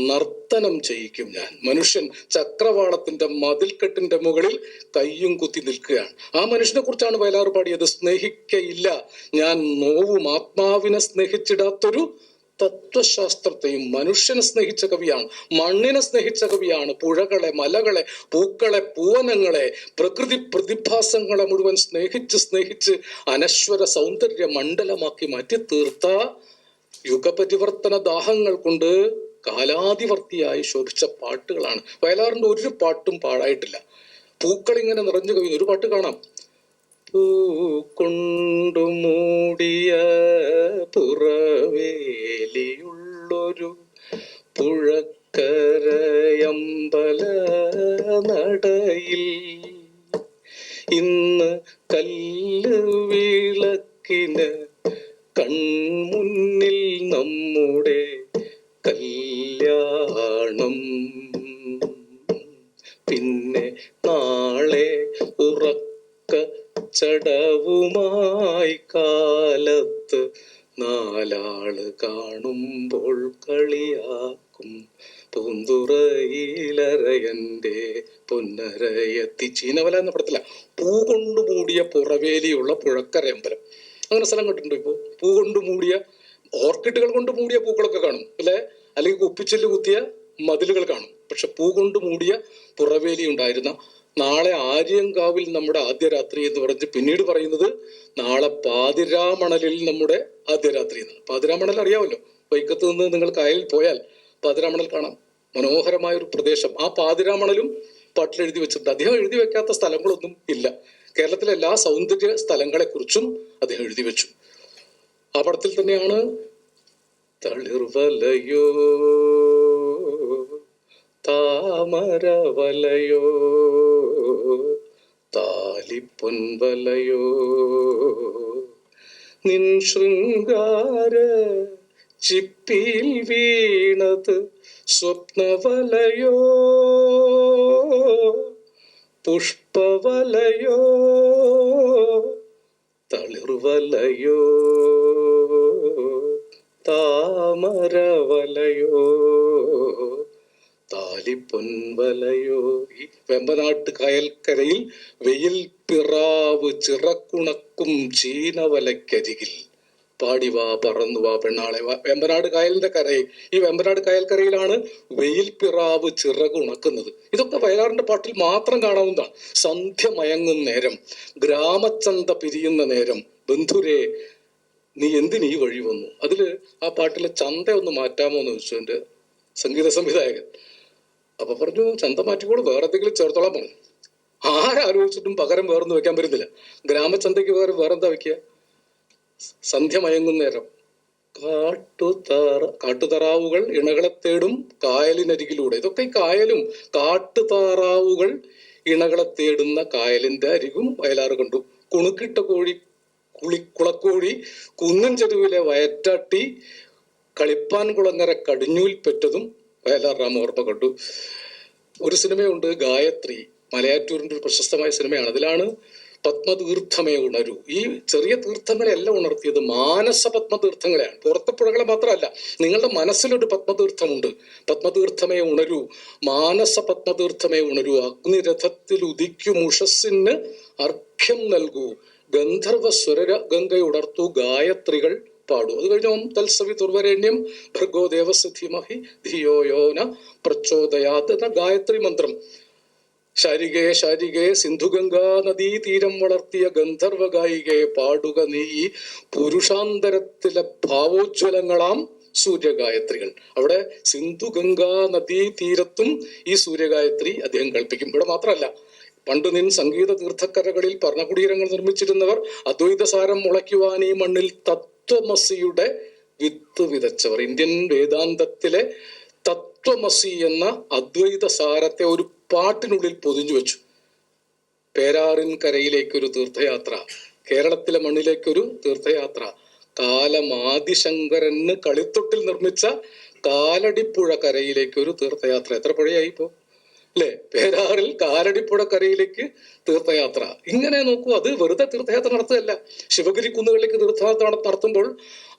നർത്തനം ചെയ്യിക്കും ഞാൻ. മനുഷ്യൻ ചക്രവാളത്തിന്റെ മതിൽക്കെട്ടിന്റെ മുകളിൽ കയ്യും കുത്തി നിൽക്കുകയാണ്. ആ മനുഷ്യനെ കുറിച്ചാണ് വയലാർ പാടിയത്. സ്നേഹിക്കയില്ല ഞാൻ നോവും ആത്മാവിനെ സ്നേഹിച്ചിടാത്തൊരു തത്വശാസ്ത്രത്തെയും. മനുഷ്യനെ സ്നേഹിച്ച കവിയാണ്, മണ്ണിനെ സ്നേഹിച്ച കവിയാണ്. പുഴകളെ, മലകളെ, പൂക്കളെ, പൂവനങ്ങളെ, പ്രകൃതി പ്രതിഭാസങ്ങളെ മുഴുവൻ സ്നേഹിച്ച് അനശ്വര സൗന്ദര്യ മണ്ഡലമാക്കി മാറ്റി തീർത്ത, യുഗപരിവർത്തന ദാഹങ്ങൾ കൊണ്ട് കാലാതിവർത്തിയായി ശോഭിച്ച പാട്ടുകളാണ്. വയലാറിന്റെ ഒരു പാട്ടും പാഴായിട്ടില്ല. പൂക്കൾ ഇങ്ങനെ നിറഞ്ഞു കവിയുന്ന ഒരു പാട്ട് കാണാം. പൂ കൊണ്ടു മൂടിയ പുറവേലിയുള്ളൊരു പുഴക്കരയമ്പല നടയിൽ ഇന്ന് കല്ല് വിളക്കിന് കൺമുന്നിൽ നമ്മുടെ കല്യാണം. പിന്നെ നാളെ ഉറക്ക ചടവുമായി കാലത്ത് നാലാള് കാണുമ്പോൾ കളിയാക്കും പൂന്തുറയിലരയന്റെ പൊന്നരയത്തി. ചീനവല എന്ന പടത്തില പൂ കൊണ്ടു മൂടിയ പുറവേലിയുള്ള പുഴക്കരയമ്പലം. അങ്ങനെ സ്ഥലം കണ്ടിട്ടുണ്ടോ? ഇപ്പോ പൂ കൊണ്ടു മൂടിയ, ഓർക്കിഡുകൾ കൊണ്ട് മൂടിയ പൂക്കളൊക്കെ കാണും അല്ലെ, അല്ലെങ്കിൽ കുപ്പിച്ചെല്ല് കുത്തിയ മതിലുകൾ കാണും. പക്ഷെ പൂ കൊണ്ട് മൂടിയ പുറവേലി ഉണ്ടായിരുന്ന, നാളെ ആര്യങ്കാവിൽ നമ്മുടെ ആദ്യ രാത്രി എന്ന് പറഞ്ഞ് പിന്നീട് പറയുന്നത് നാളെ പാതിരാമണലിൽ നമ്മുടെ ആദ്യ രാത്രി എന്നാണ്. പാതിരാമണൽ അറിയാമല്ലോ, വൈക്കത്ത് നിന്ന് നിങ്ങൾ കായലിൽ പോയാൽ പാതിരാമണൽ കാണാം. മനോഹരമായ ഒരു പ്രദേശം. ആ പാതിരാമണലും പാട്ടിൽ എഴുതി വെച്ചിട്ടുണ്ട്. അദ്ദേഹം എഴുതി വെക്കാത്ത സ്ഥലങ്ങളൊന്നും ഇല്ല. കേരളത്തിലെ എല്ലാ സൗന്ദര്യ സ്ഥലങ്ങളെ കുറിച്ചും അദ്ദേഹം എഴുതി വെച്ചു. ആ പടത്തിൽ തന്നെയാണ് തളിർവലയോ താമരവലയോ താലിപ്പൊൻവലയോ നിൻ ശൃംഗാര ചിപ്പിയിൽ വീണത് സ്വപ്നവലയോ പുഷ്പവലയോ തളിർവലയോ താമരവലയോ താലിപ്പൊൻവലയോ. ഈ വെമ്പനാട്ട് കായൽക്കരയിൽ വെയിൽ പിറാവ് ചിറക്കുണക്കും ചീനവലക്കരികിൽ പാടിവാ പറന്നുവാ പെണ്ണാളെ. വെമ്പനാട് കായലിന്റെ കരയിൽ, ഈ വെമ്പനാട് കായൽക്കരയിലാണ് വെയിൽ പിറാവ് ചിറകുണക്കുന്നത്. ഇതൊക്കെ വയലാറിന്റെ പാട്ടിൽ മാത്രം കാണാവുന്നതാണ്. സന്ധ്യ മയങ്ങും നേരം, ഗ്രാമചന്ത പിരിയുന്ന നേരം, ബന്ധുരെ നീ എന്തിനീ വഴി വന്നു. അതില് ആ പാട്ടിലെ ചന്ത ഒന്ന് മാറ്റാമോ എന്ന് ചോദിച്ചു എന്റെ സംഗീത സംവിധായകൻ. അപ്പൊ പറഞ്ഞു ചന്ത മാറ്റിക്കോളൂ, വേറെ എന്തെങ്കിലും ചേർത്തോളാൻ പറഞ്ഞു. ആരാലോചിച്ചിട്ടും പകരം വേറൊന്നും വെക്കാൻ പറ്റുന്നില്ല. ഗ്രാമചന്തയ്ക്ക് പകരം വേറെന്താ വെക്കുക? സന്ധ്യ മയങ്ങുന്നേരം, കാട്ടുതാറാവുകൾ ഇണകളെ തേടും കായലിനരികിലൂടെ. ഇതൊക്കെ ഈ കായലും കാട്ടുതാറാവുകൾ ഇണകളെ തേടുന്ന കായലിന്റെ അരികും വയലാറ് കണ്ടു. കുണുക്കിട്ട കോഴി, കുളക്കോഴി, കുന്നൻ ചെരുവിലെ വയറ്റാട്ടി, കളിപ്പാൻ കുളങ്ങര കടിഞ്ഞൂൽ പെറ്റതും വയലാർ രാമവർമ്മ കണ്ടു. ഒരു സിനിമയുണ്ട് ഗായത്രി, മലയാറ്റൂരിന്റെ ഒരു പ്രശസ്തമായ സിനിമയാണ്. അതിലാണ് പത്മതീർത്ഥമേ ഉണരൂ. ഈ ചെറിയ തീർത്ഥങ്ങളെല്ലാം ഉണർത്തിയത് മാനസ പത്മതീർത്ഥങ്ങളെയാണ്. പുറത്തെ പുഴകളെ മാത്രമല്ല, നിങ്ങളുടെ മനസ്സിലൊരു പത്മതീർത്ഥമുണ്ട്. പത്മതീർത്ഥമേ ഉണരൂ, മാനസ പത്മതീർത്ഥമേ ഉണരൂ, അഗ്നിരഥത്തിൽ ഉദിക്കും ഉഷസ്സിന് അർഘ്യം നൽകൂ, ഗന്ധർവ സ്വര ഗംഗയുണർത്തു ഗായത്രികൾ പാടൂ. അത് കഴിഞ്ഞ ഓം തൽസവി തുർവരേണ്യം ഭർഗോ ദേവസ്യ ധീമഹി ധിയോ യോ ന പ്രചോദയാത് എന്ന ഗായത്രി മന്ത്രം. ശാരികേ ശാരികേ സിന്ധുഗംഗാ നദീ തീരം വളർത്തിയ ഗന്ധർവ ഗായികയെ പാടുക നീ പുരുഷാന്തരത്തിലെ ഭാവോജ്വലങ്ങളാം സൂര്യഗായത്രികൾ. അവിടെ സിന്ധുഗംഗാ നദീ തീരത്തും ഈ സൂര്യഗായത്രി അദ്ദേഹം കൽപ്പിക്കും. ഇവിടെ മാത്രമല്ല, പണ്ട് നിൻ സംഗീത തീർത്ഥക്കരകളിൽ ഭരണകുടീരങ്ങൾ നിർമ്മിച്ചിരുന്നവർ അദ്വൈതസാരം മുളയ്ക്കുവാൻ ഈ മണ്ണിൽ തത്വമസിയുടെ വിത്ത് വിതച്ചവർ. ഇന്ത്യൻ വേദാന്തത്തിലെ തത്വമസി എന്ന അദ്വൈത സാരത്തെ ഒരു പാട്ടിനുള്ളിൽ പൊതിഞ്ഞു വെച്ചു. പേരാറിൻ കരയിലേക്കൊരു തീർത്ഥയാത്ര, കേരളത്തിലെ മണ്ണിലേക്കൊരു തീർത്ഥയാത്ര, കാലമാദിശങ്കരന് കളിത്തൊട്ടിൽ നിർമ്മിച്ച കാലടിപ്പുഴ കരയിലേക്കൊരു തീർത്ഥയാത്ര. എത്ര പുഴയായി ഇപ്പോ അല്ലെ? പേരാറിൽ കാലടിപ്പുഴ കരയിലേക്ക് തീർത്ഥയാത്ര. ഇങ്ങനെ നോക്കൂ, അത് വെറുതെ തീർത്ഥയാത്ര നടത്തുകയല്ല. ശിവഗിരി കുന്നുകളിലേക്ക് തീർത്ഥയാത്ര നടത്തുമ്പോൾ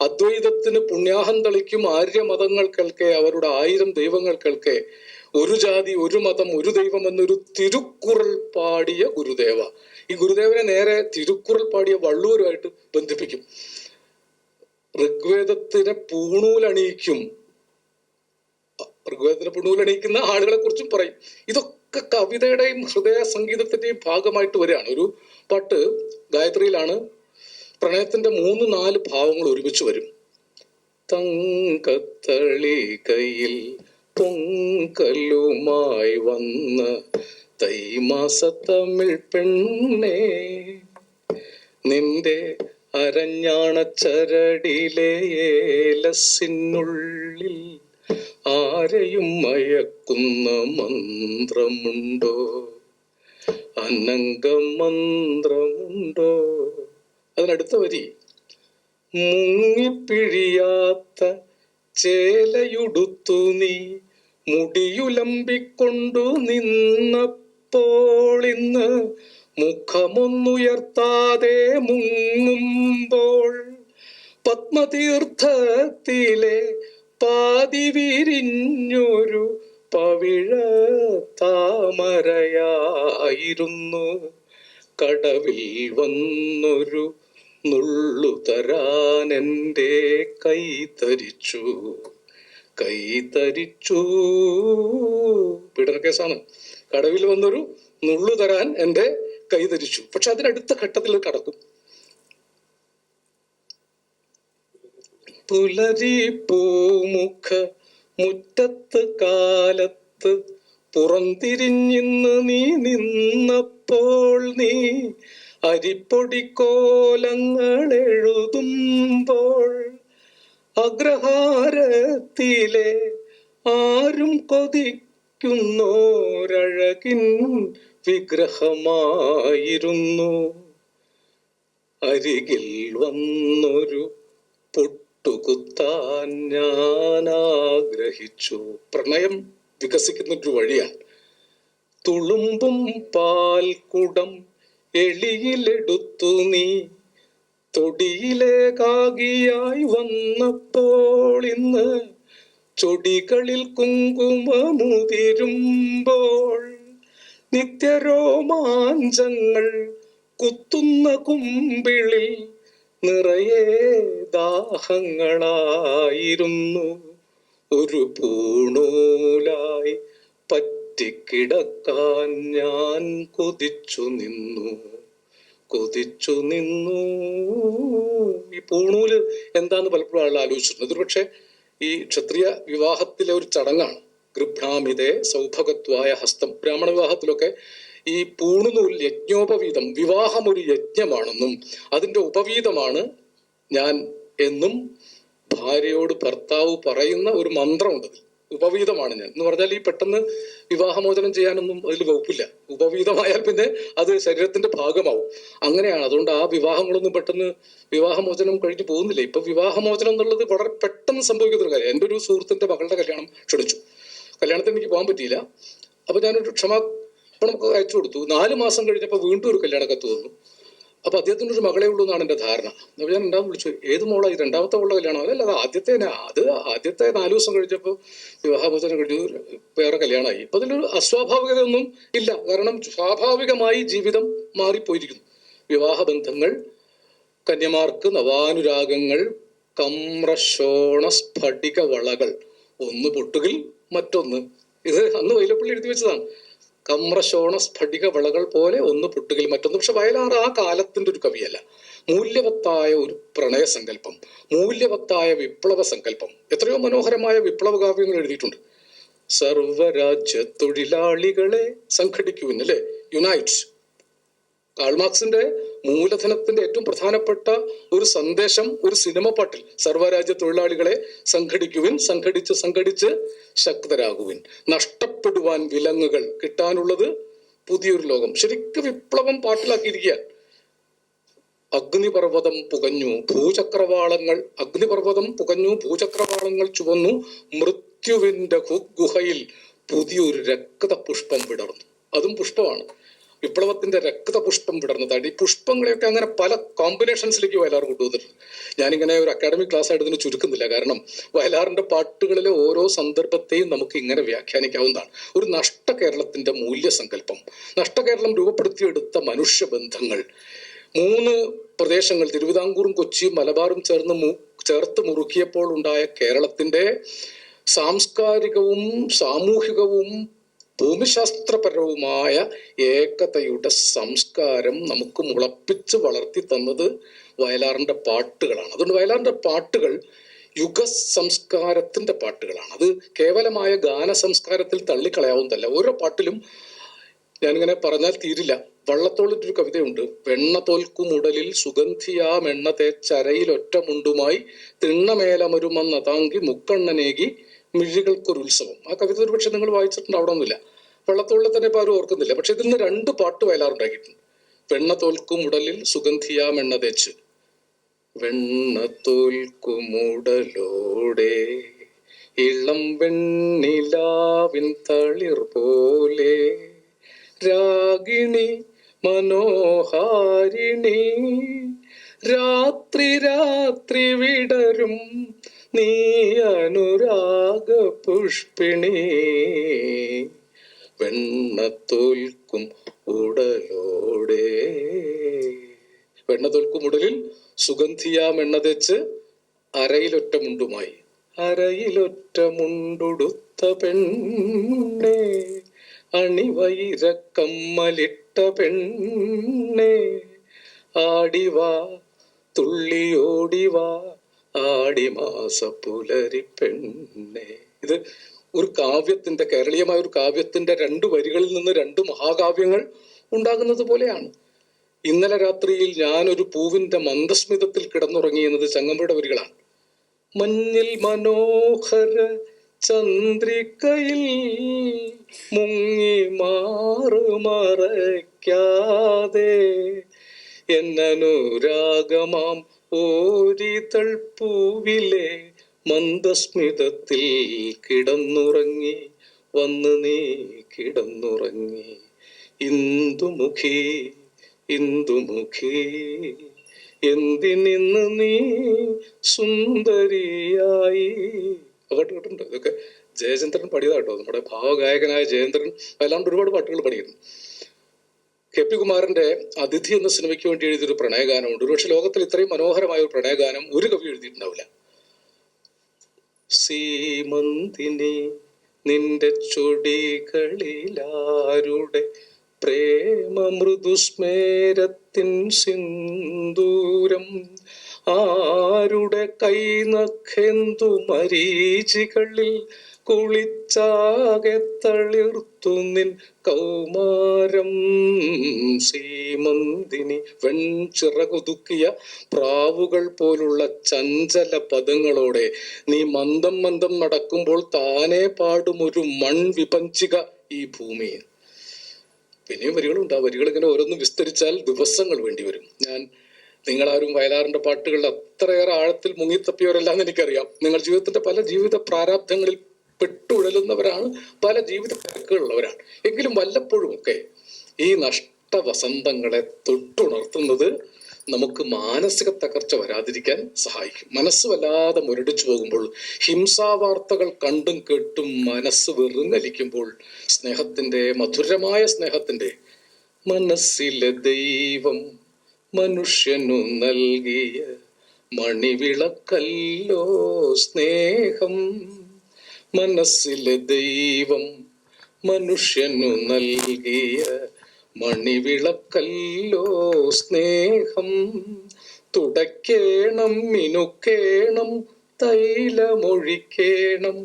അദ്വൈതത്തിന് പുണ്യാഹം തളിക്കും ആര്യമതങ്ങൾക്കൊക്കെ, അവരുടെ 1000 ദൈവങ്ങൾക്കൊക്കെ ഒരു ജാതി ഒരു മതം ഒരു ദൈവം എന്നൊരു തിരുക്കുറൾ പാടിയ ഗുരുദേവ. ഈ ഗുരുദേവനെ നേരെ തിരുക്കുറൾ പാടിയ വള്ളൂരുമായിട്ട് ബന്ധിപ്പിക്കും. ഋഗ്വേദത്തിനെ പൂണൂലണിയിക്കും, ഋഗ്വേദത്തിന് പൂണൂലണിയിക്കുന്ന ആളുകളെ കുറിച്ചും പറയും. ഇതൊക്കെ കവിതയുടെയും ഹൃദയ സംഗീതത്തിന്റെയും ഭാഗമായിട്ട് വരികയാണ്. ഒരു പാട്ട് ഗായത്രിയിലാണ്, പ്രണയത്തിന്റെ 3-4 ഭാവങ്ങൾ ഒരുമിച്ച് വരും. തങ്കത്തളി കയ്യിൽ പൊങ്കലുമായി വന്ന തൈമാസത്തമിഴ് പെണ്ണേ, നിന്റെ അരഞ്ഞാണ ചരടിലെ ഏലസിനുള്ളിൽ ആരെയും മയക്കുന്ന മന്ത്രമുണ്ടോ, അനംഗമന്ത്രമുണ്ടോ. അതിനടുത്ത വരി, മുങ്ങിപ്പിഴിയാത്ത ചേലയുടുത്തു നീ മുടിയുലമ്പിക്കൊണ്ടു നിന്നപ്പോൾ ഇന്ന് മുഖമൊന്നുയർത്താതെ മുങ്ങുമ്പോൾ പത്മതീർത്ഥത്തിലെ പാതി വിരിഞ്ഞൊരു പവിഴ താമരയായിരുന്നു. കടവിൽ വന്നൊരു നുള്ളു തരാൻ എൻ്റെ കൈ തരിച്ചു. പീഡന കേസാണ്. കടവിൽ വന്നൊരു നുള്ളു തരാൻ എൻ്റെ കൈ തരിച്ചു. പക്ഷെ അതിനടുത്ത ഘട്ടത്തിൽ കടക്കും. പുലരി പൂമുഖ മുറ്റത്ത് കാലത്ത് പുറംതിരിഞ്ഞിന്ന് നീ നിന്നപ്പോൾ, നീ അരിപ്പൊടിക്കോലങ്ങൾ എഴുതുമ്പോൾ, അഗ്രഹാരത്തിലെ ആരും കൊതിക്കുന്നോരഴകിൻ വിഗ്രഹമായിരുന്നു. അരികിൽ വന്നൊരു പൊട്ടുകുത്താൻ ഞാൻ ആഗ്രഹിച്ചു. പ്രണയം വികസിക്കുന്നൊരു വഴിയാണ്. തുളുമ്പും പാൽക്കുടം എളിയിലെടുത്തു നീ തൊടിയിലെ കാകിയായി വന്നപ്പോൾ ഇന്ന് ചൊടികളിൽ കുങ്കുമമുതിരുമ്പോൾ നിത്യരോമാഞ്ചങ്ങൾ കുത്തുന്ന കുമ്പിളിൽ നിറയെ ദാഹങ്ങളായിരുന്നു. ഒരു പൂണൂലായി പറ്റിക്കിടക്കാൻ ഞാൻ കൊതിച്ചു നിന്നു. ഈ പൂണൂല് എന്താന്ന് പലപ്പോഴും ആളുകൾ ആലോചിച്ചിട്ടുണ്ട്. ഇതൊരു പക്ഷെ ഈ ക്ഷത്രിയ വിവാഹത്തിലെ ഒരു ചടങ്ങാണ്. ഗൃഭ്രാമിതേ സൗഭഗത്വായ ഹസ്തം. ബ്രാഹ്മണ വിവാഹത്തിലൊക്കെ ഈ പൂണുനൂൽ യജ്ഞോപവീതം, വിവാഹം ഒരു യജ്ഞമാണെന്നും അതിന്റെ ഉപവീതമാണ് ഞാൻ എന്നും ഭാര്യയോട് ഭർത്താവ് പറയുന്ന ഒരു മന്ത്രമുണ്ട്. ഉപവീതമാണ് ഞാൻ എന്ന് പറഞ്ഞാൽ ഈ പെട്ടെന്ന് വിവാഹമോചനം ചെയ്യാനൊന്നും അതിൽ വകുപ്പില്ല. ഉപവീതമായാൽ പിന്നെ അത് ശരീരത്തിന്റെ ഭാഗമാവും. അങ്ങനെയാണ്. അതുകൊണ്ട് ആ വിവാഹങ്ങളൊന്നും പെട്ടെന്ന് വിവാഹമോചനം കഴിഞ്ഞ് പോകുന്നില്ല. ഇപ്പൊ വിവാഹമോചനം എന്നുള്ളത് വളരെ പെട്ടെന്ന് സംഭവിക്കുന്ന ഒരു കാര്യം. എൻ്റെ ഒരു സുഹൃത്തിന്റെ മകളുടെ കല്യാണം ക്ഷണിച്ചു. കല്യാണത്തിന് എനിക്ക് പോകാൻ പറ്റിയില്ല. അപ്പൊ ഞാനൊരു ക്ഷമാപണം അയച്ചു കൊടുത്തു. 4 മാസം കഴിഞ്ഞപ്പോൾ വീണ്ടും ഒരു കല്യാണ കത്ത് വന്നു. അപ്പൊ അദ്ദേഹത്തിന് ഒരു മകളെ ഉള്ളൂ എന്നാണ് എൻ്റെ ധാരണ. അപ്പൊ ഞാൻ രണ്ടാമത് വിളിച്ചു, ഏത് മോളായി? 2ാമത്തെ മോളുടെ കല്യാണം? അല്ല, അത് ആദ്യത്തെ 4 ദിവസം കഴിഞ്ഞപ്പോൾ വിവാഹമോചനം കഴിഞ്ഞു, വേറെ കല്യാണമായി. അപ്പൊ അതിലൊരു അസ്വാഭാവികതയൊന്നും ഇല്ല. കാരണം സ്വാഭാവികമായി ജീവിതം മാറിപ്പോയിരിക്കുന്നു. വിവാഹബന്ധങ്ങൾ, കന്യമാർക്ക് നവാനുരാഗങ്ങൾ, കമ്രശോണ സ്ഫടിക വളകൾ, ഒന്ന് പൊട്ടുകിൽ മറ്റൊന്ന്. ഇത് അന്ന് വൈലപ്പള്ളി എഴുതി വെച്ചതാണ്. കമ്രശോണ സ്ഫടിക വളകൾ പോലെ ഒന്ന് പൊട്ടുകിൽ മറ്റൊന്ന്. പക്ഷെ വയലാർ ആ കാലത്തിന്റെ ഒരു കവിയല്ല. മൂല്യവത്തായ ഒരു പ്രണയ സങ്കല്പം, മൂല്യവത്തായ വിപ്ലവ സങ്കല്പം, എത്രയോ മനോഹരമായ വിപ്ലവ കാവ്യങ്ങൾ എഴുതിയിട്ടുണ്ട്. സർവരാജ്യ തൊഴിലാളികളെ സംഘടിക്കുവിൻ, അല്ലെ, യുണൈറ്റ്. കാൾമാർക്സിന്റെ മൂലധനത്തിന്റെ ഏറ്റവും പ്രധാനപ്പെട്ട ഒരു സന്ദേശം ഒരു സിനിമ പാട്ടിൽ, സർവ്വരാജ്യ തൊഴിലാളികളെ സംഘടിക്കുവിൻ, സംഘടിച്ച് ശക്തരാകുവിൻ, നഷ്ടപ്പെടുവാൻ വിലങ്ങുകൾ, കിട്ടാനുള്ളത് പുതിയൊരു ലോകം. ശരിക്കും വിപ്ലവം പാട്ടിലാക്കിയിരിക്കുക. അഗ്നിപർവ്വതം പുകഞ്ഞു ഭൂചക്രവാളങ്ങൾ ചുവന്നു, മൃത്യുവിന്റെ ഗുഹയിൽ പുതിയൊരു രക്തപുഷ്പം വിടർന്നു. അതും പുഷ്പമാണ്, വിപ്ലവത്തിന്റെ രക്തപുഷ്പം വിടർന്നതാണ്. ഈ പുഷ്പങ്ങളെയൊക്കെ അങ്ങനെ പല കോമ്പിനേഷൻസിലേക്ക് വയലാർ കൊണ്ടുവന്നിട്ടുണ്ട്. ഞാനിങ്ങനെ ഒരു അക്കാഡമിക് ക്ലാസ് ആയിട്ട് ഇതിന് ചുരുക്കുന്നില്ല, കാരണം വയലാറിന്റെ പാട്ടുകളിലെ ഓരോ സന്ദർഭത്തെയും നമുക്ക് ഇങ്ങനെ വ്യാഖ്യാനിക്കാവുന്നതാണ്. ഒരു നഷ്ട കേരളത്തിന്റെ മൂല്യസങ്കല്പം, നഷ്ടകേരളം രൂപപ്പെടുത്തിയെടുത്ത മനുഷ്യബന്ധങ്ങൾ, 3 പ്രദേശങ്ങൾ തിരുവിതാംകൂറും കൊച്ചിയും മലബാറും ചേർത്ത് മുറുക്കിയപ്പോൾ ഉണ്ടായ കേരളത്തിന്റെ സാംസ്കാരികവും സാമൂഹികവും ഭൂമിശാസ്ത്രപരവുമായ ഏകതയുടെ സംസ്കാരം നമുക്ക് മുളപ്പിച്ച് വളർത്തി തന്നത് വയലാറിന്റെ പാട്ടുകളാണ്. അതുകൊണ്ട് വയലാറിന്റെ പാട്ടുകൾ യുഗ സംസ്കാരത്തിന്റെ പാട്ടുകളാണ്. അത് കേവലമായ ഗാന സംസ്കാരത്തിൽ തള്ളിക്കളയാവുന്നതല്ല. ഓരോ പാട്ടിലും ഞാനിങ്ങനെ പറഞ്ഞാൽ തീരില്ല. വള്ളത്തോളിന്റെ ഒരു കവിതയുണ്ട്, വെണ്ണ തോൽക്കും ഉടലിൽ സുഗന്ധിയാം എണ്ണ തേച്ചരയിൽ ഒറ്റമുണ്ടുമായി തിണ്ണമേലമരുമെന്ന താങ്കി മുക്കണ്ണനേകി മിഴികൾക്കൊരുത്സവം. ആ കവിത ഒരു പക്ഷെ നിങ്ങൾ വായിച്ചിട്ടുണ്ടാവണമെന്നില്ല. വള്ളത്തോളിനെ തന്നെ ഇപ്പൊ ആരും ഓർക്കുന്നില്ല. പക്ഷെ ഇതിന്ന് 2 പാട്ട് വയലാറുണ്ടാക്കിയിട്ടുണ്ട്. വെണ്ണ തോൽക്കും ഉടലിൽ സുഗന്ധിയാം എണ്ണ തേച്ച്, വെണ്ണ തോൽക്കുമുടലോടെ ഇളം വെണ്ണിലാവിൻ തളിർ പോലെ രാഗിണി മനോഹാരിണി രാത്രി രാത്രി വിടരും നീ അനുരാഗ പുഷ്പിണി വെണ്ണത്തോൽക്കും ഉടലോടെ. വെണ്ണത്തോൽക്കും ഉടലിൽ സുഗന്ധിയാം എണ്ണ തേച്ച് അരയിലൊറ്റ മുണ്ടുമായി, അരയിലൊറ്റ മുണ്ടുടുത്ത പെണ്ണെ അണിവൈര കമ്മലിട്ട പെണ്ണെ ആടിവാ തുള്ളിയോടിവാ ആടിമാസ പുലരി പെണ്ണെ. ഇത് ഒരു കാവ്യത്തിന്റെ, കേരളീയമായ ഒരു കാവ്യത്തിന്റെ 2 വരികളിൽ നിന്ന് 2 മഹാകാവ്യങ്ങൾ ഉണ്ടാകുന്നത് പോലെയാണ്. ഇന്നലെ രാത്രിയിൽ ഞാനൊരു പൂവിന്റെ മന്ദസ്മിതത്തിൽ കിടന്നുറങ്ങി എന്നത് ചങ്ങമ്പുഴയുടെ വരികളാണ്. മഞ്ഞിൽ മനോഹര ചന്ദ്രികയിൽ മുങ്ങി മാറുമറയ്ക്കാതെ എന്നനുരാഗമാം ഓരിതൾ പൂവിലെ മന്ദസ്മിതത്തിൽ കിടന്നുറങ്ങി വന്ന് നീ കിടന്നുറങ്ങി. ഇന്ദുമുഖി ഇന്ദുമുഖി എന്തിനിന്ന് നീ സുന്ദരിയായി. പാട്ട് കേട്ടിട്ടുണ്ട്. ഇതൊക്കെ ജയചന്ദ്രൻ പാടിയതാട്ടോ. നമ്മുടെ ഭാവഗായകനായ ജയേന്ദ്രൻ വയലാണ്ട് ഒരുപാട് പാട്ടുകൾ പാടിയിരുന്നു. കെ.പി. കുമാരന്റെ അതിഥി എന്ന സിനിമയ്ക്ക് വേണ്ടി എഴുതിയൊരു പ്രണയഗാനമുണ്ട്. ഒരുപക്ഷെ ലോകത്തിൽ ഇത്രയും മനോഹരമായ ഒരു പ്രണയഗാനം ഒരു കവി എഴുതിയിട്ടുണ്ടാവില്ല. സീമന്തിനി നിന്റെ ചൊടികളിലാരുടെ പ്രേമ മൃദുസ്മേരത്തിൻ സിന്ദൂരം, ആരുടെ കൈനഖെന്തു മരീചികളിൽ കുളിച്ചാകെ തളിർത്തു നിൻ കൗമാരം. സീമന്തിനി വെൺചിറകുതുക്കിയ പ്രാവുകൾ പോലുള്ള ചഞ്ചല പദങ്ങളോടെ നീ മന്ദം മന്ദം നടക്കുമ്പോൾ താനെ പാടും ഒരു മൺവിപഞ്ചിക ഈ ഭൂമിയിൽ. പിന്നെയും വരികളുണ്ട്. ആ വരികൾ ഇങ്ങനെ ഓരോന്നും വിസ്തരിച്ചാൽ ദിവസങ്ങൾ വേണ്ടി വരും. നിങ്ങളാരും വയലാറിന്റെ പാട്ടുകളിൽ അത്രയേറെ ആഴത്തിൽ മുങ്ങിത്തപ്പിയവരല്ലാന്ന് എനിക്കറിയാം. നിങ്ങൾ ജീവിതത്തിന്റെ പല ജീവിത പ്രാരാബ്ധങ്ങളിൽ പെട്ടുഴലുന്നവരാണ്, പല ജീവിത തിരക്കുകളുള്ളവരാണ്. എങ്കിലും വല്ലപ്പോഴും ഒക്കെ ഈ നഷ്ടവസന്തങ്ങളെ തൊട്ടുണർത്തുന്നത് നമുക്ക് മാനസിക തകർച്ച വരാതിരിക്കാൻ സഹായിക്കും. മനസ്സ് വല്ലാതെ മുരടിച്ചു പോകുമ്പോൾ, ഹിംസാവാർത്തകൾ കണ്ടും കേട്ടും മനസ്സ് വെറുങ്ങലിക്കുമ്പോൾ, സ്നേഹത്തിന്റെ, മധുരമായ സ്നേഹത്തിന്റെ, മനസ്സിലെ ദൈവം മനുഷ്യനു നൽകിയ മണിവിളക്കല്ലോ സ്നേഹം. മനസ്സിലെ ദൈവം മനുഷ്യനു നൽകിയ മണിവിളക്കല്ലോ സ്നേഹം. തുടയ്ക്കേണം, മിനുക്കേണം, തൈലമൊഴിക്കേണം,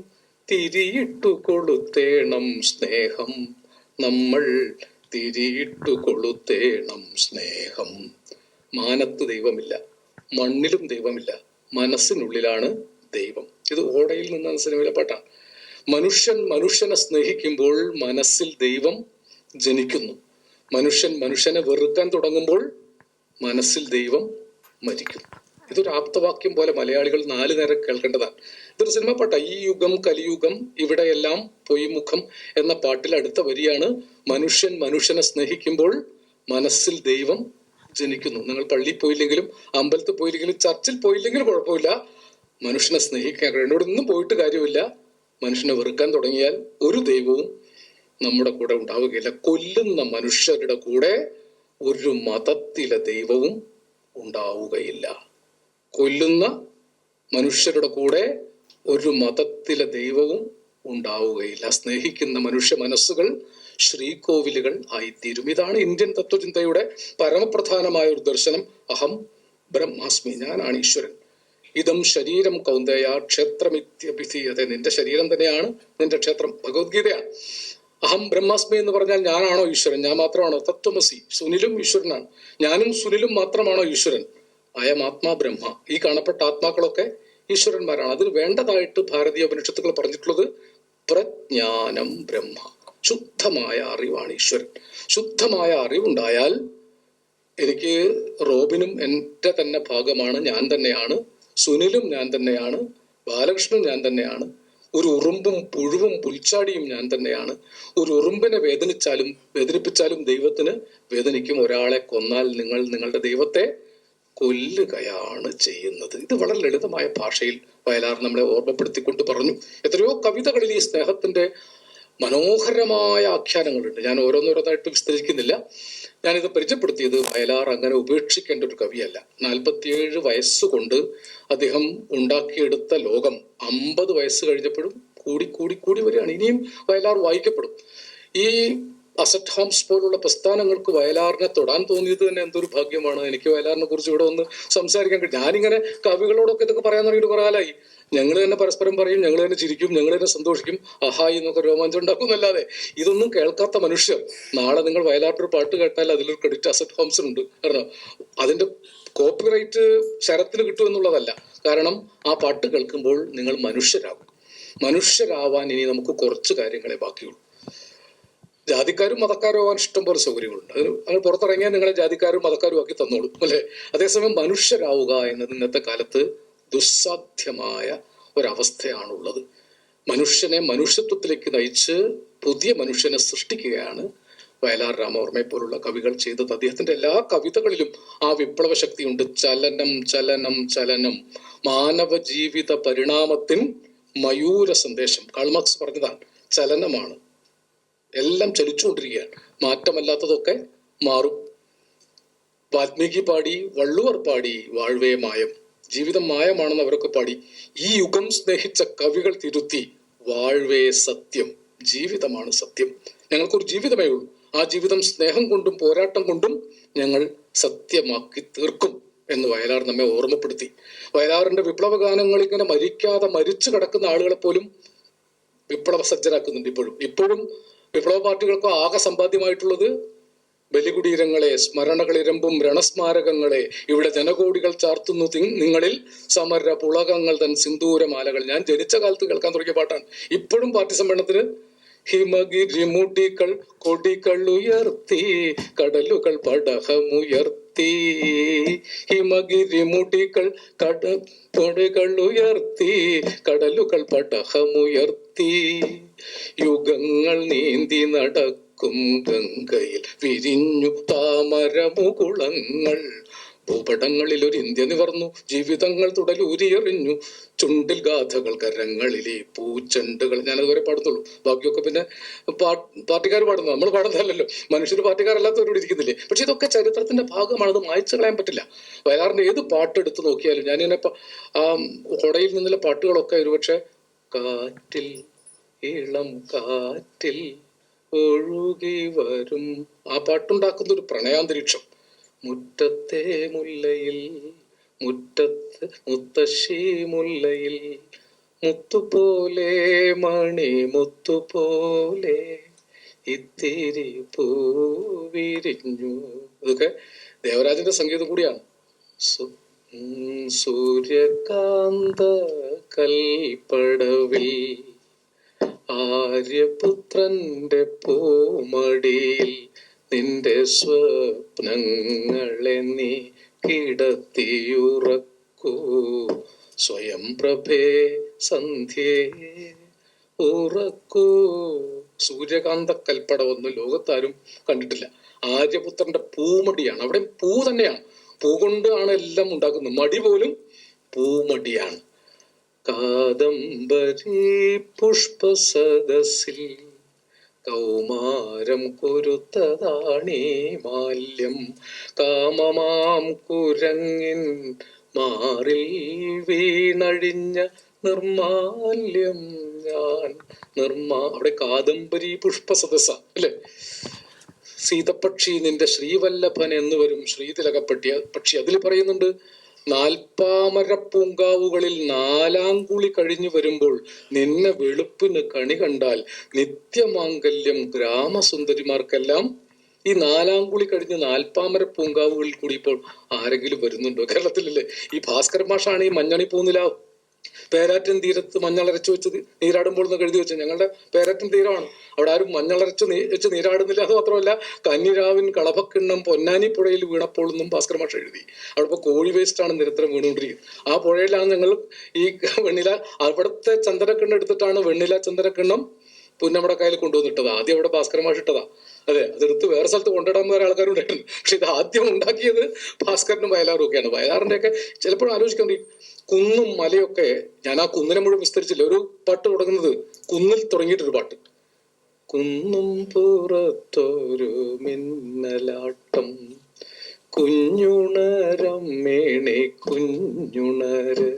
തിരിയിട്ടു കൊളുത്തേണം സ്നേഹം. നമ്മൾ തിരിയിട്ടു കൊളുത്തേണം സ്നേഹം. മാനത്ത് ദൈവമില്ല, മണ്ണിലും ദൈവമില്ല, മനസ്സിനുള്ളിലാണ് ദൈവം. ഇത് ഓടയിൽ നിന്ന സിനിമയിലെ പാട്ടാണ്. മനുഷ്യൻ മനുഷ്യനെ സ്നേഹിക്കുമ്പോൾ മനസ്സിൽ ദൈവം ജനിക്കുന്നു. മനുഷ്യൻ മനുഷ്യനെ വെറുക്കാൻ തുടങ്ങുമ്പോൾ മനസ്സിൽ ദൈവം മരിക്കുന്നു. ഇതൊരു ആപ്തവാക്യം പോലെ മലയാളികൾ 4 നേരം കേൾക്കേണ്ടതാണ്. ഇതൊരു സിനിമ പാട്ട. ഈ യുഗം കലിയുഗം ഇവിടെയെല്ലാം പൊയ്മുഖം എന്ന പാട്ടിൽ അടുത്ത വരിയാണ് മനുഷ്യൻ മനുഷ്യനെ സ്നേഹിക്കുമ്പോൾ മനസ്സിൽ ദൈവം ജനിക്കുന്നു. നിങ്ങൾ പള്ളിയിൽ പോയില്ലെങ്കിലും അമ്പലത്തിൽ പോയില്ലെങ്കിലും ചർച്ചിൽ പോയില്ലെങ്കിലും കുഴപ്പമില്ല, മനുഷ്യനെ സ്നേഹിക്കാൻ എന്നോട് ഒന്നും പോയിട്ട് കാര്യമില്ല. മനുഷ്യനെ വെറുക്കാൻ തുടങ്ങിയാൽ ഒരു ദൈവവും നമ്മുടെ കൂടെ ഉണ്ടാവുകയില്ല. കൊല്ലുന്ന മനുഷ്യരുടെ കൂടെ ഒരു മതത്തിലെ ദൈവവും ഉണ്ടാവുകയില്ല. കൊല്ലുന്ന മനുഷ്യരുടെ കൂടെ ഒരു മതത്തിലെ ദൈവവും ഉണ്ടാവുകയില്ല. സ്നേഹിക്കുന്ന മനുഷ്യ മനസ്സുകൾ ശ്രീകോവിലുകൾ ആയിത്തീരും. ഇതാണ് ഇന്ത്യൻ തത്വചിന്തയുടെ പരമപ്രധാനമായ ഒരു ദർശനം. അഹം ബ്രഹ്മാസ്മി, ഞാനാണ് ഈശ്വരൻ. ഇതം ശരീരം കൗന്ദയ ക്ഷേത്രമിത്യഭിധീയത, നിന്റെ ശരീരം തന്നെയാണ് നിന്റെ ക്ഷേത്രം. ഭഗവത്ഗീതയാണ്. അഹം ബ്രഹ്മാസ്മി എന്ന് പറഞ്ഞാൽ ഞാനാണോ ഈശ്വരൻ? ഞാൻ മാത്രമാണോ? തത്വമസി, സുനിലും ഈശ്വരനാണ്. ഞാനും സുനിലും മാത്രമാണോ ഈശ്വരൻ? അയം ആത്മാ ബ്രഹ്മ. ഈ കാണപ്പെട്ട ആത്മാക്കളൊക്കെ ഈശ്വരന്മാരാണ്. അതിന് വേണ്ടതായിട്ട് ഭാരതീയ ഉപനിഷത്തുകൾ പറഞ്ഞിട്ടുള്ളത് പ്രജ്ഞാനം ബ്രഹ്മ, ശുദ്ധമായ അറിവാണ് ഈശ്വരൻ. ശുദ്ധമായ അറിവുണ്ടായാൽ എനിക്ക് റോബിനും എൻ്റെ തന്നെ ഭാഗമാണ്, ഞാൻ തന്നെയാണ്. സുനിലും ഞാൻ തന്നെയാണ്. ബാലകൃഷ്ണനും ഞാൻ തന്നെയാണ്. ഒരു ഉറുമ്പും പുഴുവും പുൽച്ചാടിയും ഞാൻ തന്നെയാണ്. ഒരു ഉറുമ്പിനെ വേദനിപ്പിച്ചാലും ദൈവത്തിന് വേദനിക്കും. ഒരാളെ കൊന്നാൽ നിങ്ങൾ നിങ്ങളുടെ ദൈവത്തെ കൊല്ലുകയാണ് ചെയ്യുന്നത്. ഇത് വളരെ ലളിതമായ ഭാഷയിൽ വയലാർ നമ്മളെ ഓർമ്മപ്പെടുത്തിക്കൊണ്ട് പറഞ്ഞു. എത്രയോ കവിതകളിൽ ഈ സ്നേഹത്തിന്റെ മനോഹരമായ ആഖ്യാനങ്ങളുണ്ട്. ഞാൻ ഓരോന്നോരോന്നായിട്ട് വിസ്തരിക്കുന്നില്ല. ഞാനിത് പരിചയപ്പെടുത്തിയത് വയലാർ അങ്ങനെ ഉപേക്ഷിക്കേണ്ട ഒരു കവിയല്ല. 47 വയസ്സുകൊണ്ട് അദ്ദേഹം ഉണ്ടാക്കിയെടുത്ത ലോകം 50 വയസ്സ് കഴിഞ്ഞപ്പോഴും കൂടി കൂടി കൂടി വരികയാണ്. ഇനിയും വയലാർ വായിക്കപ്പെടും. ഈ അസറ്റ് ഹോംസ് പോലുള്ള പ്രസ്ഥാനങ്ങൾക്ക് വയലാറിനെ തൊടാൻ തോന്നിയത് തന്നെ എന്തൊരു ഭാഗ്യമാണ്. എനിക്ക് വയലാറിനെ കുറിച്ച് ഇവിടെ ഒന്ന് സംസാരിക്കാൻ കഴിയും. ഞാനിങ്ങനെ കവികളോടൊക്കെ ഇതൊക്കെ പറയാൻ തുടങ്ങിയിട്ട് കുറെ കാലമായി. ഞങ്ങൾ തന്നെ പരസ്പരം പറയും, ഞങ്ങൾ തന്നെ ചിരിക്കും, ഞങ്ങൾ തന്നെ സന്തോഷിക്കും, അഹായി എന്നൊക്കെ രോമാഞ്ചം ഉണ്ടാക്കുന്നല്ലാതെ ഇതൊന്നും കേൾക്കാത്ത മനുഷ്യർ നാളെ നിങ്ങൾ വയലാറിന്റെ ഒരു പാട്ട് കേട്ടാൽ അതിലൊരു ക്രെഡിറ്റ് അസറ്റ് ഹോംസിനുണ്ട്. കാരണം അതിന്റെ കോപ്പിറൈറ്റ് ശരത്തിന് കിട്ടും എന്നുള്ളതല്ല. കാരണം ആ പാട്ട് കേൾക്കുമ്പോൾ നിങ്ങൾ മനുഷ്യരാകും. മനുഷ്യരാവാൻ ഇനി നമുക്ക് കുറച്ച് കാര്യങ്ങളെ ബാക്കിയുള്ളൂ. ജാതിക്കാരും മതക്കാരും ആവാൻ ഇഷ്ടം പോലെ സൗകര്യങ്ങളുണ്ട്. അത് പുറത്തിറങ്ങിയാൽ നിങ്ങളെ ജാതിക്കാരും മതക്കാരും ആക്കി തന്നോളും, അല്ലെ? അതേസമയം മനുഷ്യരാവുക എന്നത് ഇന്നത്തെ കാലത്ത് ദുസ്സാധ്യമായ ഒരവസ്ഥയാണുള്ളത്. മനുഷ്യനെ മനുഷ്യത്വത്തിലേക്ക് നയിച്ച് പുതിയ മനുഷ്യനെ സൃഷ്ടിക്കുകയാണ് വയലാർ രാമവർമ്മയെ പോലുള്ള കവികൾ ചെയ്തത്. അദ്ദേഹത്തിന്റെ എല്ലാ കവിതകളിലും ആ വിപ്ലവ ശക്തിയുണ്ട്. ചലനം ചലനം ചലനം, മാനവ ജീവിത പരിണാമത്തിൻ മയൂര സന്ദേശം. കാൾ മാർക്സ് പറഞ്ഞതാണ്, ചലനമാണ്, എല്ലാം ചലിച്ചുകൊണ്ടിരിക്കുകയാണ്. മാറ്റമല്ലാത്തതൊക്കെ മാറും. വാൽമീകി പാടി, വള്ളുവർ പാടി, വാഴ്വേ മായം, ജീവിതം മായമാണെന്ന് അവരൊക്കെ പാടി. ഈ യുഗം സ്നേഹിച്ച കവികൾ തിരുത്തി, വാഴ്വേ സത്യം, ജീവിതമാണ് സത്യം. ഞങ്ങൾക്കൊരു ജീവിതമേ ഉള്ളൂ. ആ ജീവിതം സ്നേഹം കൊണ്ടും പോരാട്ടം കൊണ്ടും ഞങ്ങൾ സത്യമാക്കി തീർക്കും എന്ന് വയലാർ നമ്മെ ഓർമ്മപ്പെടുത്തി. വയലാറിന്റെ വിപ്ലവ ഗാനങ്ങൾ ഇങ്ങനെ മരിക്കാതെ മരിച്ചു കിടക്കുന്ന ആളുകളെ പോലും വിപ്ലവ സജ്ജരാക്കുന്നുണ്ട്. ഇപ്പോഴും വിപ്ലവ പാർട്ടികൾക്ക് ആകെ സമ്പാദ്യമായിട്ടുള്ളത് ബലികുടീരങ്ങളെ, സ്മരണകളിരമ്പും രണസ്മാരകങ്ങളെ, ഇവിടെ ജനകോടികൾ ചാർത്തുന്നു നിങ്ങളിൽ സമര പുളകങ്ങൾ തൻ സിന്ദൂരമാലകൾ. ഞാൻ ജനിച്ച കാലത്ത് കേൾക്കാൻ തുടങ്ങിയ പാട്ടാണ്. ഇപ്പോഴും പാർട്ടി സമ്മേളനത്തിന് ഹിമഗിരിമുടികൾ കൊടികൾ ഉയർത്തി, കടലുകൾ പടഹമുയർത്തി, ഹിമഗിരിമുടികൾ കൊടികൾ ഉയർത്തി, കടലുകൾ പടഹമുയർത്തി, യുഗങ്ങൾ നീന്തി നടക്കും ഗംഗയിൽ വിരിഞ്ഞു താമരമുകുളങ്ങൾ, ഭൂപടങ്ങളിൽ ഒരു ഇന്ത്യ നിവർന്നു, ജീവിതങ്ങൾ തുടലൂരിയെറിഞ്ഞു, ചുണ്ടിൽ ഗാഥകൾ കരങ്ങളിലെ പൂച്ചെണ്ടുകൾ. ഞാനതുവരെ പാടത്തുള്ളൂ, ബാക്കിയൊക്കെ പിന്നെ പാർട്ടിക്കാർ പാടുന്നു, നമ്മൾ പാടുന്നതല്ലല്ലോ. മനുഷ്യർ പാർട്ടിക്കാരല്ലാത്തവരോട് ഇരിക്കുന്നില്ലേ? പക്ഷെ ഇതൊക്കെ ചരിത്രത്തിന്റെ ഭാഗമാണ്, അത് മായ്ച്ചു കളയാൻ പറ്റില്ല. വയലാറിന്റെ ഏത് പാട്ടെടുത്ത് നോക്കിയാലും, ഞാനിങ്ങനെ കൊടയിൽ നിന്നുള്ള പാട്ടുകളൊക്കെ ഒരുപക്ഷെ കാറ്റിൽ ഇളം കാറ്റിൽ ഒഴുകി വരും, ആ പാട്ടുണ്ടാക്കുന്ന ഒരു പ്രണയാന്തരീക്ഷം. മുറ്റത്തെ മുല്ലയിൽ മുറ്റത്ത് മുത്തശ്ശി മുല്ലയിൽ മുത്തുപോലെ മണി മുത്തുപോലെ ഇത്തിരി പൂവിരിഞ്ഞു. ഇതൊക്കെ ദേവരാജന്റെ സംഗീതം കൂടിയാണ്. സൂര്യകാന്ത കൽപ്പടവിൽ ആര്യപുത്രന്റെ പൂമടിയിൽ നിന്റെ സ്വപ്നങ്ങളെ നീ കിടത്തിയുറക്കൂ, സ്വയം പ്രഭേ സന്ധ്യേ ഉറക്കൂ. സൂര്യകാന്ത കൽപ്പടമൊന്നും ലോകത്താരും കണ്ടിട്ടില്ല. ആര്യപുത്രന്റെ പൂമടിയാണ്, അവിടെ പൂ തന്നെയാണ്, പൂ കൊണ്ടാണ് എല്ലാം ഉണ്ടാക്കുന്നത്. മടി പോലും പൂമടിയാണ്. കാദംബരി പുഷ്പസദസ്സിൽ കൗമാരം കുരുത്തതാണീ മാല്യം, കാമമാം കുരങ്ങിൻ മാറിൽ വീണഴിഞ്ഞ നിർമാല്യം ഞാൻ അവിടെ കാദംബരി പുഷ്പസദസ്സ അല്ലെ. സീതപക്ഷി നിന്റെ ശ്രീവല്ലഭൻ എന്ന് വരും ശ്രീതിലകപ്പട്ടിയ പക്ഷി. അതിൽ പറയുന്നുണ്ട്, നാൽപ്പാമര പൂങ്കാവുകളിൽ 4-ാം കുളി കഴിഞ്ഞു വരുമ്പോൾ നിന്നെ വെളുപ്പിന് കണി കണ്ടാൽ നിത്യമാംഗല്യം ഗ്രാമസുന്ദരിമാർക്കെല്ലാം. ഈ 4-ാം കുളി കഴിഞ്ഞ് 4 പൂങ്കാവുകളിൽ കൂടി ഇപ്പോൾ ആരെങ്കിലും വരുന്നുണ്ടോ കേരളത്തിലല്ലേ? ഈ ഭാസ്കരൻ മാഷാണ് ഈ മഞ്ഞണി പൂനിലാവ് പേരാറ്റൻ തീരത്ത് മഞ്ഞളരച്ചു വെച്ച് നീരാടുമ്പോൾ എന്ന് എഴുതി വെച്ചത്. ഞങ്ങളുടെ പേരാറ്റൻ തീരമാണ്, അവിടെ ആരും മഞ്ഞളരച്ച് വെച്ച് നീരാടുന്നില്ല. അത് മാത്രമല്ല, കന്നിരാവിൻ കളഭക്കിണ്ണം പൊന്നാനി പുഴയിൽ വീണപ്പോൾ എന്നും ഭാസ്കര മാഷ എഴുതി. അവിടെ ഇപ്പോൾ കോഴി വേസ്റ്റാണ് നിരന്തരം വീണുകൊണ്ടിരിക്കുന്നത്. ആ പുഴയിലാണ് ഞങ്ങൾ ഈ വെണ്ണില, അവിടുത്തെ ചന്ദനക്കിണ്ണം എടുത്തിട്ടാണ് വെണ്ണില ചന്ദനക്കിണ്ണം പുന്നമ്മടെ കയ്യിൽ കൊണ്ടുവന്നിട്ടത്. ആദ്യം അവിടെ ഭാസ്കര മാഷ് ഇട്ടതാ. അതെ, അതെടുത്ത് വേറെ സ്ഥലത്ത് കൊണ്ടിടാൻ വേറെ ആൾക്കാരുണ്ടായിരുന്നു. പക്ഷെ ഇത് ആദ്യം ഉണ്ടാക്കിയത് ഭാസ്കരനും വയലാറും ഒക്കെയാണ്. വയലാറിന്റെ ഒക്കെ ചിലപ്പോഴും ആലോചിക്കേണ്ടി, കുന്നും മലയൊക്കെ, ഞാൻ ആ കുന്നിനെ മുഴുവൻ വിസ്തരിച്ചില്ല. ഒരു പാട്ട് തുടങ്ങുന്നത് കുന്നിൽ തുടങ്ങിയിട്ടൊരു പാട്ട്. കുന്നും പുറത്തൊരു മിന്നലാട്ടം, കുഞ്ഞുണരം മേണി കുഞ്ഞുണര്,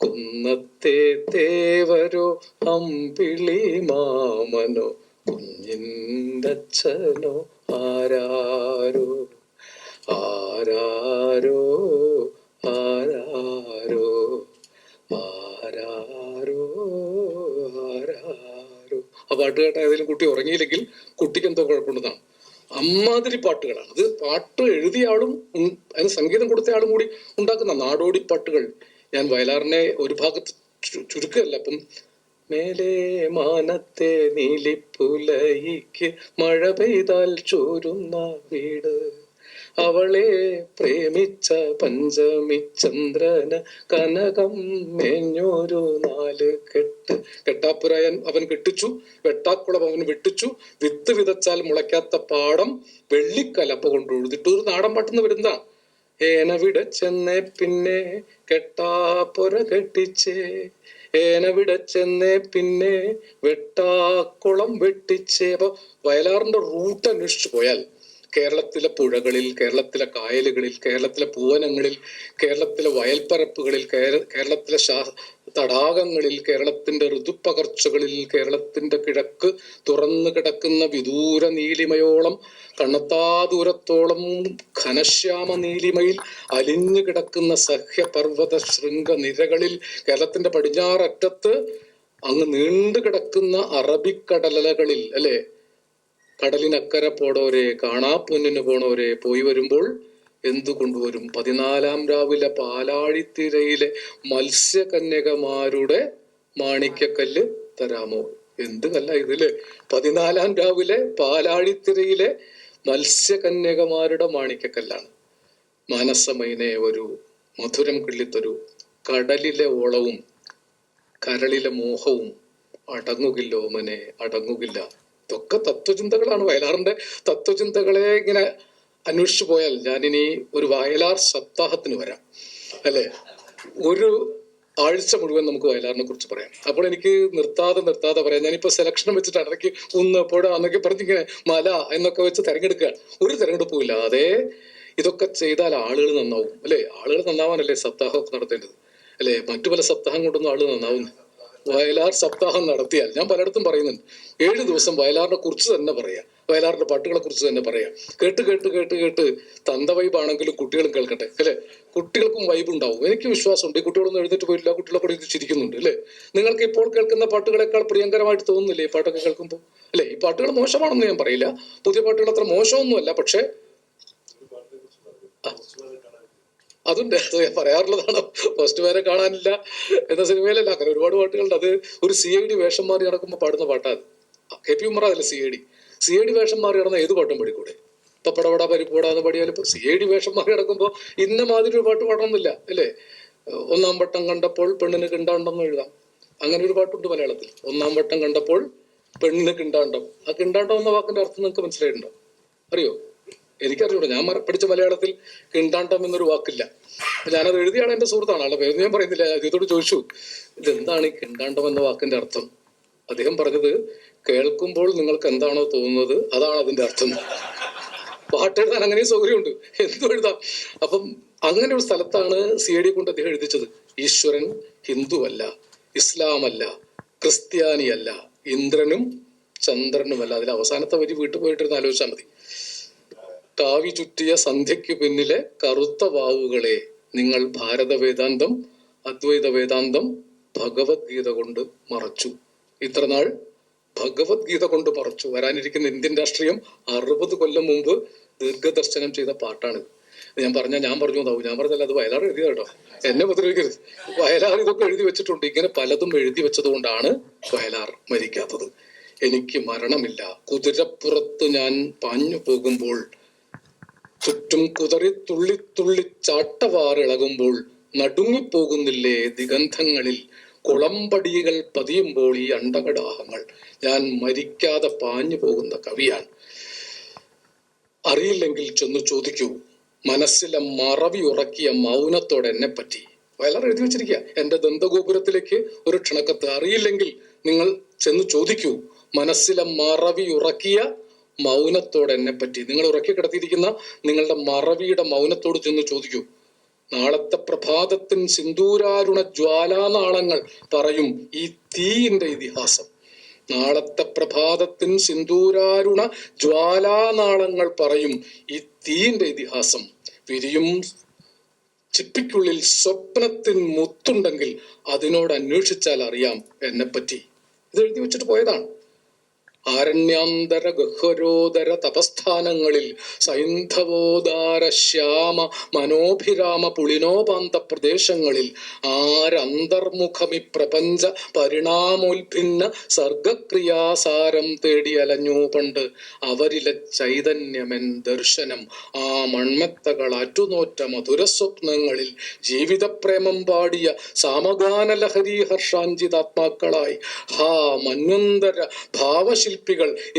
കുന്നത്തെ തേവരോ അമ്പിളി മാമനോ കുഞ്ഞിൻ്റച്ഛനോ ആരാരോ ആരാരോ ആരാരോ ആരാരോ ആരാരോ. ആ പാട്ട് കേട്ടാൽ ഏതെങ്കിലും കുട്ടി ഉറങ്ങിയില്ലെങ്കിൽ കുട്ടിക്ക് എന്തോ കുഴപ്പമുണ്ടെന്നാണ്. അമ്മാതിരി പാട്ടുകളാണ് അത്. പാട്ട് എഴുതിയ ആളും അതിന് സംഗീതം കൊടുത്ത ആളും കൂടി ഉണ്ടാക്കുന്ന നാടോടി പാട്ടുകൾ. ഞാൻ വയലാറിനെ ഒരു ഭാഗത്ത് ചുരുക്കമല്ല. അപ്പം മേലെ മാനത്തെ നീലിപ്പുലയിക്ക് മഴ പെയ്താൽ ചോരുന്ന വീട്, അവളെ പ്രേമിച്ച പഞ്ചമി ചന്ദ്രന കനകം മേഞ്ഞൊരു 4 കെട്ട്. കെട്ടാപ്പുരായൻ അവൻ കെട്ടിച്ചു, വെട്ടാക്കുളം അവൻ വെട്ടിച്ചു, വിത്ത് വിതച്ചാൽ മുളയ്ക്കാത്ത പാടം വെള്ളിക്കലപ്പ കൊണ്ട് ഉഴുതിട്ട്. ഒരു നാടൻ പാട്ടെന്ന് വരുന്ന ഏനവിടെ ചെന്നേ പിന്നെ കെട്ടാപ്പുര കെട്ടിച്ചേ, ഏനവിടെ ചെന്നേ പിന്നെ വെട്ടാക്കുളം വെട്ടിച്ചേ. അപ്പൊ വയലാറിന്റെ റൂട്ട് അന്വേഷിച്ചു പോയാൽ കേരളത്തിലെ പുഴകളിൽ, കേരളത്തിലെ കായലുകളിൽ, കേരളത്തിലെ പൂവനങ്ങളിൽ, കേരളത്തിലെ വയൽപ്പരപ്പുകളിൽ, കേരളത്തിലെ തടാകങ്ങളിൽ, കേരളത്തിന്റെ ഋതുപ്പകർച്ചകളിൽ, കേരളത്തിന്റെ കിഴക്ക് തുറന്നു കിടക്കുന്ന വിദൂര നീലിമയോളം, കണ്ണത്താ ദൂരത്തോളം ഘനശ്യാമ നീലിമയിൽ അലിഞ്ഞു കിടക്കുന്ന സഹ്യപർവ്വത ശൃംഗ നിരകളിൽ, കേരളത്തിന്റെ പടിഞ്ഞാററ്റത്ത് അങ്ങ് നീണ്ടു കിടക്കുന്ന അറബിക്കടലകളിൽ അല്ലെ, കടലിനക്കരെ പോടോരെ, കാണാപ്പൊന്നിന് പോണോരെ, പോയി വരുമ്പോൾ എന്തു കൊണ്ടുവരും? 14-ാം രാവിലെ പാലാഴിത്തിരയിലെ മത്സ്യകന്യകമാരുടെ മാണിക്യക്കല്ല് തരാമോ? എന്ത് കല്ല ഇതില്! 14-ാം രാവിലെ പാലാഴിത്തിരയിലെ മത്സ്യകന്യകമാരുടെ മാണിക്യക്കല്ലാണ്. മാനസമൈനെ ഒരു മധുരം കിള്ളിത്തരൂ, കടലിലെ ഓളവും കരളിലെ മോഹവും അടങ്ങുകില്ലോ മനെ അടങ്ങുകില്ല. ഇതൊക്കെ തത്വചിന്തകളാണ്. വയലാറിന്റെ തത്വചിന്തകളെ ഇങ്ങനെ അന്വേഷിച്ചു പോയാൽ ഞാനിനി ഒരു വയലാർ സപ്താഹത്തിന് വരാം, അല്ലെ? ഒരു ആഴ്ച മുഴുവൻ നമുക്ക് വയലാറിനെ കുറിച്ച് പറയാം. അപ്പോൾ എനിക്ക് നിർത്താതെ പറയാം. ഞാനിപ്പോ സെലക്ഷൻ വെച്ചിട്ടാണ് ഇടയ്ക്ക് പുഴ എന്നൊക്കെ പറഞ്ഞിങ്ങനെ മല എന്നൊക്കെ വെച്ച് തെരഞ്ഞെടുക്കുക. ഒരു തെരഞ്ഞെടുപ്പും ഇല്ലാതെ ഇതൊക്കെ ചെയ്താൽ ആളുകൾ നന്നാവും, അല്ലെ? ആളുകൾ നന്നാവാനല്ലേ സപ്താഹമൊക്കെ നടത്തേണ്ടത്, അല്ലെ? മറ്റു പല സപ്താഹം കൊണ്ടൊന്നും ആളുകൾ നന്നാവുന്നു. വയലാർ സപ്താഹം നടത്തിയാൽ, ഞാൻ പലയിടത്തും പറയുന്നുണ്ട്, 7 ദിവസം വയലാറിനെ കുറിച്ച് തന്നെ പറയാം, വയലാറിന്റെ പാട്ടുകളെ കുറിച്ച് തന്നെ പറയാം. കേട്ട് തന്ത വൈബാണെങ്കിലും കുട്ടികളും കേൾക്കട്ടെ, അല്ലെ? കുട്ടികൾക്കും വൈബ് ഉണ്ടാവും. എനിക്ക് വിശ്വാസമുണ്ട്. ഈ കുട്ടികളൊന്നും എഴുന്നേറ്റ് പോയില്ല, കുട്ടികളൊക്കെ ഇത് ചിരിക്കുന്നുണ്ട്, അല്ലെ? നിങ്ങൾക്ക് ഇപ്പോൾ കേൾക്കുന്ന പാട്ടുകളെക്കാൾ പ്രിയങ്കരമായിട്ട് തോന്നുന്നില്ലേ ഈ പാട്ടൊക്കെ കേൾക്കുമ്പോൾ, അല്ലെ? ഈ പാട്ടുകൾ മോശമാണെന്ന് ഞാൻ പറയില്ല, പുതിയ പാട്ടുകൾ അത്ര മോശമൊന്നുമല്ല. പക്ഷെ അതുണ്ട്, അത് ഞാൻ പറയാറുള്ളതാണ്. ഫസ്റ്റ് പേരെ കാണാനില്ല എന്ന സിനിമയിലല്ല, അങ്ങനെ ഒരുപാട് പാട്ടുകളുണ്ട്. അത് ഒരു CID വേഷം മാറി നടക്കുമ്പോൾ പാടുന്ന പാട്ടാണ്. KP ഉമ്മറ അതല്ല CID വേഷം മാറി നടന്ന ഏത് പാട്ടും പാടിക്കൂടെ? പപ്പടവട പരിപ്പൂടാന്ന് പാടിയാലും ഇപ്പൊ CID വേഷം മാറി നടക്കുമ്പോൾ ഇന്ന മാതിരി ഒരു പാട്ട് പാടണമെന്നില്ല, അല്ലേ? 1-ാം വട്ടം കണ്ടപ്പോൾ പെണ്ണിന് കിണ്ടാണ്ടെന്ന് എഴുതാം. അങ്ങനെ ഒരു പാട്ടുണ്ട് മലയാളത്തിൽ. 1-ാം വട്ടം കണ്ടപ്പോൾ പെണ്ണിന് കിണ്ടാണ്ടം. ആ കിണ്ടാണ്ടം എന്ന വാക്കിന്റെ അർത്ഥം നിങ്ങൾക്ക് മനസ്സിലായിട്ടുണ്ടോ? അറിയോ? എനിക്കറിയൂടെ. ഞാൻ പഠിച്ച മലയാളത്തിൽ കിണ്ടാണ്ടം എന്നൊരു വാക്കില്ല. ഞാനത് എഴുതിയാണ്, എന്റെ സുഹൃത്താണ്, ആളുടെ പേര് ഞാൻ പറയുന്നില്ല. അദ്ദേഹത്തോട് ചോദിച്ചു, ഇതെന്താണ് ഈ കിണ്ടാണ്ടം എന്ന വാക്കിന്റെ അർത്ഥം? അദ്ദേഹം പറഞ്ഞത്, കേൾക്കുമ്പോൾ നിങ്ങൾക്ക് എന്താണോ തോന്നുന്നത് അതാണ് അതിന്റെ അർത്ഥം. പാട്ടെഴുതാൻ അങ്ങനെ സൗകര്യമുണ്ട്, എന്തും എഴുതാം. അപ്പം അങ്ങനെ ഒരു സ്ഥലത്താണ് CID കൊണ്ട് അദ്ദേഹം എഴുതിച്ചത്, ഈശ്വരൻ ഹിന്ദുവല്ല, ഇസ്ലാമല്ല, ക്രിസ്ത്യാനിയല്ല, ഇന്ദ്രനും ചന്ദ്രനുമല്ല. അതിൽ അവസാനത്തെ വരി വീട്ടിൽ പോയിട്ടിരുന്ന് ആലോചിച്ചാൽ മതി. കാവി ചുറ്റിയ സന്ധ്യയ്ക്കു പിന്നിലെ കറുത്ത വാവുകളെ നിങ്ങൾ ഭാരത വേദാന്തം, അദ്വൈത വേദാന്തം, ഭഗവത്ഗീത കൊണ്ട് മറച്ചു. ഇത്രനാൾ ഭഗവത്ഗീത കൊണ്ട് മറച്ചു. വരാനിരിക്കുന്ന ഇന്ത്യൻ രാഷ്ട്രീയം 60 കൊല്ലം മുമ്പ് ദീർഘദർശനം ചെയ്ത പാട്ടാണിത്. ഞാൻ പറഞ്ഞു എന്നാവും. ഞാൻ പറഞ്ഞല്ല, അത് വയലാർ എഴുതിയ കേട്ടോ, എന്നെ ഉപദ്രവിക്കരുത്. വയലാർ ഇതൊക്കെ എഴുതി വെച്ചിട്ടുണ്ട്. ഇങ്ങനെ പലതും എഴുതി വെച്ചത് കൊണ്ടാണ് വയലാർ മരിക്കാത്തത്. എനിക്ക് മരണമില്ല, കുതിരപ്പുറത്ത് ഞാൻ പാഞ്ഞു പോകുമ്പോൾ, ചുറ്റും കുതറി തുള്ളി ചാട്ടവാറിളകുമ്പോൾ, നടുങ്ങിപ്പോകുന്നില്ലേ ദിഗന്ധങ്ങളിൽ കുളമ്പടികൾ പതിയുമ്പോൾ ഈ അണ്ടകടാഹങ്ങൾ. ഞാൻ മരിക്കാതെ പാഞ്ഞു പോകുന്ന കവിയാണ്. അറിയില്ലെങ്കിൽ ചെന്ന് ചോദിക്കൂ, മനസ്സിലെ മറവി ഉറക്കിയ മൗനത്തോടെ എന്നെ പറ്റി. വയലാർ എഴുതി വെച്ചിരിക്കുക എന്റെ ദന്തഗോപുരത്തിലേക്ക് ഒരു ക്ഷണക്കത്ത്. അറിയില്ലെങ്കിൽ നിങ്ങൾ ചെന്ന് ചോദിക്കൂ, മനസ്സിലെ മറവി ഉറക്കിയ മൗനത്തോടെ എന്നെ പറ്റി. നിങ്ങൾ ഉറക്കി കിടത്തിയിരിക്കുന്ന നിങ്ങളുടെ മറവിയുടെ മൗനത്തോട് ചെന്ന് ചോദിക്കൂ. നാളത്തെ പ്രഭാതത്തിൻ സിന്ദൂരാരുണ ജ്വാലാനാളങ്ങൾ പറയും ഈ തീയിന്റെ ഇതിഹാസം. നാളത്തെ പ്രഭാതത്തിൻ സിന്ദൂരാരുണ ജ്വാലാനാളങ്ങൾ പറയും ഈ തീയിന്റെ ഇതിഹാസം. വിരിയും ചിപ്പിക്കുള്ളിൽ സ്വപ്നത്തിൻ മുത്തുണ്ടെങ്കിൽ അതിനോട് അന്വേഷിച്ചാൽ അറിയാം എന്നെപ്പറ്റി. ഇത് എഴുതി വെച്ചിട്ട് പോയതാണ്. ആരണ്യാന്തര ഗഹ്വരോദര തപസ്ഥാനങ്ങളിൽ സൈന്ധവോദാര ശ്യാമ മനോഭിരാമ പുളിനോപാന്ത പ്രദേശങ്ങളിൽ ആരന്തർമുഖമി പ്രപഞ്ച പരിണാമോത്ഭിന്ന സർഗക്രിയാസാരം തേടി അലഞ്ഞു പണ്ട്. അവരിലെ ചൈതന്യമെൻ ദർശനം ആ മൺമെത്തകൾ അറ്റുനോറ്റ മധുര സ്വപ്നങ്ങളിൽ ജീവിതപ്രേമം പാടിയ സാമഗാനലഹരി ഹർഷാഞ്ചിതാത്മാക്കളായി ഹാ മന്വന്തര ഭാവശില്പികൾ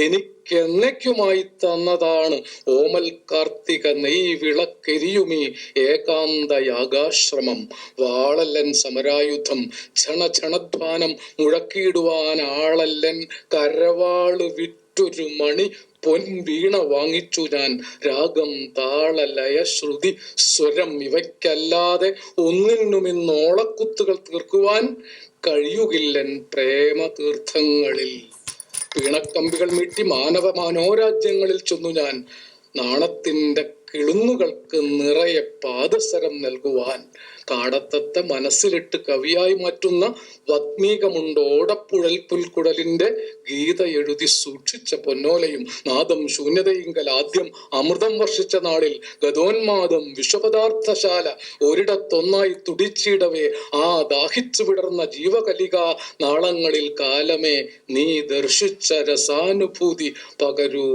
എനിക്കെന്നയ്ക്കുമായി തന്നതാണ് ഓമൽ കാർത്തിക നെയ് വിളക്കെരിയുമീ ഏകാന്തയാഗാശ്രമം. വാളല്ലൻ സമരായുധം ക്ഷണധ്വാനം മുഴക്കിയിടുവാൻ ആളല്ലൻ കരവാള് വിറ്റൊരു മണി പൊൻ വീണ വാങ്ങിച്ചു ഞാൻ. രാഗം താളലയ ശ്രുതി സ്വരം ഇവയ്ക്കല്ലാതെ ഒന്നിനും ഇന്നോളക്കുത്തുകൾ തീർക്കുവാൻ കഴിയുകില്ലൻ പ്രേമ തീർത്ഥങ്ങളിൽ. വീണക്കമ്പികൾ മീട്ടി മാനവ മനോരാജ്യങ്ങളിൽ ചെന്നു ഞാൻ. നാണത്തിന്റെ കിളുന്നുകൾക്ക് നിറയെ പാദസരം നൽകുവാൻ. കാടത്തത്തെ മനസ്സിലിട്ട് കവിയായി മാറ്റുന്ന വത്മീകമുണ്ട് ഓടപ്പുഴൽ പുൽക്കുടലിന്റെ ഗീത എഴുതി സൂക്ഷിച്ച പൊന്നോലയും. നാദം ശൂന്യതയിങ്കൽ ആദ്യം അമൃതം വർഷിച്ച നാളിൽ ഗതോന്മാദം വിഷപദാർത്ഥശാല ഒരിടത്തൊന്നായി തുടിച്ചിടവേ ആ ദാഹിച്ചു വിടർന്ന ജീവകലിക നാളങ്ങളിൽ കാലമേ നീ ദർശിച്ച രസാനുഭൂതി പകരൂ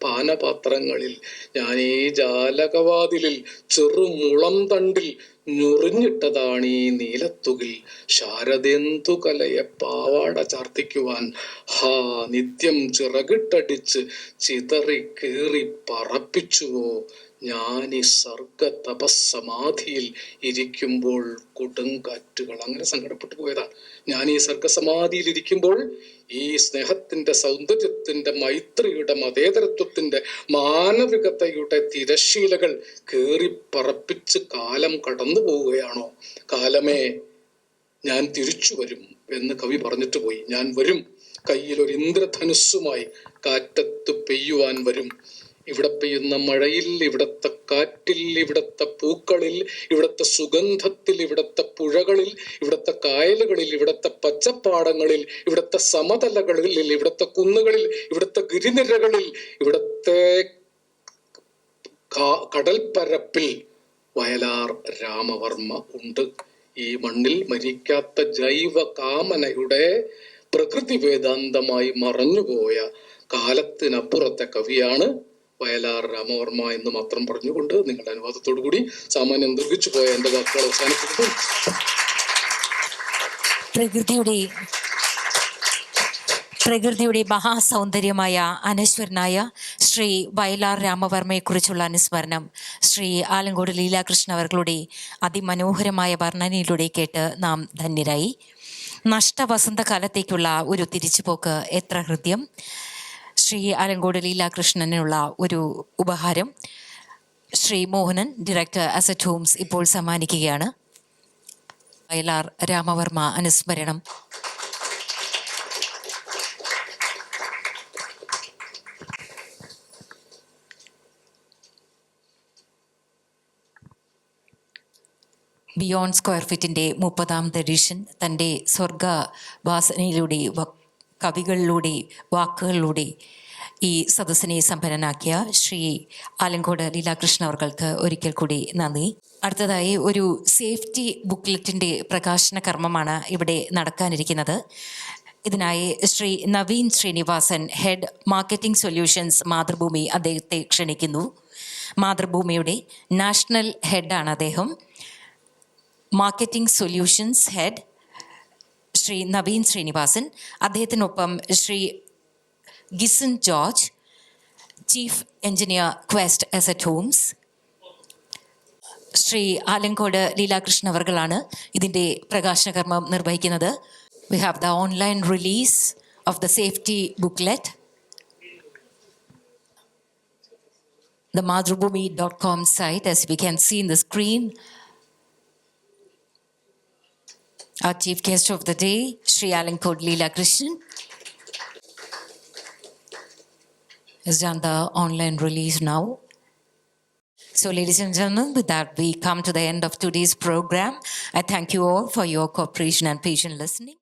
പാനപാത്രങ്ങളിൽ. ഞാൻ ഈ ജാലകവാതിലിൽ ചെറുമുളം തണ്ടിൽ ഞൊറിഞ്ഞിട്ടതാണീ നീലത്തുകിൽ ശാരദെന്തു കലയെ പാവാട ചാർത്തിക്കുവാൻ. ഹാ നിത്യം ചിറകിട്ടടിച്ച് ചിതറി കീറി പറപ്പിച്ചുവോ ഞാൻ ഈ സർഗ തപസ്സമാധിയിൽ ഇരിക്കുമ്പോൾ കൊടുങ്കാറ്റുകൾ. അങ്ങനെ സങ്കടപ്പെട്ടു പോയതാ. ഞാൻ ഈ സർഗസമാധിയിൽ ഇരിക്കുമ്പോൾ ഈ സ്നേഹത്തിന്റെ, സൗന്ദര്യത്തിന്റെ, മൈത്രിയുടെ, മതേതരത്വത്തിന്റെ, മാനവികതയുടെ തിരശീലകൾ കേറിപ്പറപ്പിച്ച് കാലം കടന്നു പോവുകയാണോ? കാലമേ, ഞാൻ തിരിച്ചു വരും എന്ന് കവി പറഞ്ഞിട്ട് പോയി. ഞാൻ വരും, കയ്യിൽ ഒരു ഇന്ദ്രധനുസ്സുമായി കാറ്റത്ത് പെയ്യുവാൻ വരും. ഇവിടെ പെയ്യുന്ന മഴയിൽ, ഇവിടത്തെ കാറ്റിൽ, ഇവിടത്തെ പൂക്കളിൽ, ഇവിടത്തെ സുഗന്ധത്തിൽ, ഇവിടത്തെ പുഴകളിൽ, ഇവിടത്തെ കായലുകളിൽ, ഇവിടത്തെ പച്ചപ്പാടങ്ങളിൽ, ഇവിടത്തെ സമതലകളിൽ, ഇവിടത്തെ കുന്നുകളിൽ, ഇവിടത്തെ ഗിരിനിരകളിൽ, ഇവിടത്തെ കടൽപ്പരപ്പിൽ വയലാർ രാമവർമ്മ ഉണ്ട്. ഈ മണ്ണിൽ മരിക്കാത്ത ജൈവ കാമനയുടെ പ്രകൃതി വേദാന്തമായി മറഞ്ഞുപോയ കാലത്തിനപ്പുറത്തെ കവിയാണ് വയലാർ രാമവർമ്മ എന്ന് മാത്രം പറഞ്ഞുകൊണ്ട് നിങ്ങളുടെ അനുവാദത്തോടു കൂടി സാമാന്യം ദീർഘിച്ചു പോയ എന്റെ വാക്കുകൾ അവസാനിപ്പിക്കുന്നു. പ്രകൃതിയുടെ മഹാസൗന്ദര്യമായ അനശ്വരനായ ശ്രീ വയലാർ രാമവർമ്മയെക്കുറിച്ചുള്ള അനുസ്മരണം ശ്രീ ആലങ്കോട് ലീലാകൃഷ്ണൻ അവർകളുടെ അതിമനോഹരമായ വർണ്ണനയിലൂടെ കേട്ട് നാം ധന്യരായി. നഷ്ടവസന്തകാലത്തേക്കുള്ള ഒരു തിരിച്ചുപോക്ക് എത്ര ഹൃദ്യം. ശ്രീ ആലങ്കോട് ലീലാകൃഷ്ണനുള്ള ഒരു ഉപഹാരം Shri Mohanan, director asset homes, ഇപ്പോൾ സമ്മാനിക്കുകയാണ്. വയലാർ രാമവർമ്മ അനുസ്മരണം. ബിയോണ്ട് സ്ക്വയർ ഫീറ്റിൻ്റെ 30ാമത് എഡിഷൻ തൻ്റെ സ്വർഗവാസനയിലൂടെ, കവികളിലൂടെ, വാക്കുകളിലൂടെ ഈ സദസ്സിനെ സമ്പന്നനാക്കിയ ശ്രീ ആലങ്കോട് ലീലാകൃഷ്ണൻ അവർക്ക് ഒരിക്കൽ കൂടി നന്ദി. അടുത്തതായി ഒരു സേഫ്റ്റി ബുക്ക്ലെറ്റിൻ്റെ പ്രകാശന കർമ്മമാണ് ഇവിടെ നടക്കാനിരിക്കുന്നത്. ഇതിനായി Shri Naveen Srinivasan, head marketing solutions, Mathrubhumi, അദ്ദേഹത്തെ ക്ഷണിക്കുന്നു. മാതൃഭൂമിയുടെ നാഷണൽ ഹെഡാണ് അദ്ദേഹം. Marketing solutions head Shri Naveen Srinivasan. അദ്ദേഹത്തിനൊപ്പം Shri Gisan George, chief engineer, quest asset homes. Shri Alankode Leelakrishnan അവർകളാണ് ഇതിൻ്റെ പ്രകാശനകർമ്മം നിർവഹിക്കുന്നത്. We have the online release of the safety booklet. The madhrubhumi.com site, as we can see in the screen. Our chief guest of the day, Sri Alankod Leelakrishnan, has done the online release now. So, ladies and gentlemen, with that, we come to the end of today's program. I thank you all for your cooperation and patient listening.